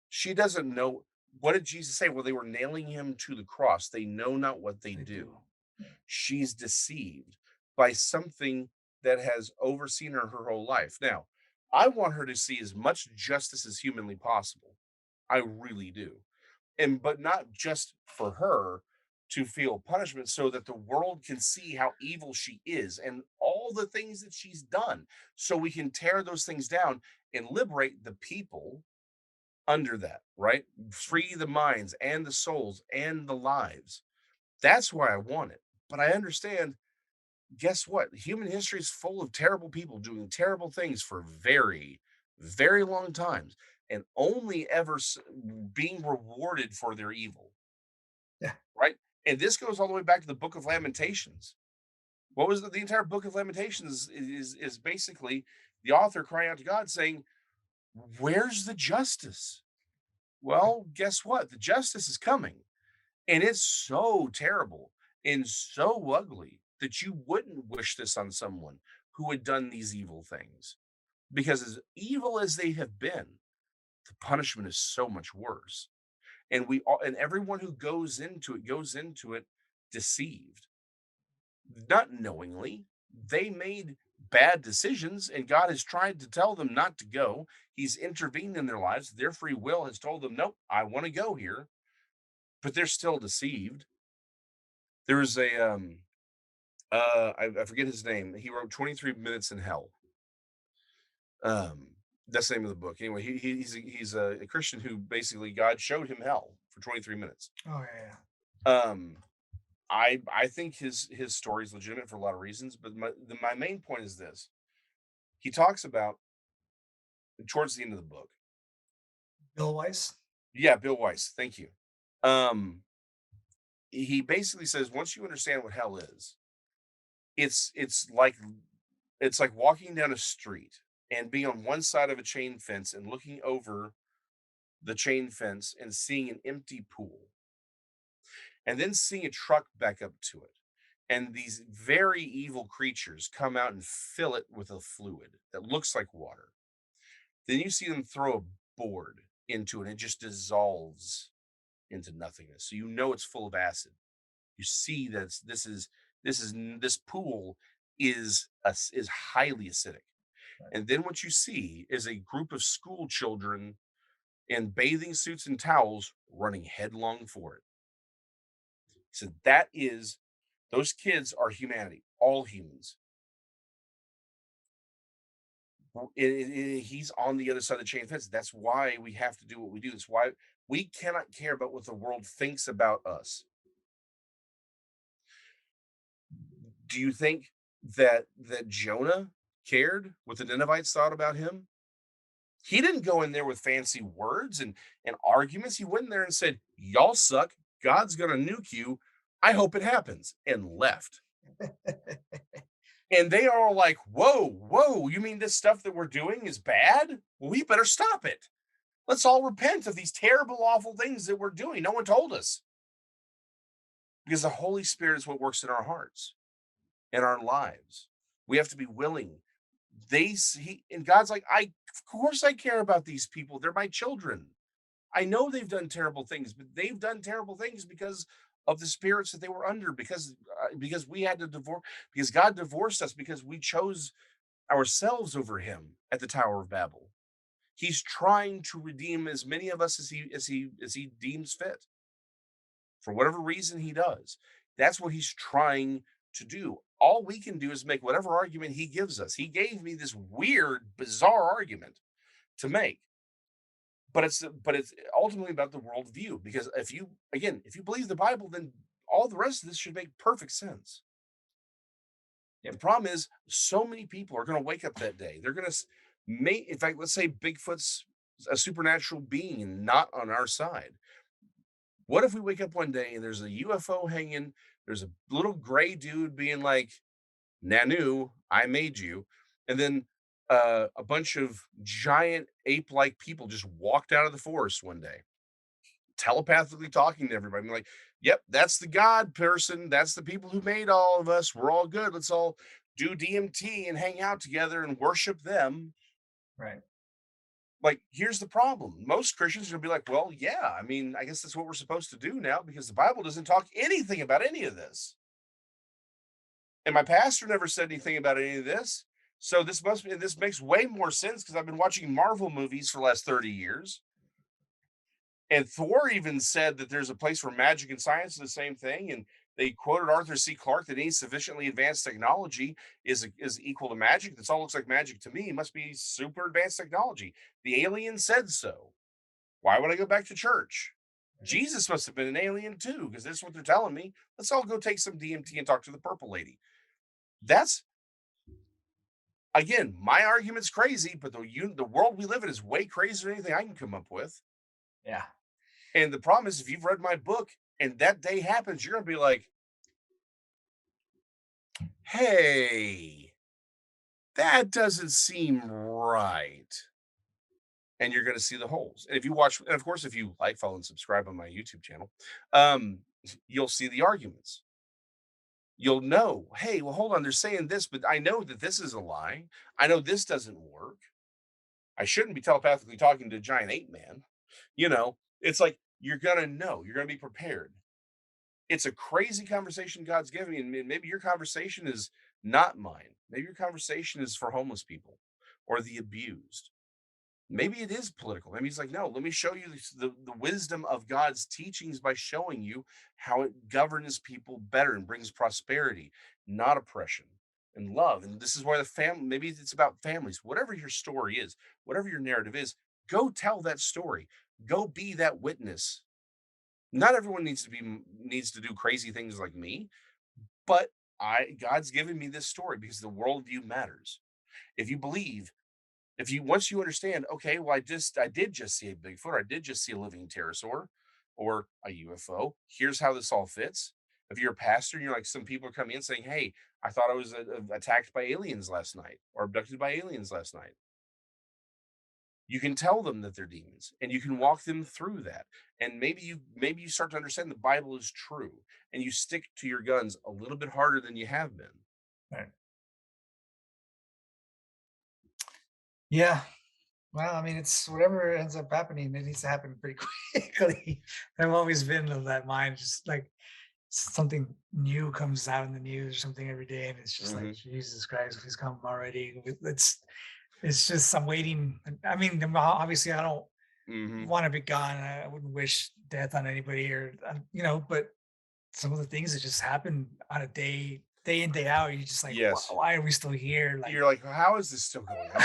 She doesn't know. What did Jesus say? Well, they were nailing him to the cross. They know not what they They do. do. She's deceived by something that has overseen her whole life. Now, I want her to see as much justice as humanly possible. I really do. And but not just for her to feel punishment, so that the world can see how evil she is and all the things that she's done, so we can tear those things down and liberate the people under that, right? Free the minds and the souls and the lives. That's why I want it. But I understand, guess what? Human history is full of terrible people doing terrible things for very, very long times, and only ever being rewarded for their evil, Yeah. right? And this goes all the way back to the Book of Lamentations. What was the entire Book of Lamentations is basically the author crying out to God saying, "Where's the justice?" Well, guess what? The justice is coming. And it's so terrible and so ugly that you wouldn't wish this on someone who had done these evil things. Because as evil as they have been, the punishment is so much worse. And we all and everyone who goes into it deceived, not knowingly. They made bad decisions, and God has tried to tell them not to go. He's intervened in their lives. Their free will has told them, nope, I want to go here, but they're still deceived. There was I forget his name. He wrote 23 Minutes in Hell. Um, that's the name of the book. Anyway, he's a Christian who basically God showed him hell for 23 minutes. Oh yeah. Um, I think his story is legitimate for a lot of reasons, but my main point is this. He talks about towards the end of the book. Bill Weiss. Yeah, Bill Weiss. Thank you. Um, he basically says once you understand what hell is, it's it's like it's like walking down a street and being on one side of a chain fence and looking over the chain fence and seeing an empty pool and then seeing a truck back up to it. And these very evil creatures come out and fill it with a fluid that looks like water. Then you see them throw a board into it and it just dissolves into nothingness. So you know it's full of acid. You see that this pool is highly acidic. And then what you see is a group of school children in bathing suits and towels running headlong for it. So that is those kids are humanity, all humans. He's on the other side of the chain fence. That's why we have to do what we do. That's why we cannot care about what the world thinks about us. Do you think that Jonah cared what the Ninevites thought about him? He didn't go in there with fancy words and arguments. He went in there and said, "Y'all suck. God's gonna nuke you. I hope it happens," and left. And they are all like, "Whoa, whoa! You mean this stuff that we're doing is bad? Well, we better stop it. Let's all repent of these terrible, awful things that we're doing. No one told us." Because the Holy Spirit is what works in our hearts, in our lives. We have to be willing. And God's like, of course I care about these people. They're my children. I know they've done terrible things, but they've done terrible things because of the spirits that they were under, because we had to divorce, because God divorced us, because we chose ourselves over him at the Tower of Babel. He's trying to redeem as many of us as he deems fit. For whatever reason he does. That's what he's trying to do. All we can do is make whatever argument he gives us. He gave me this weird, bizarre argument to make, but it's ultimately about the worldview. Because if you believe the Bible, then all the rest of this should make perfect sense. The Yep. problem is, so many people are going to wake up that day. They're going to make, in fact, let's say Bigfoot's a supernatural being and not on our side. What if we wake up one day and there's a UFO hanging? There's a little gray dude being like, Nanu, I made you. And then a bunch of giant ape like people just walked out of the forest one day, telepathically talking to everybody. Like, yep, that's the God person. That's the people who made all of us. We're all good. Let's all do DMT and hang out together and worship them. Right. Like, here's the problem. Most Christians are gonna be like, well, yeah, I mean, I guess that's what we're supposed to do now because the Bible doesn't talk anything about any of this. And my pastor never said anything about any of this. So this makes way more sense because I've been watching Marvel movies for the last 30 years. And Thor even said that there's a place where magic and science is the same thing. And they quoted Arthur C. Clarke that any sufficiently advanced technology is equal to magic. This all looks like magic to me. It must be super advanced technology. The alien said so. Why would I go back to church? Jesus must have been an alien too, because that's what they're telling me. Let's all go take some DMT and talk to the purple lady. That's again, my argument's crazy, but the world we live in is way crazier than anything I can come up with. Yeah. And the problem is, if you've read my book and that day happens, you're gonna be like, "Hey, that doesn't seem right," and you're gonna see the holes. And if you watch, and of course, if you like, follow, and subscribe on my YouTube channel, um, you'll see the arguments. You'll know, hey, well, hold on, they're saying this, but I know that this is a lie. I know this doesn't work. I shouldn't be telepathically talking to a giant ape man. It's like you're gonna know, you're gonna be prepared. It's a crazy conversation God's giving me, and maybe your conversation is not mine. Maybe your conversation is for homeless people or the abused. Maybe it is political. Maybe he's like, no, let me show you the wisdom of God's teachings by showing you how it governs people better and brings prosperity, not oppression and love. And this is why the family, maybe it's about families, whatever your story is, whatever your narrative is, go tell that story. Go be that witness. Not everyone needs to do crazy things like me, but God's given me this story because the worldview matters. If you believe if you once you understand, okay, well, I did just see a Bigfoot, or I did just see a living pterosaur or a UFO. Here's how this all fits. If you're a pastor and you're like, some people are coming in saying, hey, I thought I was attacked by aliens last night or abducted by aliens last night. You can tell them that they're demons and you can walk them through that. And maybe you start to understand the Bible is true and you stick to your guns a little bit harder than you have been. Right. Yeah. Well, I mean, it's whatever ends up happening, it needs to happen pretty quickly. I've always been of that mind, just like something new comes out in the news or something every day, and it's just like, Hmm. Jesus Christ, please come already. It's just I'm waiting. I mean, obviously, I don't Hmm. want to be gone. I wouldn't wish death on anybody, or but some of the things that just happen on a day in day out, you're just like, Yes. why are we still here? Like, You're like, how is this still going on?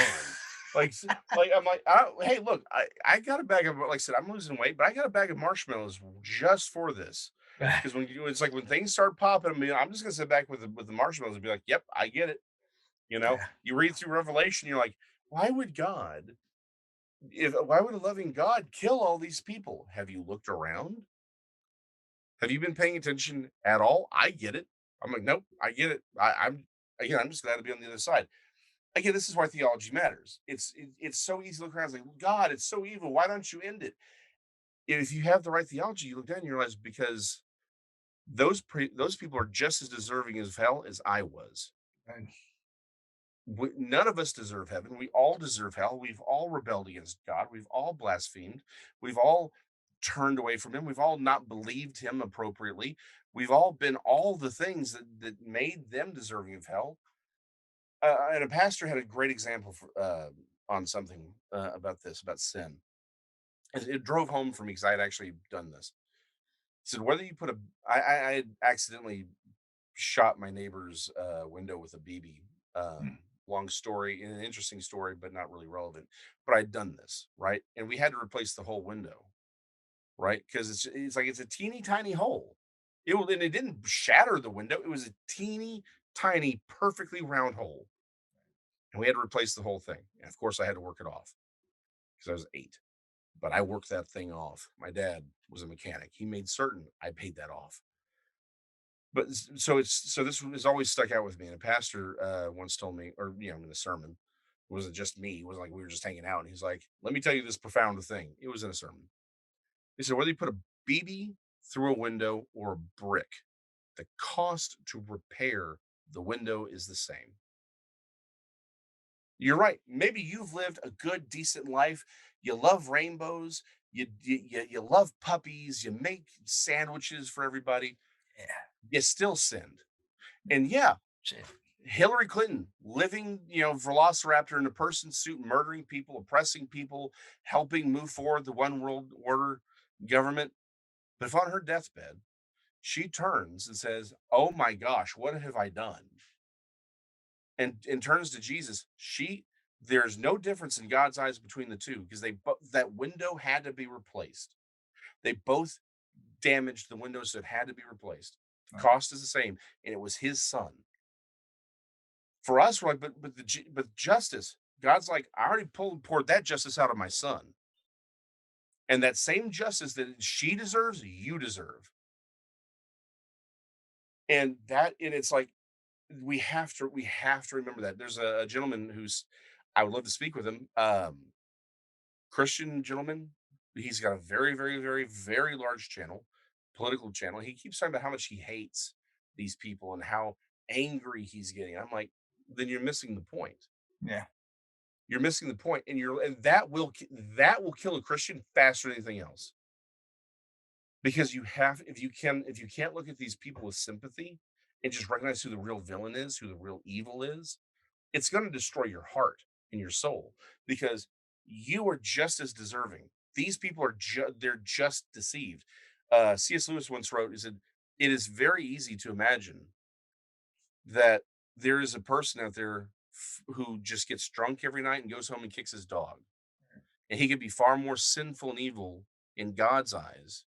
Like I'm like, hey, look, I got a bag of, like I said, I'm losing weight, but I got a bag of marshmallows just for this. Because it's like when things start popping, I mean, I'm just gonna sit back with the marshmallows and be like, yep, I get it. yeah, You read through Revelation, you're like, why would God, if why would a loving God kill all these people? Have you looked around? Have you been paying attention at all? I get it. I'm like, nope, I get it. I'm just glad to be on the other side. Again, this is why theology matters. It's so easy to look around and say, "Well, God, it's so evil. Why don't you end it?" If you have the right theology, you look down and you realize because those people are just as deserving of hell as I was. and None of us deserve heaven. We all deserve hell. We've all rebelled against God. We've all blasphemed. We've all turned away from Him. We've all not believed Him appropriately. We've all been all the things that made them deserving of hell. And a pastor had a great example on something about this, about sin. It drove home for me because I had actually done this. He said, whether you put a, I had accidentally shot my neighbor's window with a BB. Mm. Long story, an interesting story, but not really relevant. But I'd done this, right? And we had to replace the whole window, right? Because it's like it's a teeny tiny hole. And it didn't shatter the window. It was a teeny tiny, perfectly round hole, and we had to replace the whole thing. And of course, I had to work it off because I was 8. But I worked that thing off. My dad was a mechanic. He made certain I paid that off. But so this has always stuck out with me. And a pastor once told me, or in a sermon, it wasn't just me. It wasn't like we were just hanging out. And he's like, "Let me tell you this profound thing." It was in a sermon. He said, "Whether you put a BB through a window or a brick, the cost to repair the window is the same." You're right. Maybe you've lived a good, decent life. You love rainbows. You love puppies. You make sandwiches for everybody. Yeah. You still sinned. And yeah, Shit. Hillary Clinton living, velociraptor in a person suit, murdering people, oppressing people, helping move forward the one world order government. But if on her deathbed, she turns and says, "Oh my gosh, what have I done?" And turns to Jesus, there's no difference in God's eyes between the two because that window had to be replaced. They both damaged the window, so it had to be replaced. The Right. cost is the same, and it was his son. For us, we're like, but justice. God's like, I already poured that justice out of my son, and that same justice that she deserves, you deserve. And it's like we have to remember that. There's a gentleman who's I would love to speak with him. Christian gentleman. He's got a very, very, very, very large channel, political channel. He keeps talking about how much he hates these people and how angry he's getting. I'm like, then you're missing the point. Yeah. You're missing the point, and that will kill a Christian faster than anything else. Because if you can't look at these people with sympathy and just recognize who the real villain is, who the real evil is, it's going to destroy your heart and your soul because you are just as deserving. These people they're just deceived. C.S. Lewis once wrote, he said, "It is very easy to imagine that there is a person out there who just gets drunk every night and goes home and kicks his dog, and he could be far more sinful and evil in God's eyes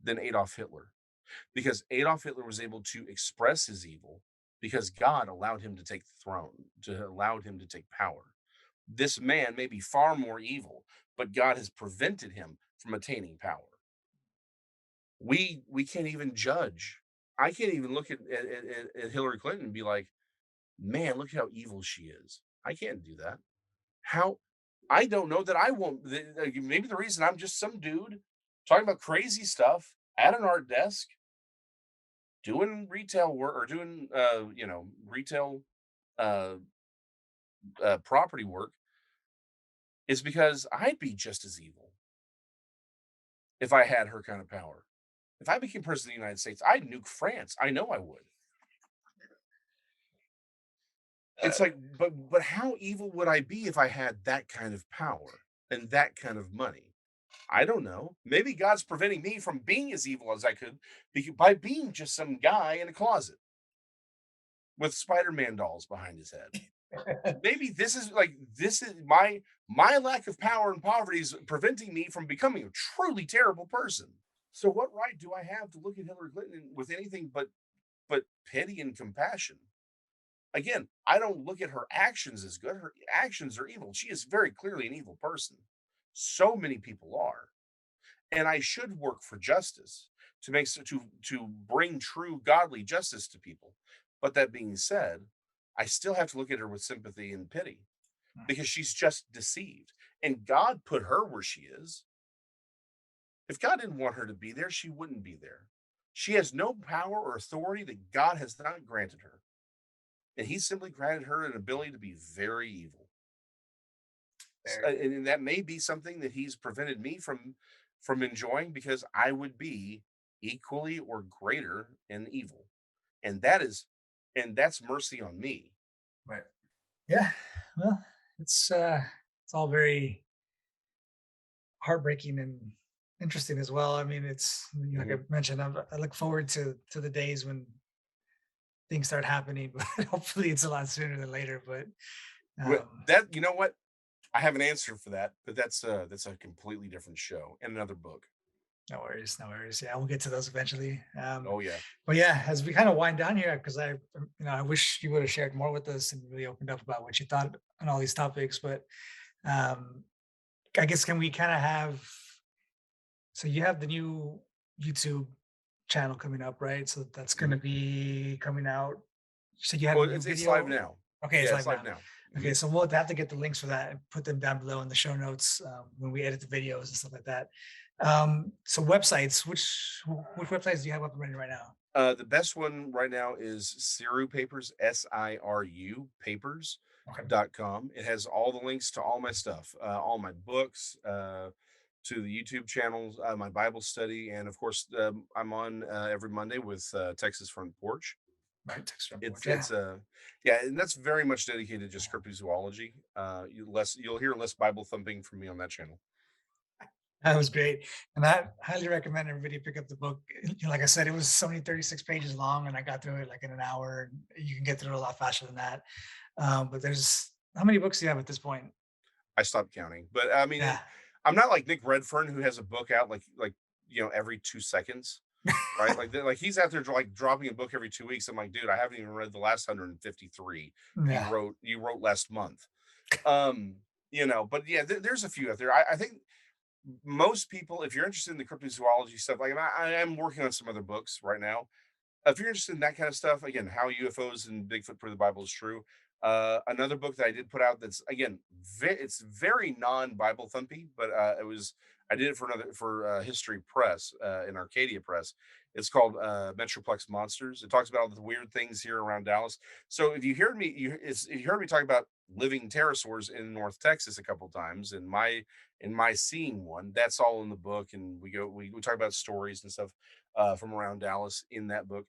than Adolf Hitler." Because Adolf Hitler was able to express his evil because God allowed him to take the throne, to allowed him to take power. This man may be far more evil, but God has prevented him from attaining power. We can't even judge. I can't even look at Hillary Clinton and be like, man, look how evil she is. I can't do that. How I don't know that I won't. Maybe the reason I'm just some dude talking about crazy stuff at an art desk doing retail work or doing retail uh, property work is because I'd be just as evil if I had her kind of power. If I became president of the United States, I'd nuke France. I know I would. Uh, It's like, but how evil would I be if I had that kind of power and that kind of money? I don't know. Maybe God's preventing me from being as evil as I could by being just some guy in a closet with Spider-Man dolls behind his head. Maybe this is my lack of power and poverty is preventing me from becoming a truly terrible person. So what right do I have to look at Hillary Clinton with anything but pity and compassion? Again, I don't look at her actions as good. Her actions are evil. She is very clearly an evil person. So many people are. And I should work for justice to bring true godly justice to people. But that being said, I still have to look at her with sympathy and pity because she's just deceived. And God put her where she is. If God didn't want her to be there, she wouldn't be there. She has no power or authority that God has not granted her. And He simply granted her an ability to be very evil. Very. And that may be something that He's prevented me from enjoying because I would be equally or greater in evil. And that's mercy on me. Right. Yeah. Well, it's all very heartbreaking and interesting as well. I mean, it's like I Mhm. mentioned, I look forward to the days when things start happening, but hopefully it's a lot sooner than later. But That, you know what? I have an answer for that, but that's a completely different show and another book. no worries, no worries. Yeah, we'll get to those eventually. Oh yeah. But yeah, as we kind of wind down here, because I wish you would have shared more with us and really opened up about what you thought on all these topics. But um, I guess can we kind of have so you have the new YouTube channel coming up, right? So that's going to Mhm. be coming out. So you had a Well, new it's live video. now. Okay, it's Yeah, it's live live now. now. Okay, Mhm. so we'll have to get the links for that and put them down below in the show notes when we edit the videos and stuff like that. So websites, which websites do you have up and running right now? The best one right now is S.I.R.U Papers, S-I-R-U Okay, papers.com. It has all the links to all my stuff, all my books, to the YouTube channels, my Bible study, and of course, I'm on every Monday with Texas Front Porch. right, text report. It's Yeah, it's yeah, and that's very much dedicated to just cryptozoology. You'll hear less Bible thumping from me on that channel. that was great, and I highly recommend everybody pick up the book. Like I said, it was only 36 pages long, and I got through it like in an hour. And you can get through it a lot faster than that. But there's how many books do you have at this point? I stopped counting, but I mean, Yeah. I'm not like Nick Redfern who has a book out like every 2 seconds. Right? Like he's out there like dropping a book every 2 weeks. I'm like, dude, I haven't even read the last 153 Yeah. you wrote last month. But yeah, there's a few out there. I think most people, if you're interested in the cryptozoology stuff, like I am working on some other books right now. If you're interested in that kind of stuff, again, how UFOs and Bigfoot prove the Bible is true. Another book that I did put out that's again, it's very non-Bible thumpy, but I did it for another for History Press in Arcadia Press. It's called Metroplex Monsters. It talks about all the weird things here around Dallas. So if you heard me talk about living pterosaurs in North Texas a couple times, in my seeing one, that's all in the book, and we talk about stories and stuff from around Dallas in that book.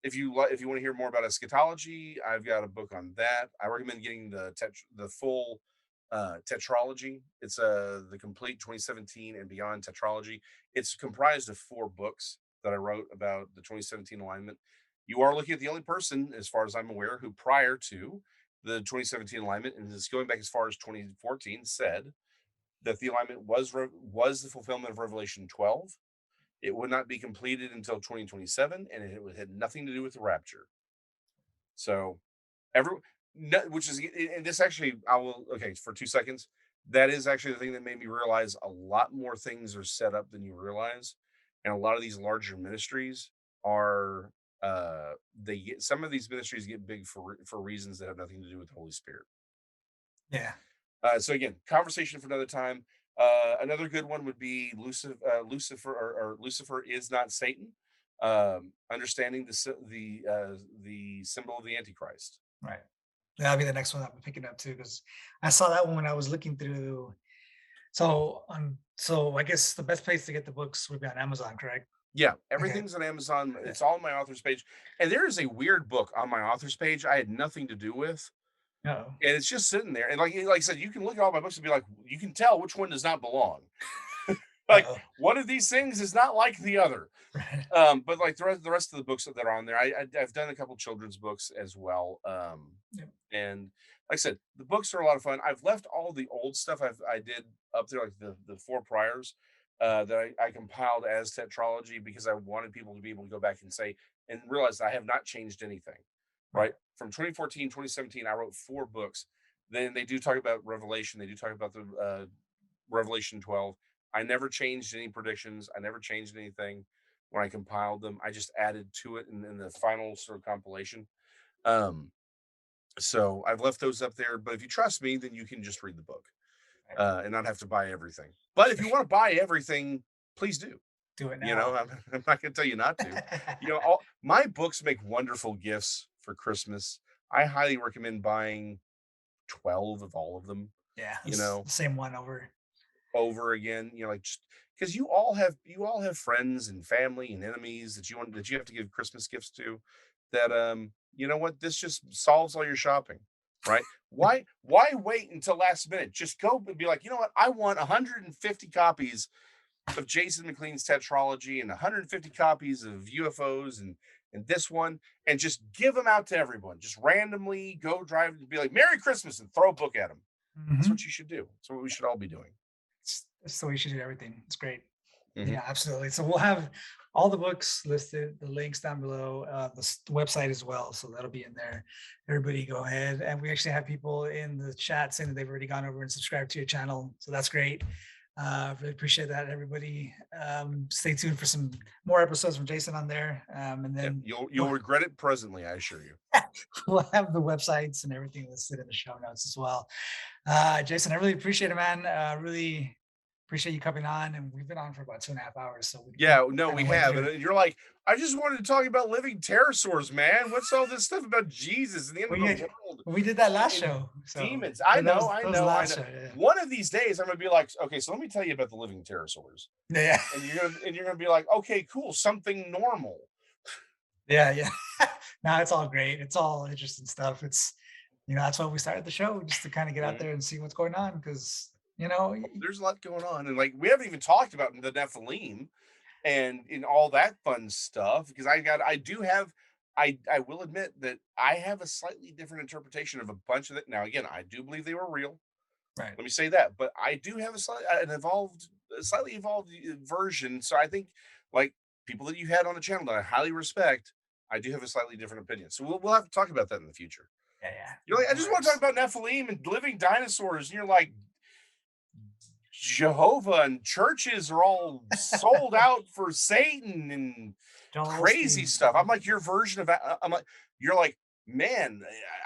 If you want to hear more about eschatology, I've got a book on that. I recommend getting the full tetralogy. It's the complete 2017 and beyond tetralogy. It's comprised of 4 books that I wrote about the 2017 alignment. You are looking at the only person, as far as I'm aware, who prior to the 2017 alignment, and is going back as far as 2014, said that the alignment was the fulfillment of Revelation 12. It would not be completed until 2027, and had nothing to do with the rapture. So, every no, which is and this actually, I will okay for 2 seconds. That is actually the thing that made me realize a lot more things are set up than you realize, and a lot of these larger ministries are they get some of these ministries get big for reasons that have nothing to do with the Holy Spirit. Yeah. So again, conversation for another time. Another good one would be Lucifer, or Lucifer is not Satan. Understanding the symbol of the Antichrist. Right. That'll be the next one I'm picking up too, because I saw that one when I was looking through. So I guess the best place to get the books would be on Amazon, correct? Yeah, Okay. everything's on Amazon. Yeah. It's all on my author's page, and there is a weird book on my author's page I had nothing to do with, Oh. and it's just sitting there. And like I said, you can look at all my books and be like, you can tell which one does not belong. Like Uh-oh. one of these things is not like the other. Right. But like the rest of the books that are on there, I've done a couple children's books as well. Yep. And like I said, the books are a lot of fun. I've left all the old stuff I did up there, like the 4 priors that I compiled as tetralogy, because I wanted people to be able to go back and say and realize I have not changed anything. Right. Right from 2014, 2017, I wrote 4 books. Then they do talk about Revelation. They do talk about the Revelation 12. I never changed any predictions. I never changed anything when I compiled them. I just added to it in the final sort of compilation. Um, so I've left those up there. But if you trust me, then you can just read the book Right. and not have to buy everything. But if Sure. you want to buy everything, please do. Do it You know, now. I'm not going to tell you not to. All my books make wonderful gifts for Christmas. I highly recommend buying 12 of all of them. Yeah, You it's know, the same one over. over again, like just because you all have friends and family and enemies that you have to give Christmas gifts to. That you know what, this just solves all your shopping, right? Why wait until last minute? Just go and be like, you know what, I want 150 copies of Jason McLean's tetralogy and 150 copies of UFOs and this one, and just give them out to everyone. Just randomly go drive and be like, Merry Christmas, and throw a book at them. That's Mhm. what you should do. That's what we should all be doing. That's the way you should do everything. It's great. Mhm. Yeah, absolutely. So we'll have all the books listed, the links down below, the website as well. So that'll be in there. Everybody go ahead. And we actually have people in the chat saying that they've already gone over and subscribed to your channel. So that's great. Really appreciate that, everybody. Stay tuned for some more episodes from Jason on there. And Yeah, then you'll regret it presently, I assure you. we'll have the websites and everything listed in the show notes as well. Jason, I really appreciate it, man. Really appreciate you coming on. And we've been on for about 2.5 hours. So Yeah, no, kinda we went have, through. and you're like, I just wanted to talk about living pterosaurs, man. What's all this stuff about Jesus and the end of We, the had- world we did that last and show. So demons? I that know, was, I that was the know, I last know. show. Yeah. One of these days, I'm gonna be like, okay, so let me tell you about the living pterosaurs, Yeah. and you're gonna be like, okay, cool, something normal. Yeah. Yeah. No, it's all great. It's all interesting stuff. That's why we started the show, just to kind of get out Mhm. there and see what's going on. Because, There's a lot going on, and like we haven't even talked about the Nephilim and in all that fun stuff because I will admit that I have a slightly different interpretation of a bunch of it. Now, again, I do believe they were real. right. Let me say that, but I do have a slightly evolved version. So I think, like people that you had on the channel that I highly respect, I do have a slightly different opinion. So we'll have to talk about that in the future. Yeah. Yeah. You're like, I No just want to talk worries. about Nephilim and living dinosaurs, and you're like, Jehovah and churches are all sold out for Satan and Joel crazy Osteen. stuff. I'm like your version of I'm like you're like, man,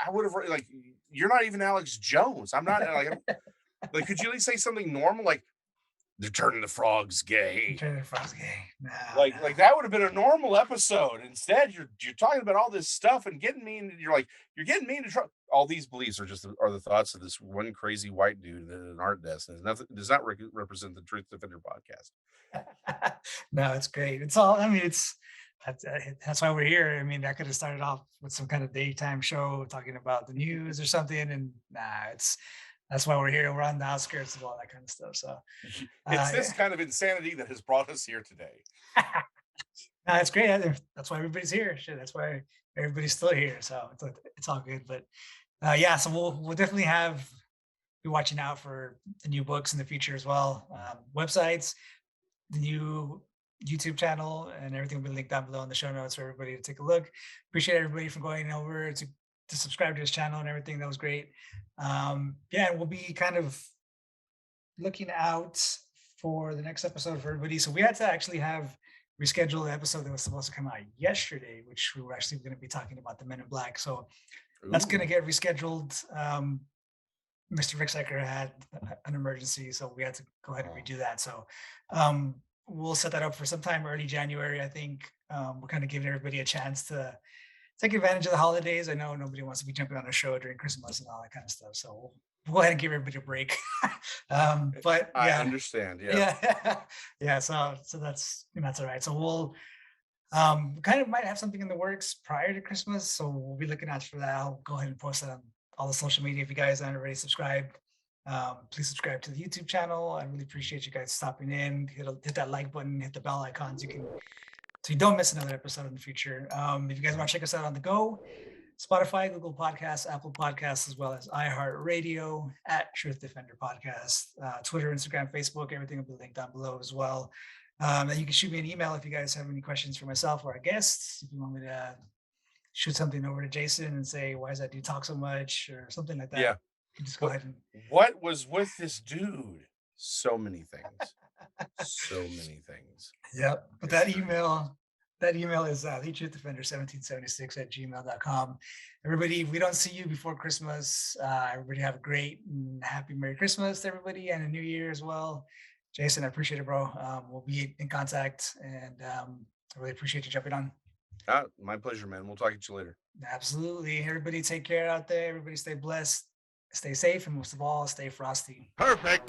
I would have like you're not even Alex Jones. I'm not like like could you at least say something normal like they're turning the frogs gay? Turner Fox gay. No, Like that would have been a normal episode. Instead, you're talking about all this stuff and getting me into you're getting me into trouble. All these beliefs are the thoughts of this one crazy white dude at an art desk. And nothing does not represent the Truth Defender podcast. no. No, it's great. It's all. I mean, that's why we're here. I mean, I could have started off with some kind of daytime show talking about the news or something, and that's why we're here. We're on the outskirts of all that kind of stuff. So It's yeah. this kind of insanity that has brought us here today. No, it's great. That's why everybody's here. Shit, that's why everybody's still here. So it's all good. But yeah, so we'll definitely be watching out for the new books in the future as well. Websites, the new YouTube channel, and everything will be linked down below in the show notes for everybody to take a look. Appreciate everybody for going over to subscribe to his channel and everything. That was great. Yeah, and we'll be kind of looking out for the next episode for everybody. So we had to actually have rescheduled the episode that was supposed to come out yesterday, which we were actually going to be talking about the Men in Black. So that's going to Ooh. get rescheduled. Mr. Rick Secker had an emergency, so we had to go ahead and Oh. redo that. So we'll set that up for sometime early January, I think. We're kind of giving everybody a chance to take advantage of the holidays. I know nobody wants to be jumping on a show during Christmas and all that kind of stuff. So we'll go ahead and give everybody a break. But I yeah, understand. Yeah. yeah, yeah. So that's all right. So we'll kind of might have something in the works prior to Christmas. So we'll be looking out for that. I'll go ahead and post that on all the social media. If you guys aren't already subscribed, please subscribe to the YouTube channel. I really appreciate you guys stopping in. Hit that like button, hit the bell icons. So you don't miss another episode in the future. If you guys want to check us out on the go, Spotify, Google Podcasts, Apple Podcasts, as well as iHeartRadio at Truth Defender Podcast, Twitter, Instagram, Facebook, everything will be linked down below as well. And you can shoot me an email if you guys have any questions for myself or our guests. If you want me to shoot something over to Jason and say, why does that dude talk so much or something like that, Yeah. you can just go ahead and. What was with this dude? So many things. So many things. Yep. But that email is thetruthDefender1776 @gmail.com. Everybody, if we don't see you before Christmas, everybody have a great and happy Merry Christmas to everybody and a New Year as well. Jason, I appreciate it, bro. We'll be in contact, and I really appreciate you jumping on. My pleasure, man. We'll talk to you later. Absolutely. Everybody take care out there. Everybody stay blessed, stay safe, and most of all, stay frosty. Perfect.